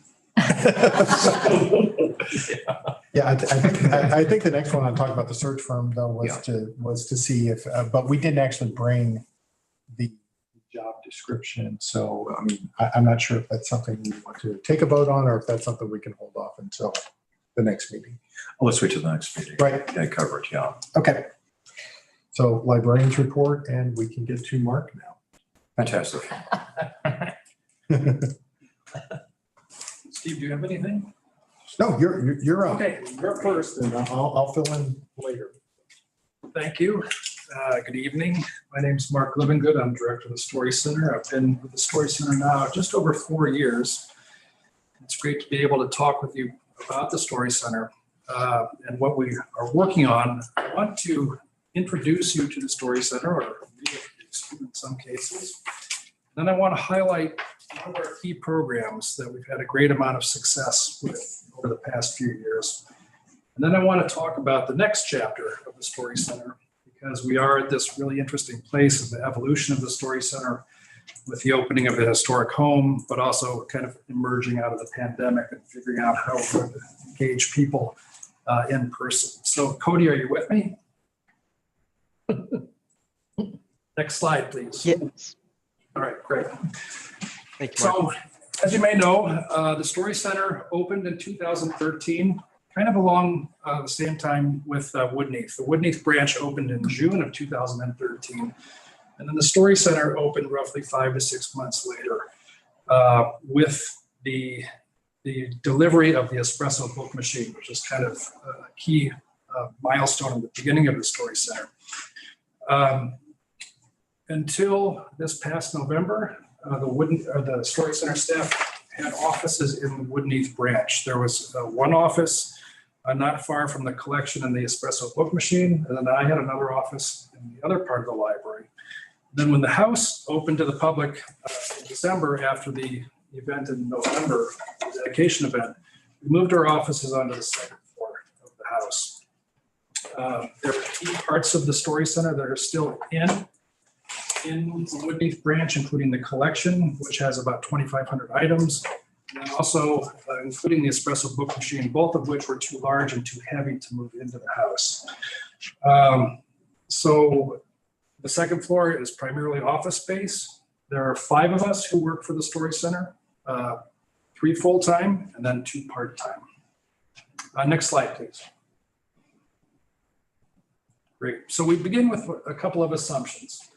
Yeah, I think the next one I'm talking about the search firm though was to see if, but we didn't actually bring the job description. So, I mean, I'm not sure if that's something we want to take a vote on or if that's something we can hold off until the next meeting. Let's wait till the next meeting. Right. Yeah, coverage, yeah. Okay. So librarians report, and we can get to Mark now. Fantastic. Steve, do you have anything? No, you're up. Okay, You're first, and I'll fill in later. thank you. Good evening. My name's Mark Livingood. I'm director of the Story Center. I've been with the Story Center now just over 4 years. It's great to be able to talk with you about the Story Center and what we are working on. I want to introduce you to the Story Center, or reintroduce you in some cases. Then I want to highlight one of our key programs that we've had a great amount of success with over the past few years. And then I want to talk about the next chapter of the Story Center, because we are at this really interesting place of the evolution of the Story Center with the opening of a historic home, but also kind of emerging out of the pandemic and figuring out how we're going to engage people in person. So Cody, are you with me? Next slide, please. Yes. All right, great. Thank you, Mark. So, as you may know, the Story Center opened in 2013, kind of along the same time with Woodneath. The Woodneath branch opened in June of 2013, and then the Story Center opened roughly 5 to 6 months later with the delivery of the espresso book machine, which is kind of a key milestone in the beginning of the Story Center. Until this past November, the Story Center staff had offices in the Woodneath branch. There was one office not far from the collection and the espresso book machine, and then I had another office in the other part of the library. Then when the house opened to the public in December after the event in November, the dedication event, we moved our offices onto the second floor of the house. There are key parts of the Story Center that are still in the Woodneath branch, including the collection, which has about 2,500 items, and also including the espresso book machine, both of which were too large and too heavy to move into the house. So the second floor is primarily office space. There are 5 of us who work for the Story Center, 3 full-time and then 2 part-time. Next slide, please. Great. So we begin with a couple of assumptions.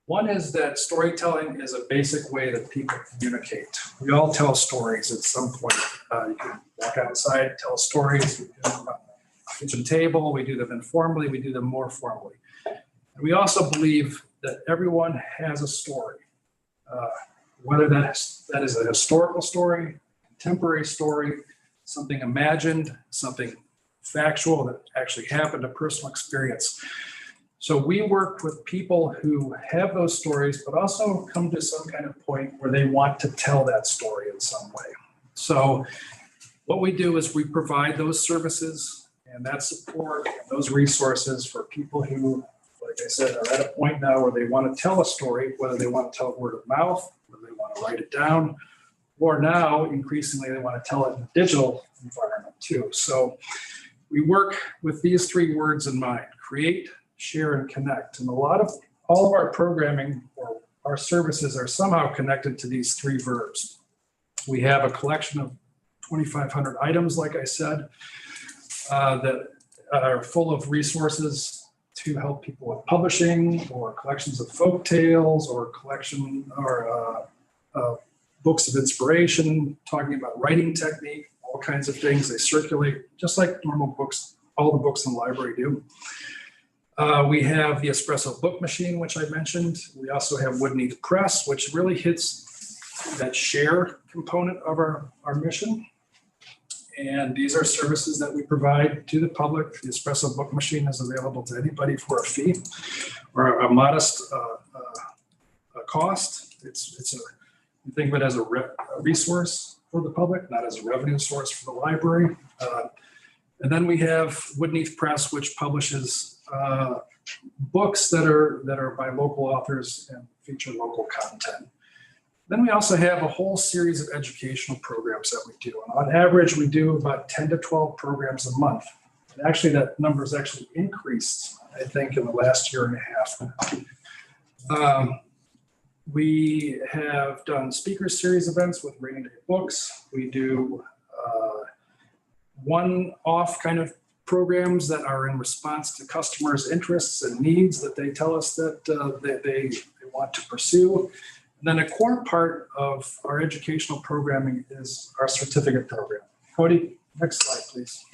One is that storytelling is a basic way that people communicate. We all tell stories at some point. You can walk outside, tell stories. We do them around the kitchen table. We do them informally. We do them more formally. And we also believe that everyone has a story, whether that is a historical story, contemporary story, something imagined, something factual that actually happened, a personal experience. So we work with people who have those stories, but also come to some kind of point where they want to tell that story in some way. So what we do is we provide those services and that support and those resources for people who, like I said, are at a point now where they want to tell a story, whether they want to tell it word of mouth, whether they want to write it down, or now increasingly they want to tell it in a digital environment too. So we work with these 3 words in mind: create, share, and connect. And all of our programming or our services are somehow connected to these 3 verbs. We have a collection of 2,500 items, like I said, that are full of resources to help people with publishing, or collections of folk tales, or books of inspiration, talking about writing technique, all kinds of things. They circulate just like normal books, all the books in the library do. We have the espresso book machine, which I mentioned. We also have Woodneath Press, which really hits that share component of our mission. And these are services that we provide to the public. The espresso book machine is available to anybody for a fee or a modest cost. You think of it as a resource for the public, not as a revenue source for the library. And then we have Woodneath Press, which publishes books that are by local authors and feature local content. Then we also have a whole series of educational programs that we do. And on average, we do about 10 to 12 programs a month. And actually, that number has actually increased, I think, in the last year and a half. We have done speaker series events with Rainy Day Books. We do one-off kind of programs that are in response to customers' interests and needs that they tell us that they want to pursue. And then a core part of our educational programming is our certificate program. Cody, next slide, please.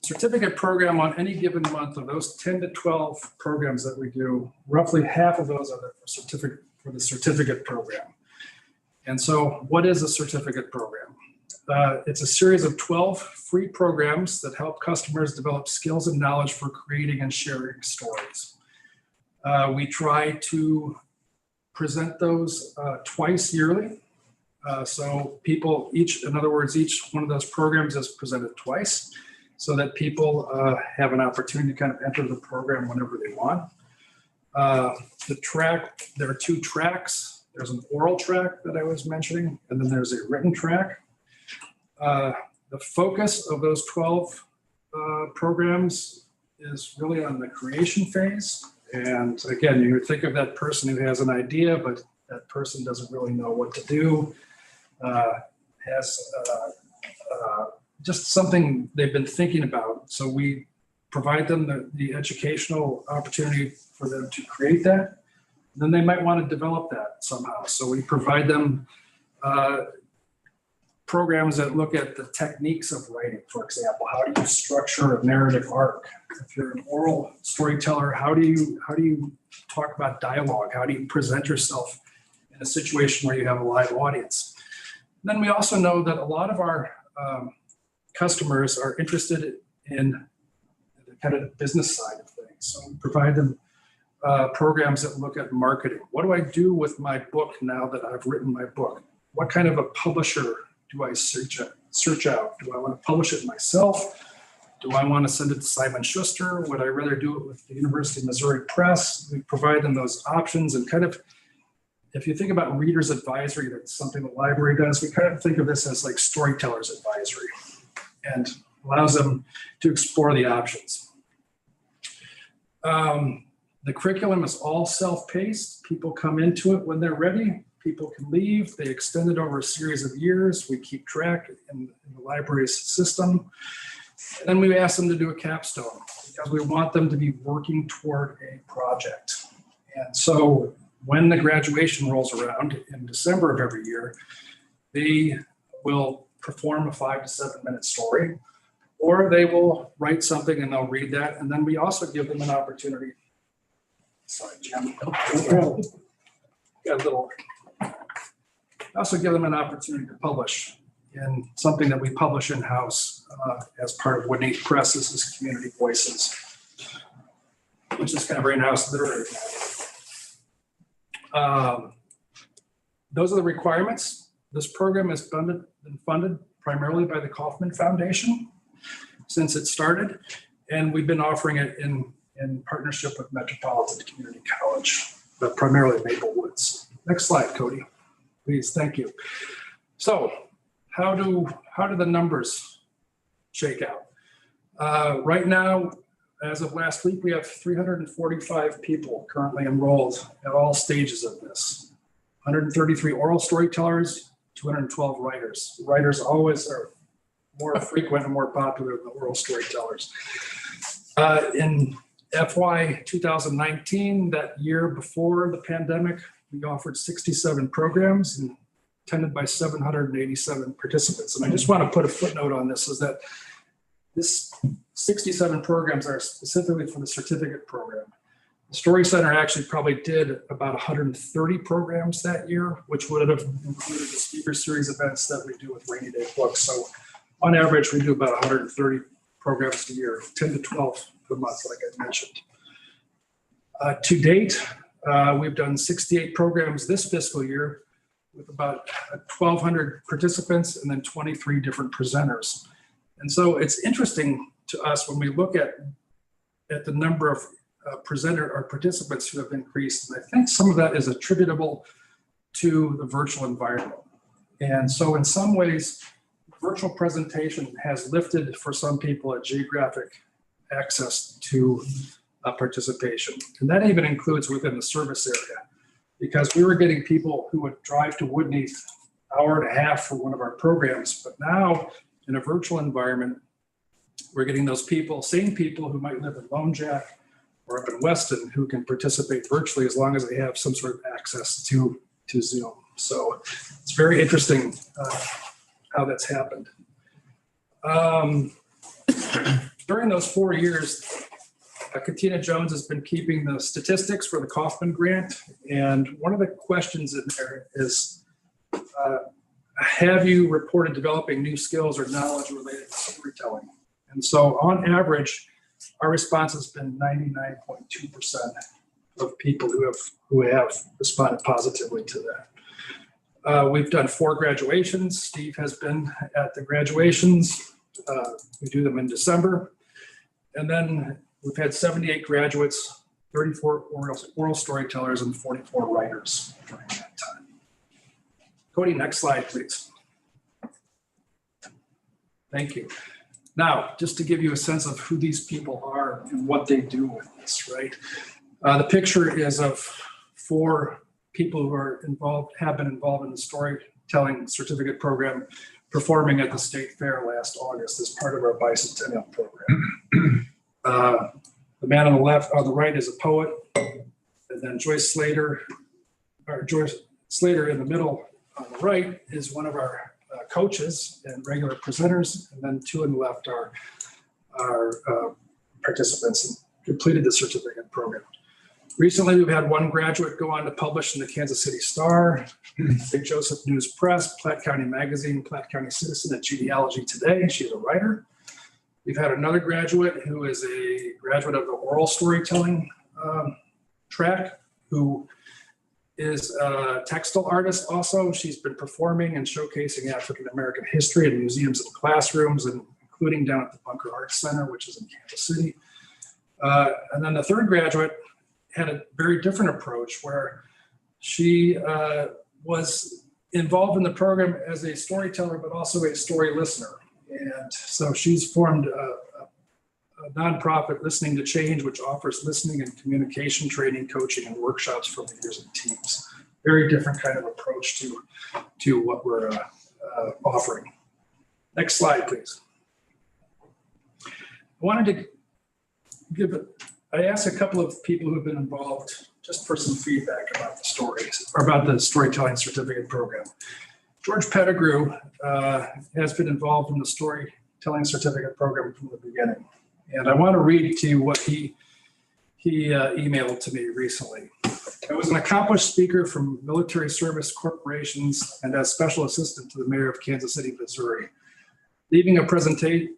Certificate program on any given month of those 10 to 12 programs that we do, roughly half of those are for the certificate program. And so what is a certificate program? It's a series of 12 free programs that help customers develop skills and knowledge for creating and sharing stories. We try to present those twice yearly. So people, in other words, each one of those programs is presented twice so that people have an opportunity to kind of enter the program whenever they want. There are 2 tracks. There's an oral track that I was mentioning, and then there's a written track. The focus of those 12 programs is really on the creation phase. And again, you think of that person who has an idea, but that person doesn't really know what to do, has just something they've been thinking about. So we provide them the educational opportunity for them to create that. And then they might want to develop that somehow. So we provide them programs that look at the techniques of writing. For example, how do you structure a narrative arc? If you're an oral storyteller, how do you talk about dialogue? How do you present yourself in a situation where you have a live audience? And then we also know that a lot of our customers are interested in the kind of business side of things. So we provide them programs that look at marketing. What do I do with my book now that I've written my book? What kind of a publisher do I search out? Do I want to publish it myself? Do I want to send it to Simon Schuster? Would I rather do it with the University of Missouri Press? We provide them those options, and kind of, if you think about reader's advisory, that's something the library does, we kind of think of this as like storyteller's advisory, and allows them to explore the options. The curriculum is all self-paced. People come into it when they're ready. People can leave. They extend it over a series of years. We keep track in the library's system. And then we ask them to do a capstone because we want them to be working toward a project. And so when the graduation rolls around in December of every year, they will perform a 5 to 7 minute story, or they will write something and they'll read that. And then we also give them an opportunity. Sorry, Jim. Got a little. Also give them an opportunity to publish in something that we publish in-house as part of Whitney Press's Community Voices, which is kind of our in-house literary. Those are the requirements. This program has been funded primarily by the Kauffman Foundation since it started, and we've been offering it in partnership with Metropolitan Community College, but primarily Maple Woods. Next slide, Cody. Please, thank you. So how do the numbers shake out? Right now, as of last week, we have 345 people currently enrolled at all stages of this. 133 oral storytellers, 212 writers. Writers always are more frequent and more popular than the oral storytellers. In FY 2019, that year before the pandemic, we offered 67 programs and attended by 787 participants. And I just want to put a footnote on this, is that this 67 programs are specifically for the certificate program. The Story Center actually probably did about 130 programs that year, which would have included the speaker series events that we do with Rainy Day Books. So on average, we do about 130 programs a year, 10 to 12 per month, like I mentioned. To date, we've done 68 programs this fiscal year with about 1,200 participants and then 23 different presenters. And so it's interesting to us when we look at the number of participants who have increased. And I think some of that is attributable to the virtual environment. And so in some ways, virtual presentation has lifted for some people a geographic access to participation. And that even includes within the service area. because we were getting people who would drive to Woodney hour and a half for one of our programs. But now in a virtual environment, we're getting those people, same people who might live in Lone Jack or up in Weston, who can participate virtually as long as they have some sort of access to Zoom. So it's very interesting how that's happened. During those 4 years, Katina Jones has been keeping the statistics for the Kauffman grant. And one of the questions in there is, have you reported developing new skills or knowledge related to storytelling? And so on average, our response has been 99.2% of people who have responded positively to that. We've done 4 graduations. Steve has been at the graduations. We do them in December. And then we've had 78 graduates, 34 oral storytellers, and 44 writers during that time. Cody, next slide, please. Thank you. Now, just to give you a sense of who these people are and what they do with this, right? The picture is of 4 people who are involved, have been involved in the storytelling certificate program, performing at the State Fair last August as part of our bicentennial program. The man on the right is a poet, and then Joyce Slater in the middle on the right is one of our coaches and regular presenters, and then 2 on the left are participants and completed the certificate program. Recently, we've had 1 graduate go on to publish in the Kansas City Star, St. Joseph News Press, Platte County Magazine, Platte County Citizen, and Genealogy Today. She's a writer. We've had another graduate who is a graduate of the oral storytelling track, who is a textile artist also. She's been performing and showcasing African-American history in museums and classrooms, and including down at the Bunker Arts Center, which is in Kansas City. And then the 3rd graduate had a very different approach, where she was involved in the program as a storyteller, but also a story listener. And so she's formed a nonprofit, Listening to Change, which offers listening and communication training, coaching, and workshops for leaders and teams. Very different kind of approach to what we're offering. Next slide, please. I asked a couple of people who've been involved just for some feedback about the stories, or about the storytelling certificate program. George Pettigrew has been involved in the storytelling certificate program from the beginning. And I want to read to you what he emailed to me recently. I was an accomplished speaker from military service corporations and as special assistant to the mayor of Kansas City, Missouri. Leaving a presentation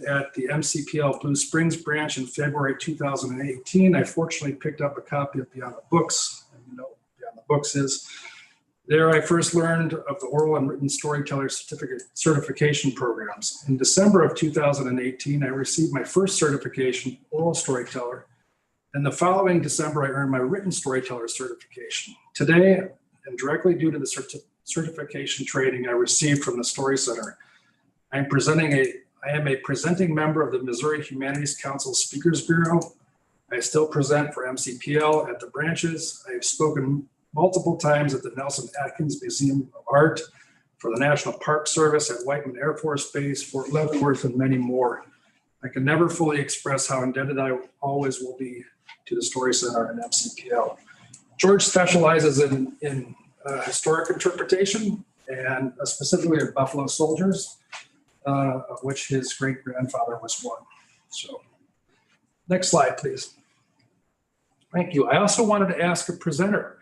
at the MCPL Blue Springs branch in February 2018, I fortunately picked up a copy of Beyond the Books. And you know what Beyond the Books is. There I first learned of the oral and written storyteller certification programs. In December of 2018, I received my first certification, oral storyteller. And the following December, I earned my written storyteller certification. Today, and directly due to the certification training I received from the Story Center, I am a presenting member of the Missouri Humanities Council Speakers Bureau. I still present for MCPL at the branches. I have spoken multiple times at the Nelson Atkins Museum of Art, for the National Park Service at Whiteman Air Force Base, Fort Leavenworth, and many more. I can never fully express how indebted I always will be to the Story Center and MCPL. George specializes in historic interpretation, and specifically of Buffalo Soldiers, of which his great-grandfather was one. So, next slide, please. Thank you. I also wanted to ask a presenter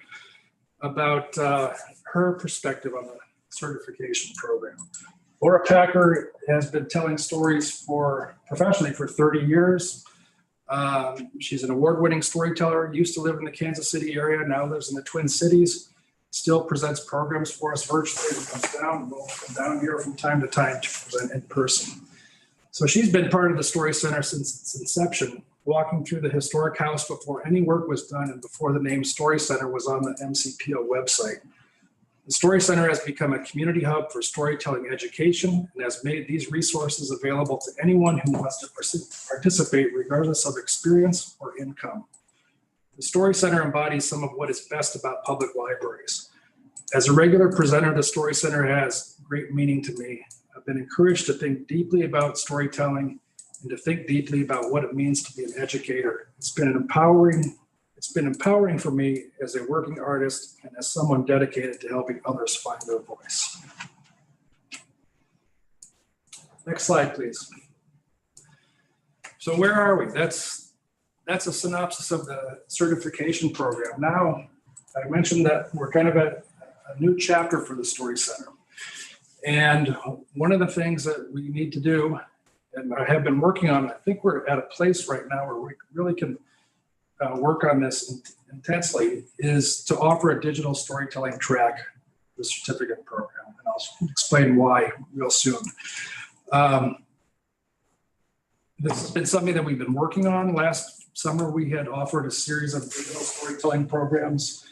about her perspective on the certification program. Laura Packer has been telling stories professionally for 30 years. She's an award-winning storyteller, used to live in the Kansas City area, now lives in the Twin Cities, still presents programs for us virtually, and comes down, will come down here from time to time to present in person. So she's been part of the Story Center since its inception, walking through the historic house before any work was done and before the name Story Center was on the MCPL website. The Story Center has become a community hub for storytelling education and has made these resources available to anyone who wants to participate, regardless of experience or income. The Story Center embodies some of what is best about public libraries. As a regular presenter, the Story Center has great meaning to me. I've been encouraged to think deeply about storytelling and to think deeply about what it means to be an educator. It's been empowering for me as a working artist and as someone dedicated to helping others find their voice. Next slide, please. So where are we? That's a synopsis of the certification program. Now, I mentioned that we're kind of at a new chapter for the Story Center. And one of the things that we need to do, and I have been working on, I think we're at a place right now where we really can work on this intensely, is to offer a digital storytelling track, the certificate program. And I'll explain why real soon. This has been something that we've been working on. Last summer, we had offered a series of digital storytelling programs,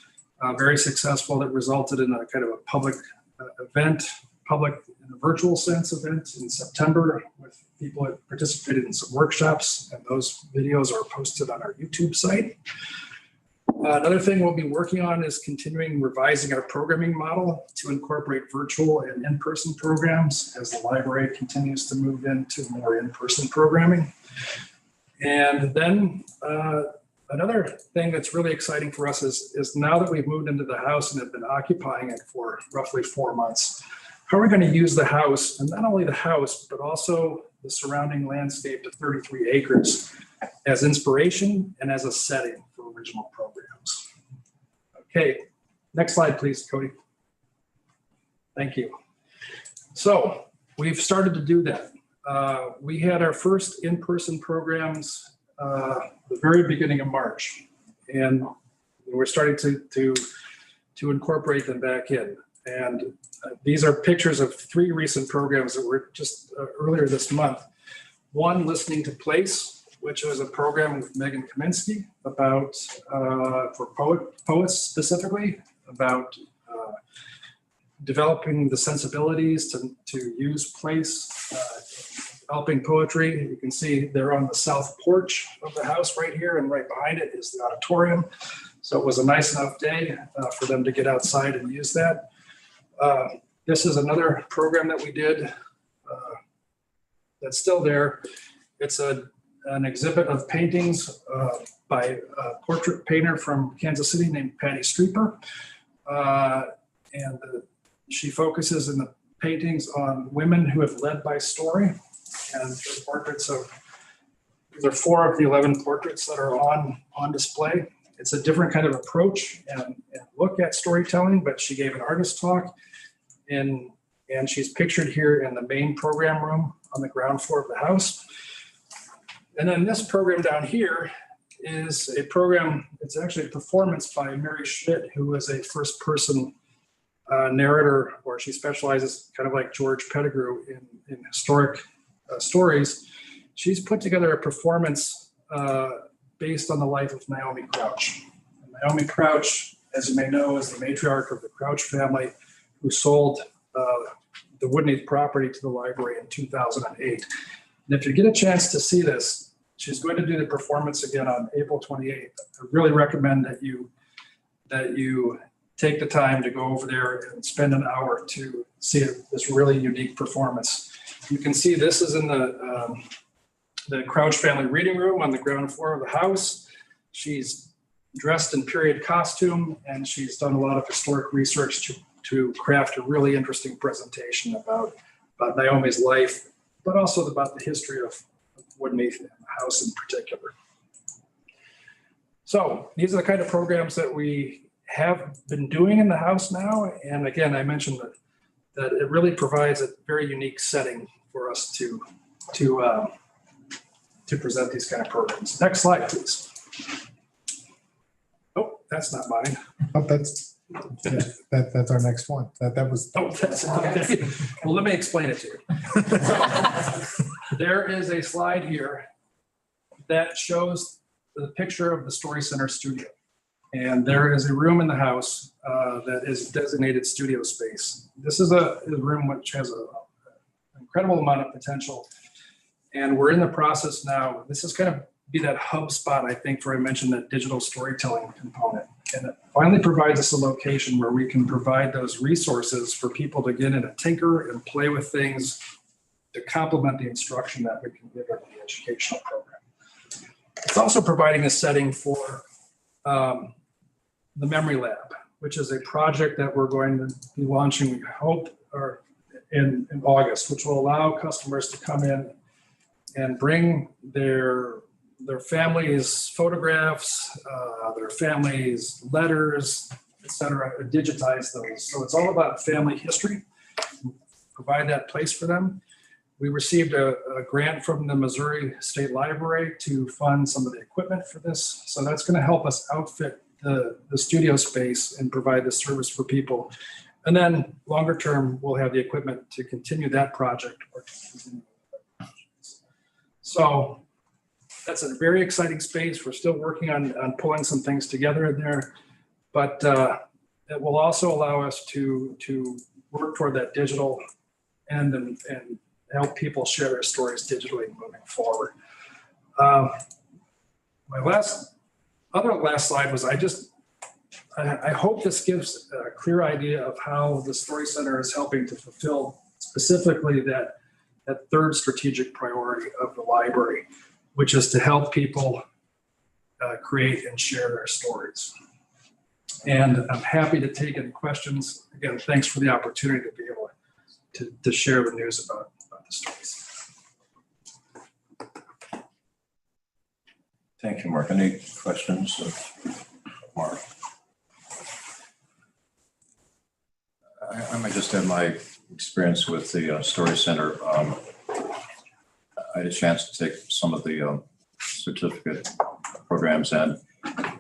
very successful, that resulted in a kind of a public event, public in a virtual sense event in September, with people that participated in some workshops, and those videos are posted on our YouTube site. Another thing we'll be working on is continuing revising our programming model to incorporate virtual and in-person programs as the library continues to move into more in-person programming. And then another thing that's really exciting for us is now that we've moved into the house and have been occupying it for roughly 4 months, how are we going to use the house, and not only the house, but also the surrounding landscape of 33 acres as inspiration and as a setting for original programs. Okay, next slide, please, Cody. Thank you. So we've started to do that. We had our first in-person programs the very beginning of March, and we're starting to incorporate them back in. And these are pictures of 3 recent programs that were just earlier this month. One, Listening to Place, which was a program with Megan Kaminsky about, for poets specifically, about developing the sensibilities to use place, developing poetry. You can see they're on the south porch of the house right here, and right behind it is the auditorium. So it was a nice enough day for them to get outside and use that. This is another program that we did that's still there. It's an exhibit of paintings by a portrait painter from Kansas City named Patty Streeper. And she focuses in the paintings on women who have led by story. And the portraits of, there are 4 of the 11 portraits that are on display. It's a different kind of approach and look at storytelling, but she gave an artist talk, and she's pictured here in the main program room on the ground floor of the house. And then this program down here is a program, it's actually a performance by Mary Schmidt, who is a first person narrator, or she specializes kind of like George Pettigrew in historic stories. She's put together a performance based on the life of Naomi Crouch. And Naomi Crouch, as you may know, is the matriarch of the Crouch family, who sold the Woodneath property to the library in 2008. And if you get a chance to see this, she's going to do the performance again on April 28th. I really recommend that you take the time to go over there and spend an hour to see this really unique performance. You can see this is in the Crouch family reading room on the ground floor of the house. She's dressed in period costume, and she's done a lot of historic research to craft a really interesting presentation about Naomi's life, but also about the history of Woodneath and the house in particular. So these are the kind of programs that we have been doing in the house now. And again, I mentioned that it really provides a very unique setting for us to present these kind of programs. Next slide, please. Oh, that's not mine. Oh, that's our next one. That was. Oh, that's okay. Well, let me explain it to you. There is a slide here that shows the picture of the Story Center studio. And there is a room in the house that is designated studio space. This is a room which has an incredible amount of potential. And we're in the process now. This is kind of be that hub spot, I think, where I mentioned that digital storytelling component. And it finally provides us a location where we can provide those resources for people to get in and tinker and play with things to complement the instruction that we can give in the educational program. It's also providing a setting for the Memory Lab, which is a project that we're going to be launching, we hope, or in August, which will allow customers to come in and bring their families' photographs, their families' letters, et cetera, digitize those. So it's all about family history, provide that place for them. We received a grant from the Missouri State Library to fund some of the equipment for this. So that's going to help us outfit the studio space and provide the service for people. And then longer term, we'll have the equipment to continue that project. So that's a very exciting space. We're still working on pulling some things together in there, but it will also allow us to work toward that digital end and help people share their stories digitally moving forward. My last slide was I hope this gives a clear idea of how the Story Center is helping to fulfill specifically that third strategic priority of the library, which is to help people create and share their stories. And I'm happy to take any questions. Again, thanks for the opportunity to be able to share the news about the stories. Thank you, Mark. Any questions of Mark? I might just have my experience with the Story Center. I had a chance to take some of the certificate programs, and I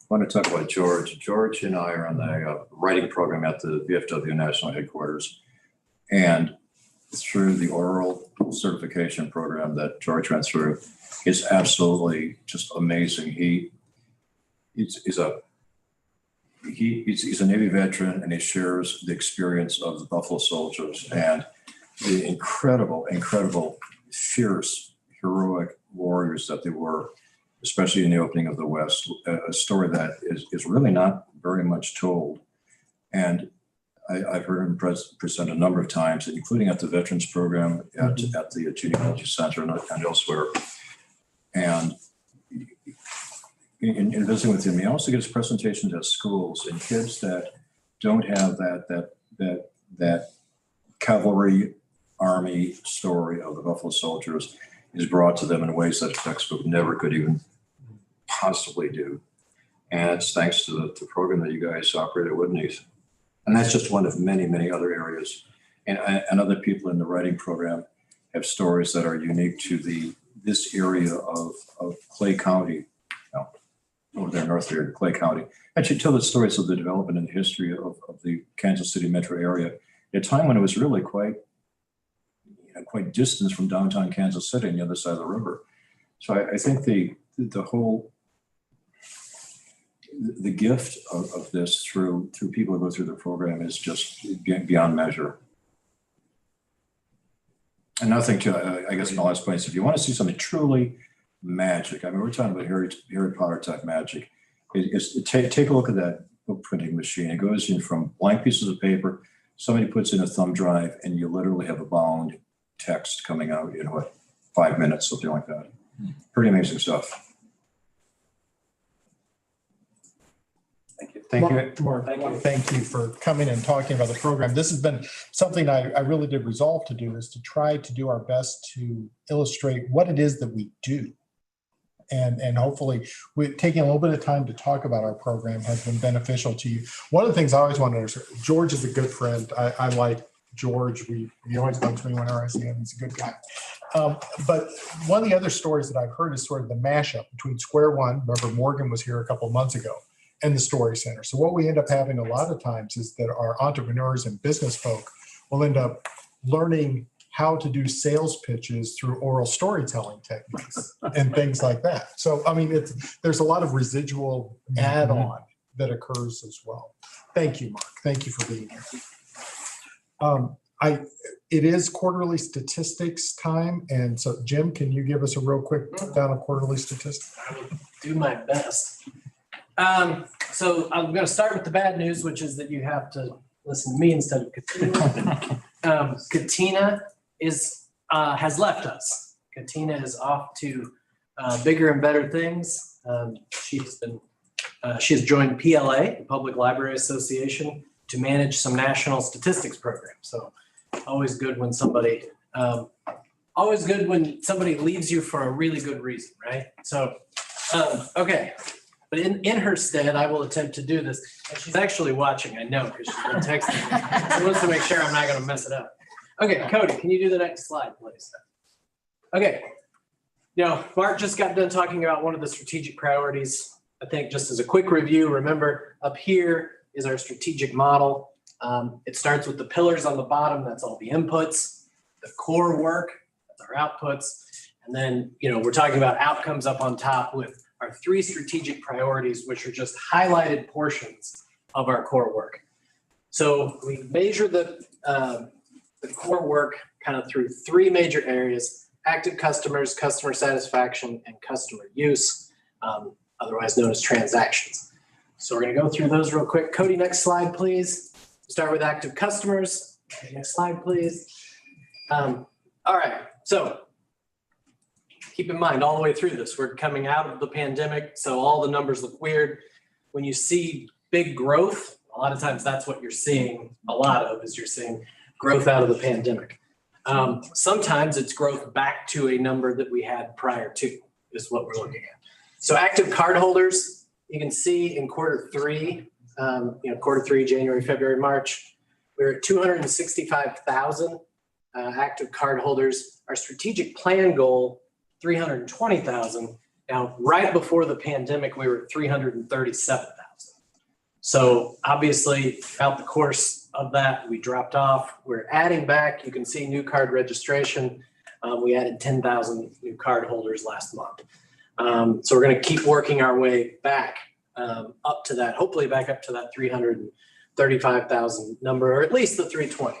want to talk about George. George and I are on the writing program at the VFW National Headquarters, and through the oral certification program that George went through is absolutely just amazing. He's a Navy veteran, and he shares the experience of the Buffalo Soldiers and the incredible, fierce, heroic warriors that they were, especially in the opening of the West, a story that is really not very much told. And I've heard him present a number of times, including at the Veterans Program at the Genealogy Center and elsewhere. And in visiting with him, he also gives presentations at schools, and kids that don't have that cavalry army story of the Buffalo Soldiers is brought to them in ways that a textbook never could even possibly do. And it's thanks to the program that you guys operate at Whitney's. And that's just one of many, many other areas. And other people in the writing program have stories that are unique to this area of Clay County, over there north here in Clay County. Actually tell the stories of the development and history of the Kansas City metro area at a time when it was really quite distant from downtown Kansas City on the other side of the river. So I think the gift of this through people who go through the program is just beyond measure. Another thing too, I guess my last point is if you want to see something truly magic, I mean, we're talking about Harry Potter type magic, take a look at that book printing machine. It goes in from blank pieces of paper, somebody puts in a thumb drive, and you literally have a bound text coming out in 5 minutes, something like that. Pretty amazing stuff. Thank you. Mark, I want to thank you for coming and talking about the program. This has been something I really did resolve to do, is to try to do our best to illustrate what it is that we do. And hopefully taking a little bit of time to talk about our program has been beneficial to you. One of the things I always wanted to understand, George is a good friend. I like George. He always bugs me whenever I see him. He's a good guy. But one of the other stories that I've heard is sort of the mashup between Square One. Remember, Morgan was here a couple of months ago, and the Story Center. So what we end up having a lot of times is that our entrepreneurs and business folk will end up learning how to do sales pitches through oral storytelling techniques and things like that. So, I mean, there's a lot of residual add-on that occurs as well. Thank you, Mark. Thank you for being here. It is quarterly statistics time. And so Jim, can you give us a real quick rundown of quarterly statistics? I will do my best. So I'm going to start with the bad news, which is that you have to listen to me instead of Katina. Katina has left us. Katina is off to bigger and better things. She has joined PLA, the Public Library Association, to manage some national statistics programs. So always good when somebody leaves you for a really good reason, right? So, okay. But in her stead, I will attempt to do this. And she's actually watching, I know, because she's been texting me. She wants to make sure I'm not going to mess it up. Okay, Cody, can you do the next slide, please? Okay. Mark just got done talking about one of the strategic priorities. I think just as a quick review, remember up here is our strategic model. It starts with the pillars on the bottom. That's all the inputs, the core work, that's our outputs. And then, we're talking about outcomes up on top with our 3 strategic priorities, which are just highlighted portions of our core work. So we measure the core work kind of through 3 major areas: active customers, customer satisfaction, and customer use, otherwise known as transactions. So we're going to go through those real quick. Cody, next slide, please. Start with active customers. Next slide, please. All right. So keep in mind, all the way through this, we're coming out of the pandemic, so all the numbers look weird. When you see big growth, a lot of times that's what you're seeing. You're seeing growth out of the pandemic. Sometimes it's growth back to a number that we had prior to, is what we're looking at. So active cardholders, you can see in quarter 3, January, February, March, we're at 265,000 active cardholders. Our strategic plan goal, 320,000. Now, right before the pandemic, we were at 337,000. So obviously, throughout the course of that, we dropped off. We're adding back. You can see new card registration. We added 10,000 new card holders last month. So we're going to keep working our way back up to that, hopefully back up to that 335,000 number, or at least the 320.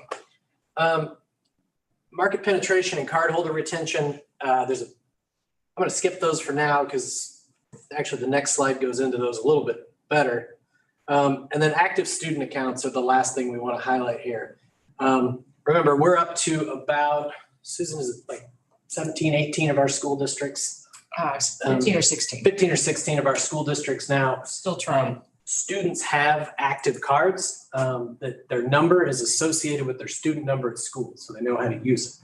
Market penetration and cardholder retention. I'm going to skip those for now because actually the next slide goes into those a little bit better. And then active student accounts are the last thing we want to highlight here. Remember, we're up to about, Susan, is it like 17, 18 of our school districts? 15 or 16. 15 or 16 of our school districts now. Still trying. Students have active cards that their number is associated with their student number at school, so they know how to use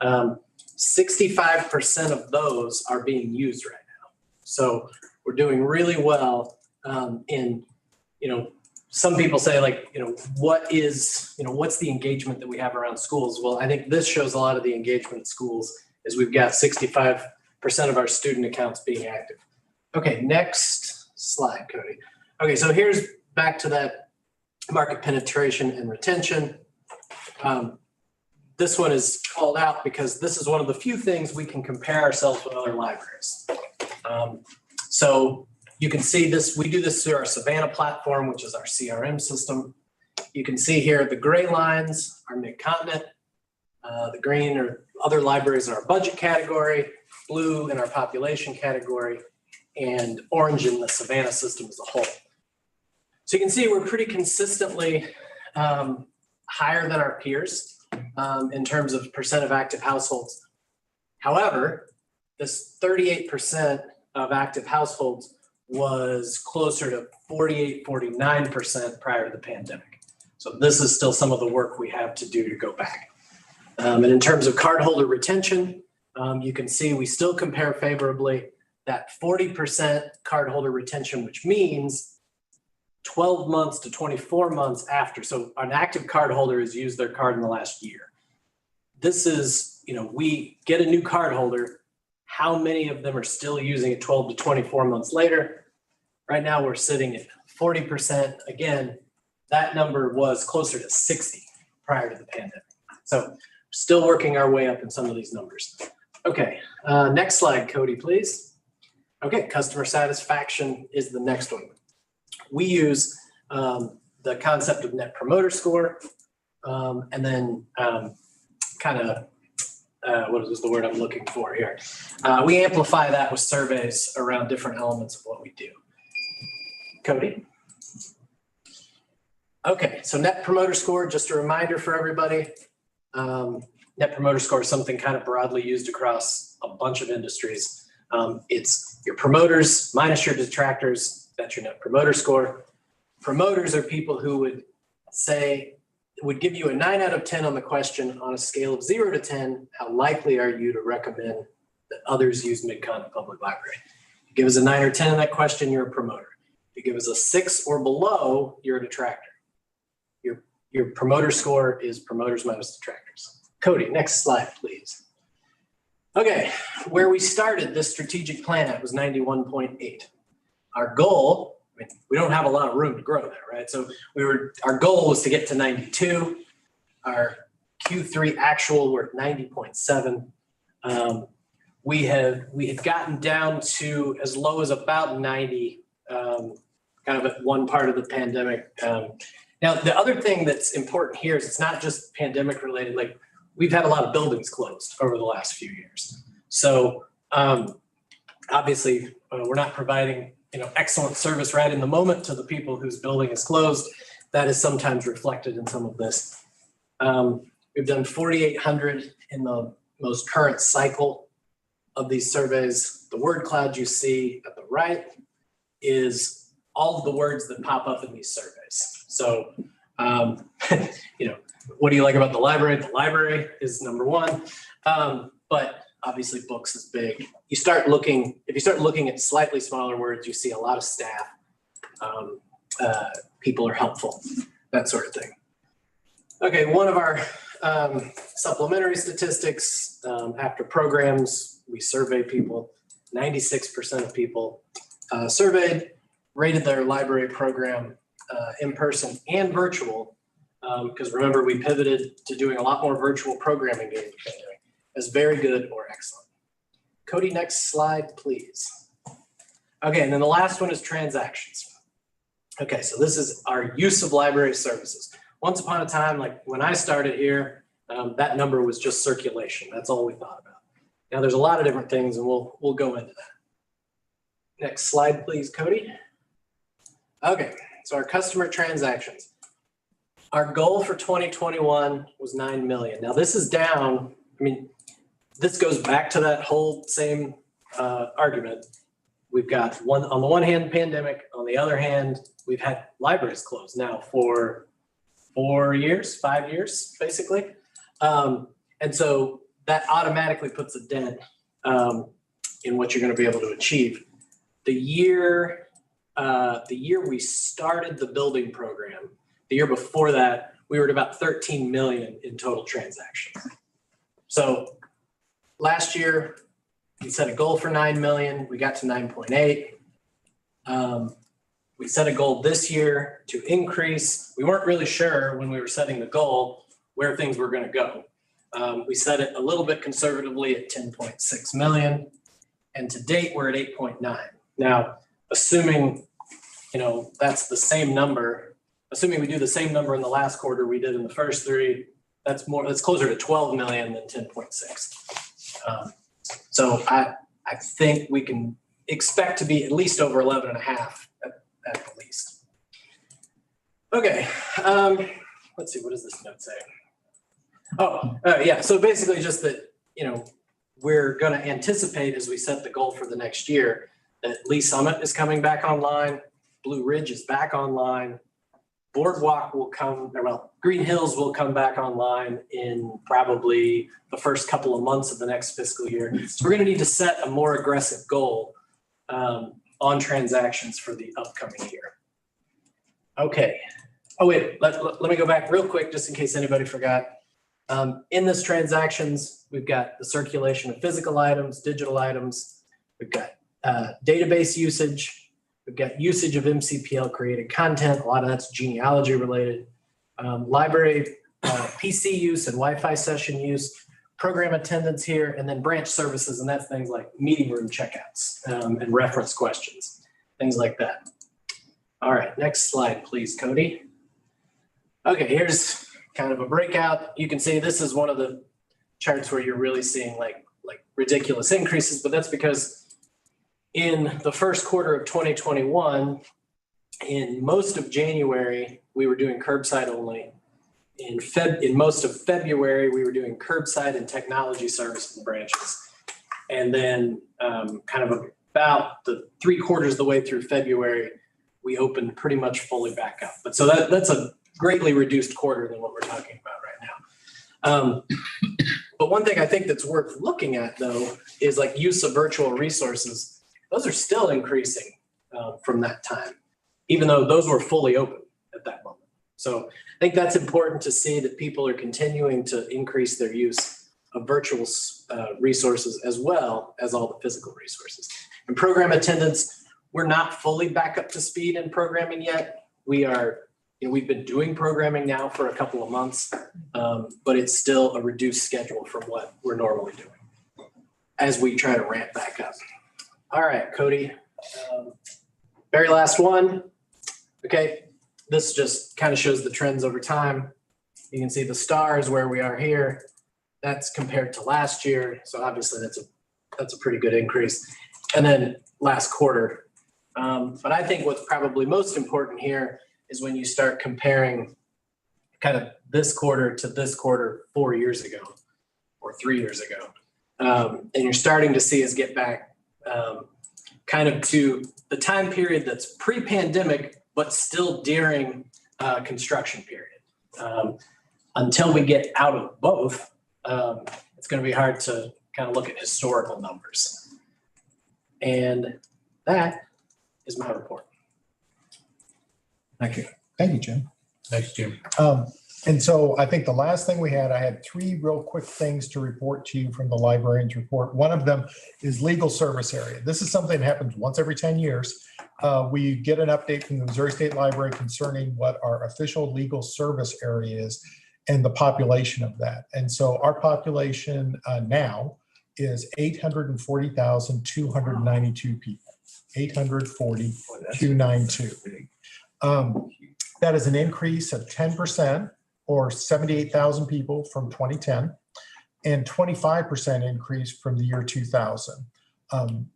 it. 65% of those are being used right now. So we're doing really well in, some people say what's the engagement that we have around schools? Well, I think this shows a lot of the engagement at schools is we've got 65% of our student accounts being active. Okay, next slide, Cody. Okay, so here's back to that market penetration and retention. This one is called out because this is one of the few things we can compare ourselves with other libraries. So you can see this, we do this through our Savannah platform, which is our CRM system. You can see here the gray lines are mid-continent, the green are other libraries in our budget category, blue in our population category, and orange in the Savannah system as a whole. So you can see we're pretty consistently higher than our peers in terms of percent of active households. However, this 38% of active households was closer to 48, 49% prior to the pandemic. So this is still some of the work we have to do to go back. And in terms of cardholder retention, you can see we still compare favorably. That 40% cardholder retention, which means 12 months to 24 months after. So an active cardholder has used their card in the last year. This is, we get a new cardholder. How many of them are still using it 12 to 24 months later? Right now we're sitting at 40%. Again, that number was closer to 60 prior to the pandemic. So still working our way up in some of these numbers. Okay, next slide, Cody, please. Okay, customer satisfaction is the next one. We use the concept of Net Promoter Score. and then kind of, what is the word I'm looking for here? We amplify that with surveys around different elements of what we do. Cody? Okay, so Net Promoter Score, just a reminder for everybody. Net Promoter Score is something kind of broadly used across a bunch of industries. It's your promoters minus your detractors, that's your Net Promoter Score. Promoters are people who would give you a 9 out of 10 on the question on a scale of 0 to 10, how likely are you to recommend that others use Mid-Continent Public Library? If you give us a 9 or 10 on that question, you're a promoter. If you give us a 6 or below, you're a detractor. Your promoter score is promoters minus detractors. Cody, next slide, please. Okay, where we started this strategic plan at was 91.8. Our goal, I mean, we don't have a lot of room to grow there, right? So our goal was to get to 92. Our Q3 actual, we're at 90.7. We had gotten down to as low as about 90, kind of at one part of the pandemic. Now, the other thing that's important here is it's not just pandemic related. Like, we've had a lot of buildings closed over the last few years. So obviously, we're not providing excellent service right in the moment to the people whose building is closed. That is sometimes reflected in some of this. We've done 4,800 in the most current cycle of these surveys. The word cloud you see at the right is all of the words that pop up in these surveys. So, what do you like about the library? The library is number one, but obviously books is big. If you start looking at slightly smaller words, you see a lot of staff. People are helpful, that sort of thing. Okay, one of our supplementary statistics, after programs, we survey people. 96% of people surveyed rated their library program in person and virtual, because remember, we pivoted to doing a lot more virtual programming during the pandemic, as very good or excellent. Cody, next slide, please. Okay, and then the last one is transactions. Okay, so this is our use of library services. Once upon a time, like when I started here, that number was just circulation. That's all we thought about. Now there's a lot of different things, and we'll go into that. Next slide, please, Cody. Okay, so our customer transactions. Our goal for 2021 was 9 million. Now this is down. I mean, this goes back to that whole same argument. We've got on the one hand, pandemic. On the other hand, we've had libraries closed now for 5 years, basically. And so that automatically puts a dent in what you're going to be able to achieve. The year we started the building program, the year before that, we were at about 13 million in total transactions. So last year, we set a goal for 9 million. We got to 9.8. We set a goal this year to increase. We weren't really sure when we were setting the goal where things were going to go. We set it a little bit conservatively at 10.6 million. And to date, we're at 8.9. Now, assuming, that's the same number, assuming we do the same number in the last quarter we did in the first three, that's closer to 12 million than 10.6. So I think we can expect to be at least over 11 and a half at the least. Okay, let's see, what does this note say? Yeah, so basically just that, we're gonna anticipate as we set the goal for the next year that Lee Summit is coming back online, Blue Ridge is back online, Boardwalk will Green Hills will come back online in probably the first couple of months of the next fiscal year. So we're gonna need to set a more aggressive goal on transactions for the upcoming year. Okay. Oh wait, let me go back real quick just in case anybody forgot. In this transactions, we've got the circulation of physical items, digital items. We've got database usage. We've got usage of MCPL created content. A lot of that's genealogy related. Library PC use and Wi-Fi session use. Program attendance here, and then branch services, and that's things like meeting room checkouts and reference questions, things like that. All right, next slide, please, Cody. Okay, here's kind of a breakout. You can see this is one of the charts where you're really seeing like ridiculous increases, but that's because in the first quarter of 2021, in most of January, we were doing curbside only. In most of February, we were doing curbside and technology service in the branches. And then kind of about the 3/4 of the way through February, we opened pretty much fully back up. But so that's a greatly reduced quarter than what we're talking about right now. But one thing I think that's worth looking at though is like use of virtual resources. Those are still increasing from that time, even though those were fully open at that moment. So I think that's important to see that people are continuing to increase their use of virtual resources as well as all the physical resources. And program attendance, we're not fully back up to speed in programming yet. We are, we've been doing programming now for a couple of months, but it's still a reduced schedule from what we're normally doing as we try to ramp back up. All right, Cody, very last one. Okay, this just kind of shows the trends over time. You can see the stars where we are here. That's compared to last year. So obviously that's a pretty good increase. And then last quarter. But I think what's probably most important here is when you start comparing kind of this quarter to this quarter 4 years ago or 3 years ago. And you're starting to see us get back kind of to the time period that's pre-pandemic, but still during construction period. Until we get out of both, it's going to be hard to kind of look at historical numbers. And that is my report. Thank you. Thank you, Jim. Thanks, Jim. And so I think the last thing I had 3 real quick things to report to you from the librarian's report. One of them is legal service area. This is something that happens once every 10 years. We get an update from the Missouri State Library concerning what our official legal service area is and the population of that. And so our population now is 840,292 people, 840,292. That is an increase of 10% or 78,000 people from 2010 and 25% increase from the year 2000.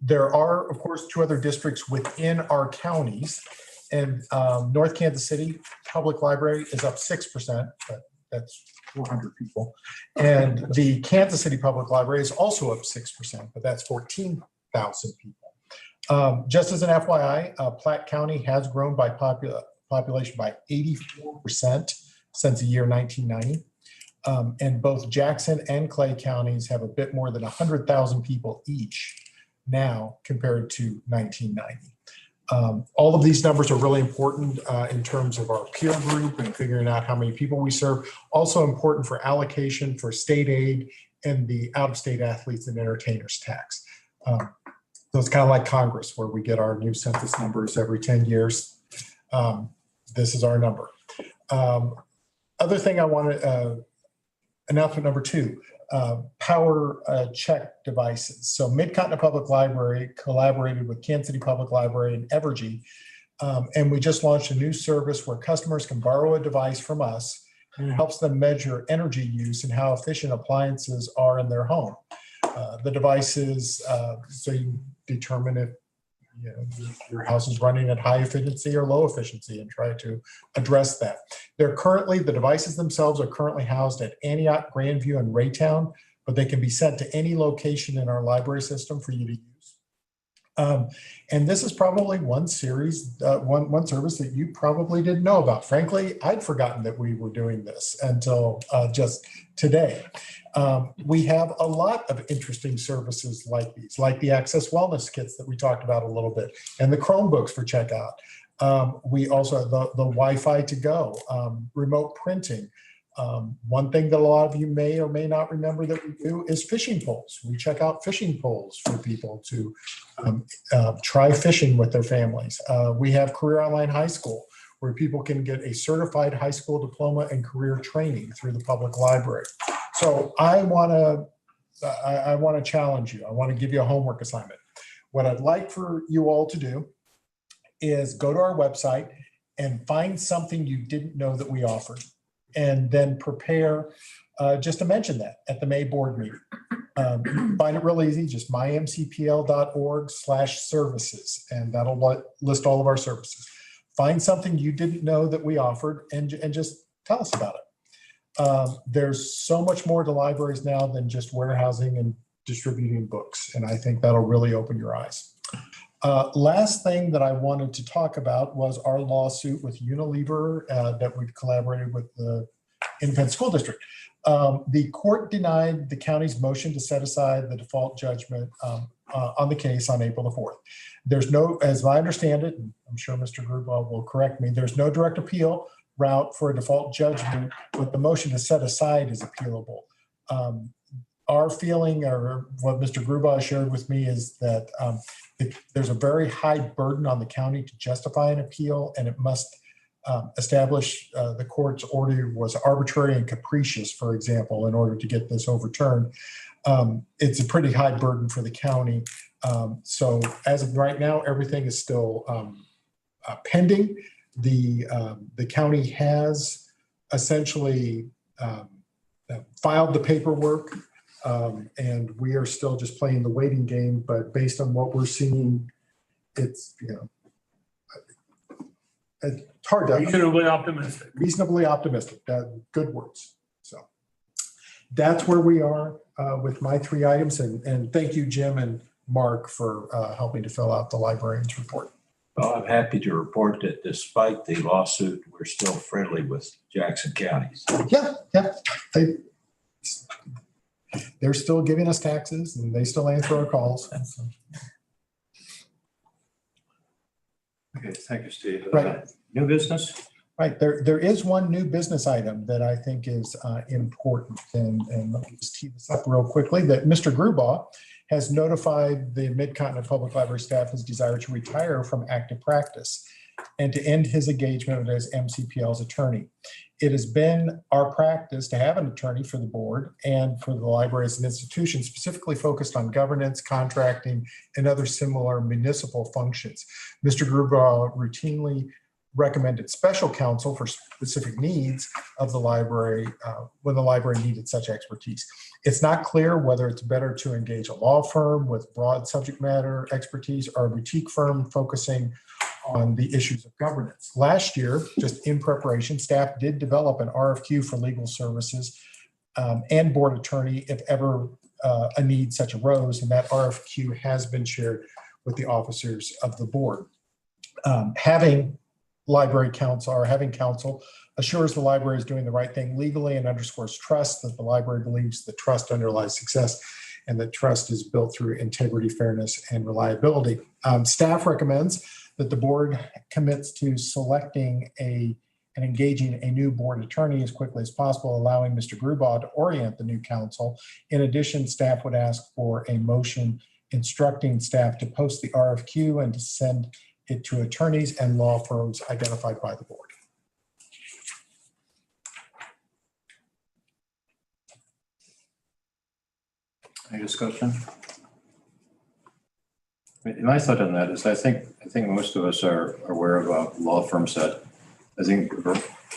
There are, of course, 2 other districts within our counties, and North Kansas City Public Library is up 6%, but that's 400 people. And the Kansas City Public Library is also up 6%, but that's 14,000 people. Just as an FYI, Platte County has grown by population by 84% since the year 1990. And both Jackson and Clay counties have a bit more than 100,000 people each now compared to 1990. All of these numbers are really important in terms of our peer group and figuring out how many people we serve. Also important for allocation for state aid and the out-of-state athletes and entertainers tax. So it's kind of like Congress, where we get our new census numbers every 10 years. This is our number. Other thing I want to, announcement number 2, power check devices. So Mid-Continent Public Library collaborated with Kansas City Public Library and Evergy, and we just launched a new service where customers can borrow a device from us, and it helps them measure energy use and how efficient appliances are in their home. The devices, so you determine if your house is running at high efficiency or low efficiency and try to address that. The devices themselves are currently housed at Antioch, Grandview, and Raytown, but they can be sent to any location in our library system for you to use. And this is probably one service that you probably didn't know about. Frankly, I'd forgotten that we were doing this until just today. We have a lot of interesting services like these, like the Access Wellness Kits that we talked about a little bit, and the Chromebooks for checkout. We also have the Wi-Fi to go, remote printing. One thing that a lot of you may or may not remember that we do is fishing poles. We check out fishing poles for people to try fishing with their families. We have Career Online High School, where people can get a certified high school diploma and career training through the public library. So I want to challenge you. I want to give you a homework assignment. What I'd like for you all to do is go to our website and find something you didn't know that we offered. and then prepare just to mention that at the May board meeting. You can find it real easy, just mymcpl.org/services, and that'll list all of our services. Find something you didn't know that we offered and just tell us about it. There's so much more to libraries now than just warehousing and distributing books, and I think that'll really open your eyes. Last thing that I wanted to talk about was our lawsuit with Unilever that we've collaborated with the Independent School District. The court denied the county's motion to set aside the default judgment on the case on April the 4th. There's no, as I understand it, and I'm sure Mr. Grubauer will correct me, there's no direct appeal route for a default judgment, but the motion to set aside is appealable. Our feeling, or what Mr. Grubauer shared with me, is that there's a very high burden on the county to justify an appeal, and it must establish the court's order was arbitrary and capricious, for example, in order to get this overturned. It's a pretty high burden for the county. So as of right now, everything is still pending. The county has essentially filed the paperwork, and we are still just playing the waiting game. But based on what we're seeing, it's, it's hard to. Reasonably optimistic. Reasonably optimistic. Good words. So that's where we are with my 3 items. And thank you, Jim and Mark, for helping to fill out the librarian's report. Well, I'm happy to report that despite the lawsuit, we're still friendly with Jackson County. Yeah. They're still giving us taxes, and they still answer our calls. Okay, thank you, Steve. Right. New business? Right. There is one new business item that I think is important, and let me just tee this up real quickly, that Mr. Grubauer has notified the Mid-Continent Public Library staff his desire to retire from active practice and to end his engagement as MCPL's attorney. It has been our practice to have an attorney for the board and for the libraries and institutions specifically focused on governance, contracting, and other similar municipal functions. Mr. Grubauer routinely recommended special counsel for specific needs of the library when the library needed such expertise. It's not clear whether it's better to engage a law firm with broad subject matter expertise or a boutique firm focusing on the issues of governance. Last year, just in preparation, staff did develop an RFQ for legal services and board attorney if ever a need such arose, and that RFQ has been shared with the officers of the board. Having library counsel or having counsel assures the library is doing the right thing legally and underscores trust that the library believes the trust underlies success and that trust is built through integrity, fairness, and reliability. Staff recommends that the board commits to selecting and engaging a new board attorney as quickly as possible, allowing Mr. Grubauer to orient the new counsel. In addition, staff would ask for a motion instructing staff to post the RFQ and to send it to attorneys and law firms identified by the board. Any discussion? My thought on that is I think most of us are aware of law firms that I think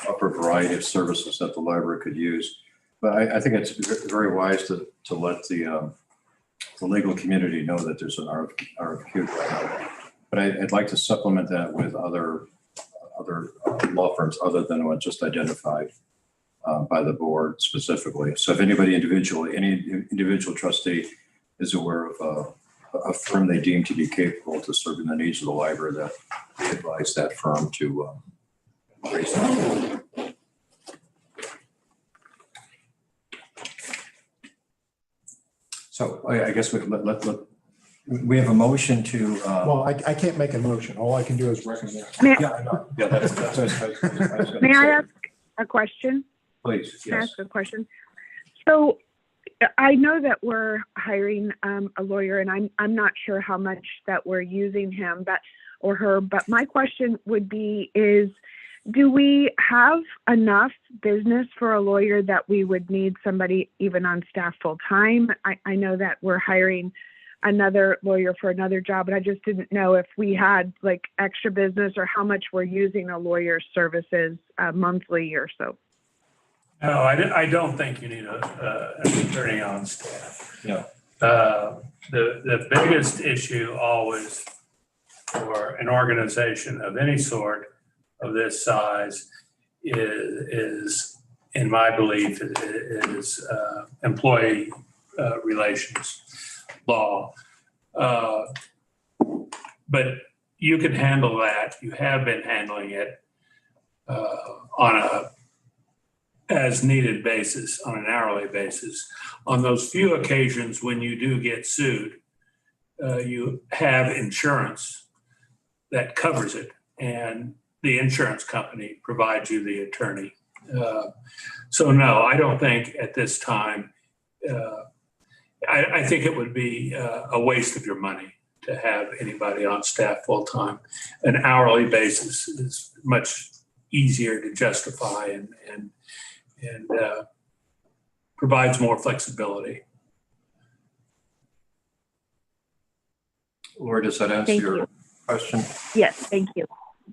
offer a variety of services that the library could use. But I think it's very wise to let the legal community know that there's an RFQ right now. But I'd like to supplement that with other law firms other than what just identified by the board specifically. So if any individual trustee is aware of a firm they deem to be capable to serve in the needs of the library, that we advise that firm to raise that. So I guess we have a motion to. Well, I can't make a motion. All I can do is recommend. Yeah, I know. Yeah, that's what I was gonna May I say. ask a question? Please, Can I yes. ask a question? So I know that we're hiring a lawyer, and I'm not sure how much that we're using him, or her. But my question would be: do we have enough business for a lawyer that we would need somebody even on staff full time? I know that we're hiring another lawyer for another job, but I just didn't know if we had like extra business or how much we're using a lawyer's services monthly or so. No, I don't think you need an attorney on staff. No. The biggest issue always for an organization of any sort of this size is in my belief, is employee relations law. But you can handle that. You have been handling it on a as needed basis, on an hourly basis. On those few occasions when you do get sued, you have insurance that covers it, and the insurance company provides you the attorney. So no, I don't think at this time, I think it would be a waste of your money to have anybody on staff full-time. An hourly basis is much easier to justify and provides more flexibility. Laura, does that answer Thank your you. question? Yes, thank you.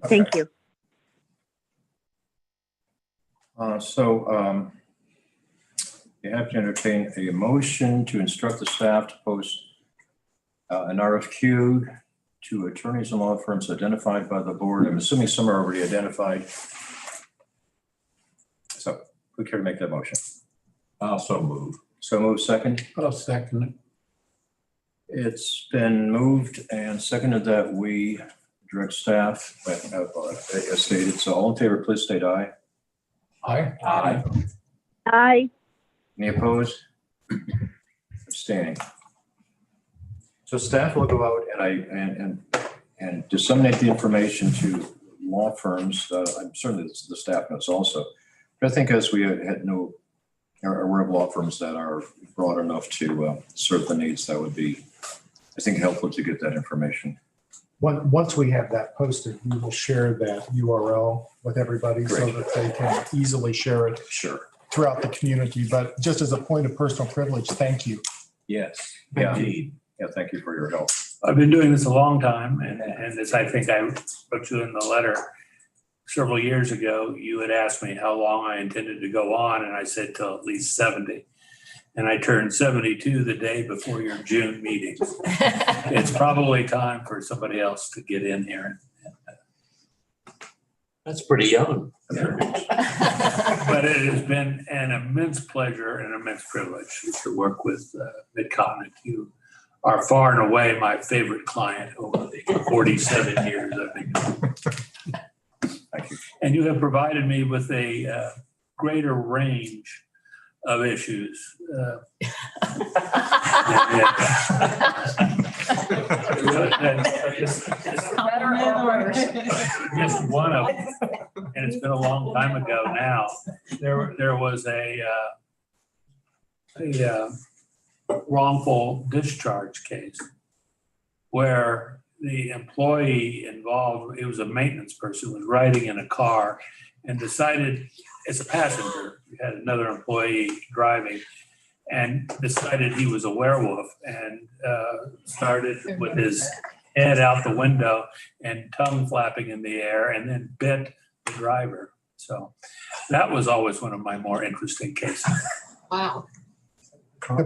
Thank you. So you have to entertain a motion to instruct the staff to post an RFQ to attorneys and law firms identified by the board. I'm assuming some are already identified. So who care to make that motion? I'll so move. So move second. I'll second it. It's been moved and seconded that we direct staff as stated. So all in favor, please state aye. Aye. Aye. Aye. Any opposed? Abstaining. So staff will go out and disseminate the information to law firms. I'm certain that the staff knows also. But I think as we are aware of law firms that are broad enough to serve the needs, that would be, I think, helpful to get that information. Once we have that posted, we will share that URL with everybody so that they can easily share it throughout the community. But just as a point of personal privilege, thank you. Yes. Indeed. Yeah, thank you for your help. I've been doing this a long time, and as I think I wrote you in the letter several years ago, you had asked me how long I intended to go on, and I said till at least 70. And I turned 72 the day before your June meeting. It's probably time for somebody else to get in here. That's pretty young. But it has been an immense pleasure and immense privilege to work with Mid-Continent. You are far and away my favorite client over the 47 years I've been doing. Thank you. And you have provided me with a greater range of issues. Just one of them, and it's been a long time ago now. There was a wrongful discharge case where the employee involved, it was a maintenance person, was riding in a car and decided, as a passenger, we had another employee driving, and decided he was a werewolf and started with his head out the window and tongue flapping in the air, and then bit the driver. So that was always one of my more interesting cases. Wow.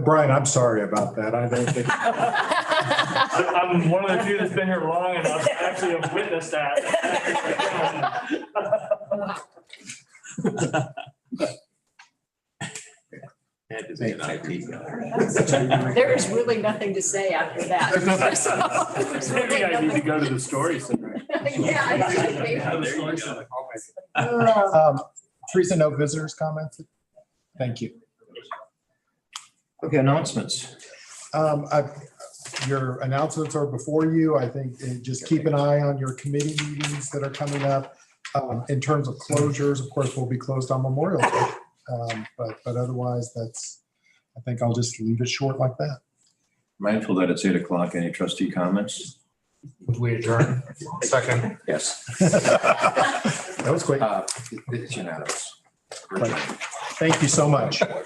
Brian, I'm sorry about that. I don't think. I'm one of the few that's been here long enough to actually have witnessed that. Had to be an IT guy. There is really nothing to say after that. Maybe I need to go to the story center. Teresa, no visitors comments? Thank you. Okay, announcements. Your announcements are before you. I think just keep an eye on your committee meetings that are coming up. In terms of closures, of course, we'll be closed on Memorial Day. But otherwise, I think I'll just leave it short like that. Mindful that it's 8 o'clock. Any trustee comments? Would we adjourn? Second. Yes. That was quick. It's unanimous. Thank you so much.